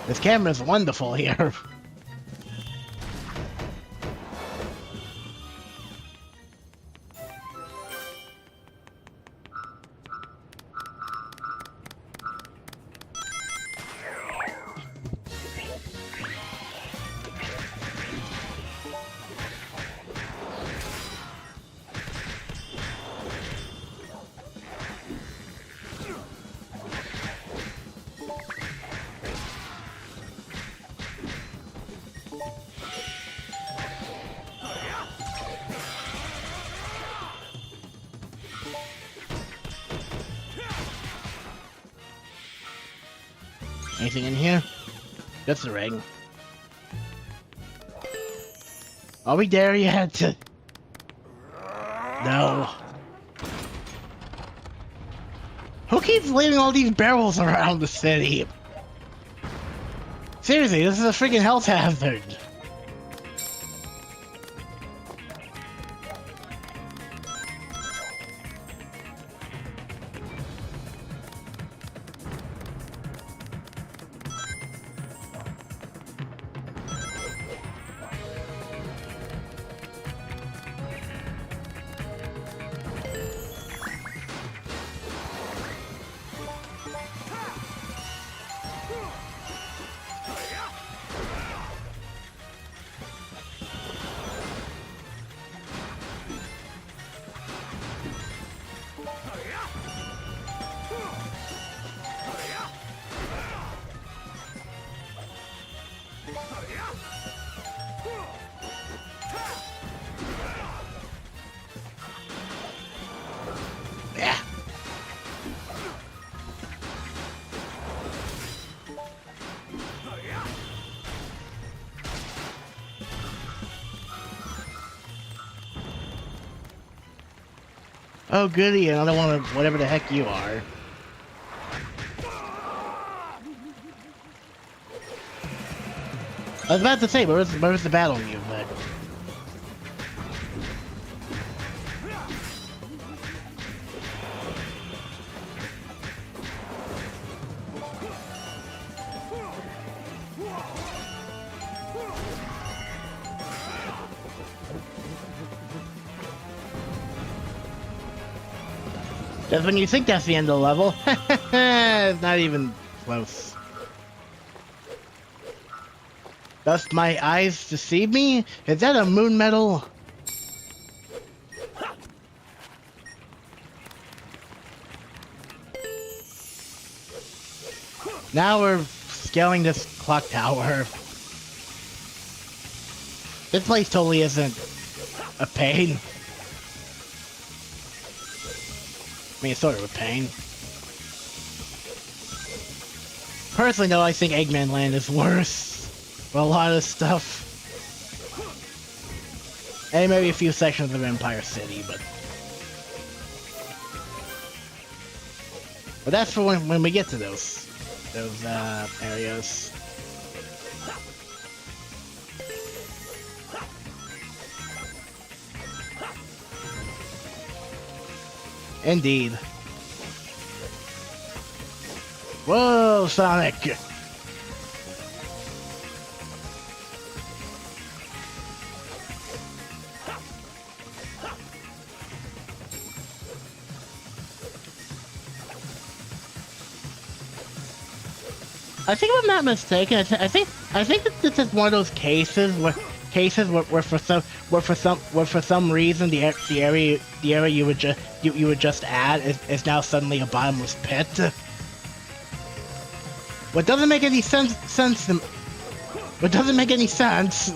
This camera's wonderful here. Anything in here? Just the ring. Are we there yet? No. Who keeps leaving all these barrels around the city? Seriously, this is a freaking health hazard. Yeah. Oh goody, another one of whatever the heck you are. I was about to say, where's the battle move, but... Just when you think that's the end of the level, it's not even close. Does my eyes deceive me? Is that a moon medal? Now we're scaling this clock tower. This place totally isn't a pain. I mean, it's sort of a pain. Personally, though, I think Eggman Land is worse for a lot of stuff. And maybe a few sections of Empire City, but that's for when we get to those areas. Indeed. Whoa, Sonic! I think if I'm not mistaken, I think that this is one of those cases where for some reason the area you would just add is now suddenly a bottomless pit. What doesn't make any sense. What doesn't make any sense.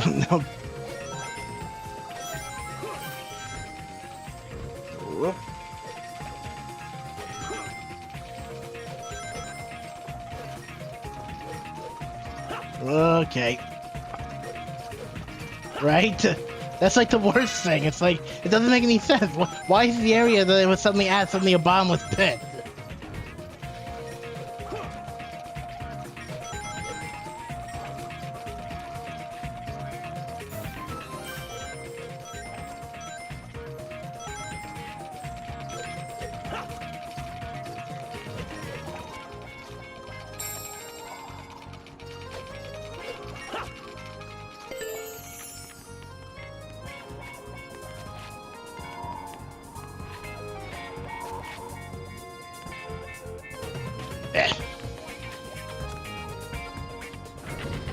No. Whoop. Okay. Right? That's like the worst thing. It's like, it doesn't make any sense. Why is the area that it would suddenly add suddenly a bottomless pit?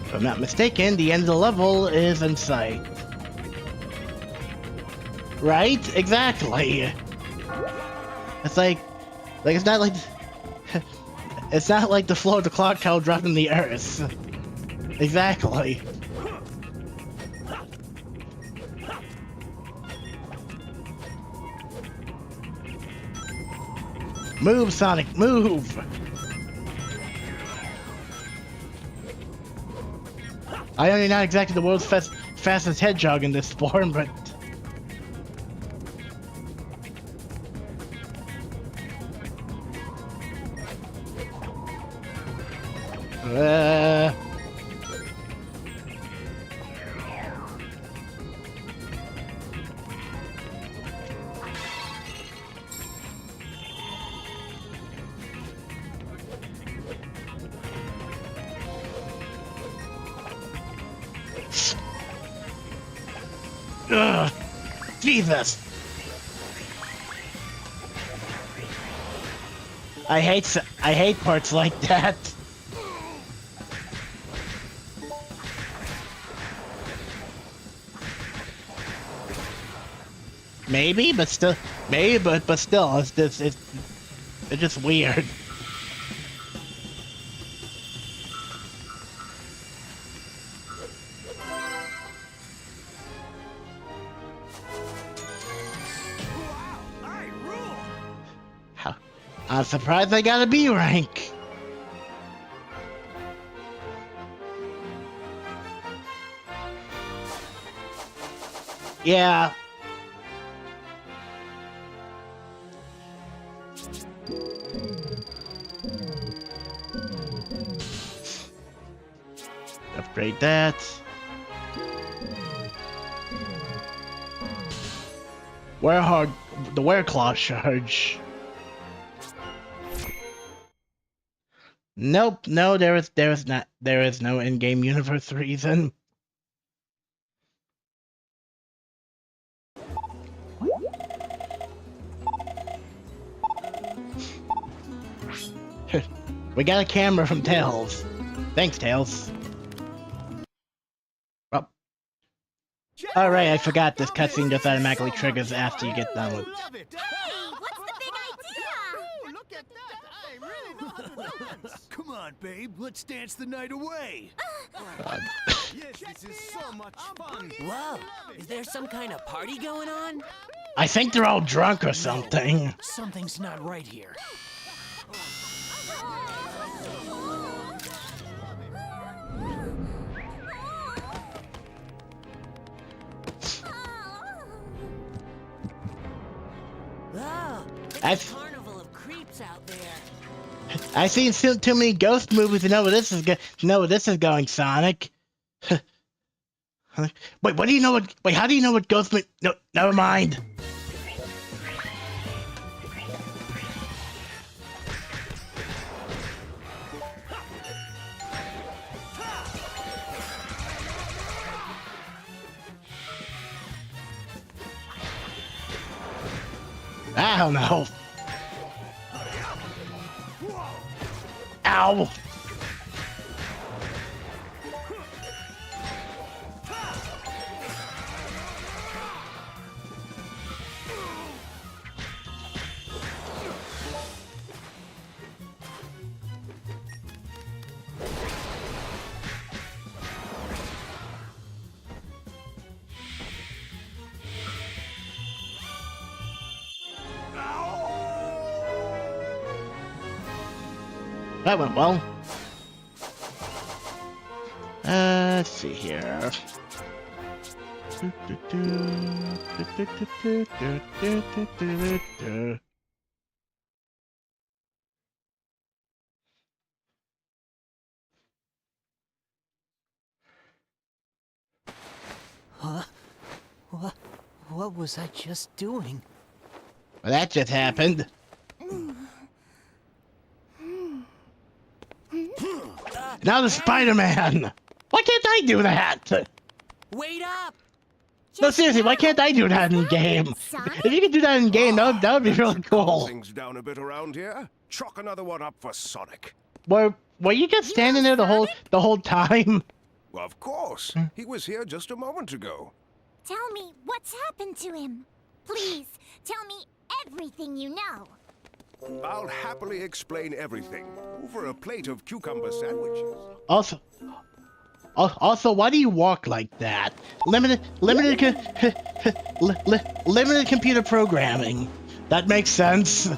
If I'm not mistaken, the end of the level is in sight. Right? Exactly. It's like it's not like it's not like the floor of the clock tower dropping the earth. Exactly. Move, Sonic, move! I am not exactly the world's fastest hedgehog in this form, but... Ugh, Jesus! I hate parts like that. Maybe, but still, but still, it's just weird. I'm surprised I got a B rank. Yeah. Upgrade that. The Wereclaw charge. Nope, no, there is no in-game universe reason. We got a camera from Tails. Thanks, Tails. Oh. Alright, I forgot this cutscene just automatically triggers after you get done with... Hey, what's the big idea? Look at that! I really know how to dance! Come on, babe, let's dance the night away! Yes, this is so much fun. Whoa, is there some kind of party going on? I think they're all drunk or something. Something's not right here. Oh, it's I've- a carnival of creeps out there. I've seen too many ghost movies to know where this is going, Sonic. Wait, what do you know what? Wait, how do you know what ghost? No, never mind. I don't know. Ow! That went well. Let's see here. Huh? What was I just doing? Well, that just happened. Now the Spider-Man! Why can't I do that? Wait up! No, seriously, why can't I do that in game? Sonic? If you could do that in game, that would be really Calm cool. things down a bit around here. Chalk another one up for Sonic. Were you just standing there the whole time? Well, of course. He was here just a moment ago. Tell me what's happened to him. Please, tell me everything you know. I'll happily explain everything over a plate of cucumber sandwiches. Also, why do you walk like that? Limited computer programming. That makes sense.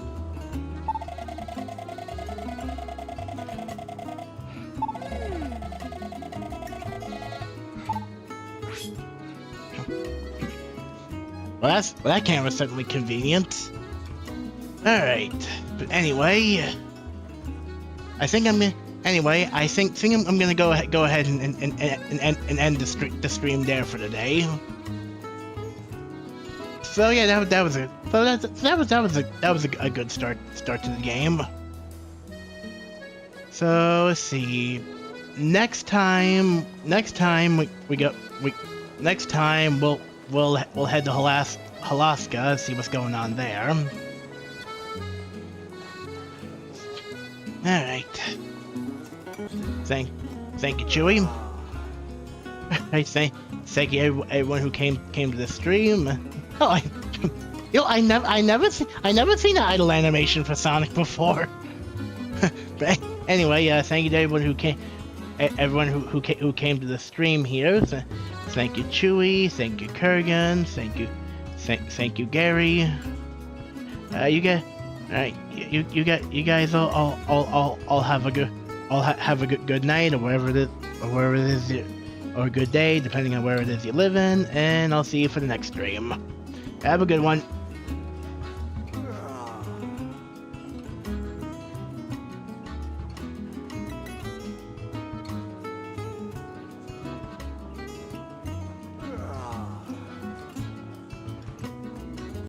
Well, that camera's certainly convenient. Alright. But anyway, I think I'm gonna... Anyway, I think I'm gonna go ahead and end the stream there for the day. So yeah, that was a good start to the game. So let's see. Next time we'll head to Alaska, see what's going on there. All right. Thank you, Chewie. I thank you everyone who came to the stream. Oh, I never seen an idle animation for Sonic before. But anyway, thank you to everyone who came to the stream here. Thank you, Chewie. Thank you, Kurgan. Thank you, Gary. You guys all have a good night, or wherever it is, or a good day, depending on where it is you live in. And I'll see you for the next stream. Have a good one.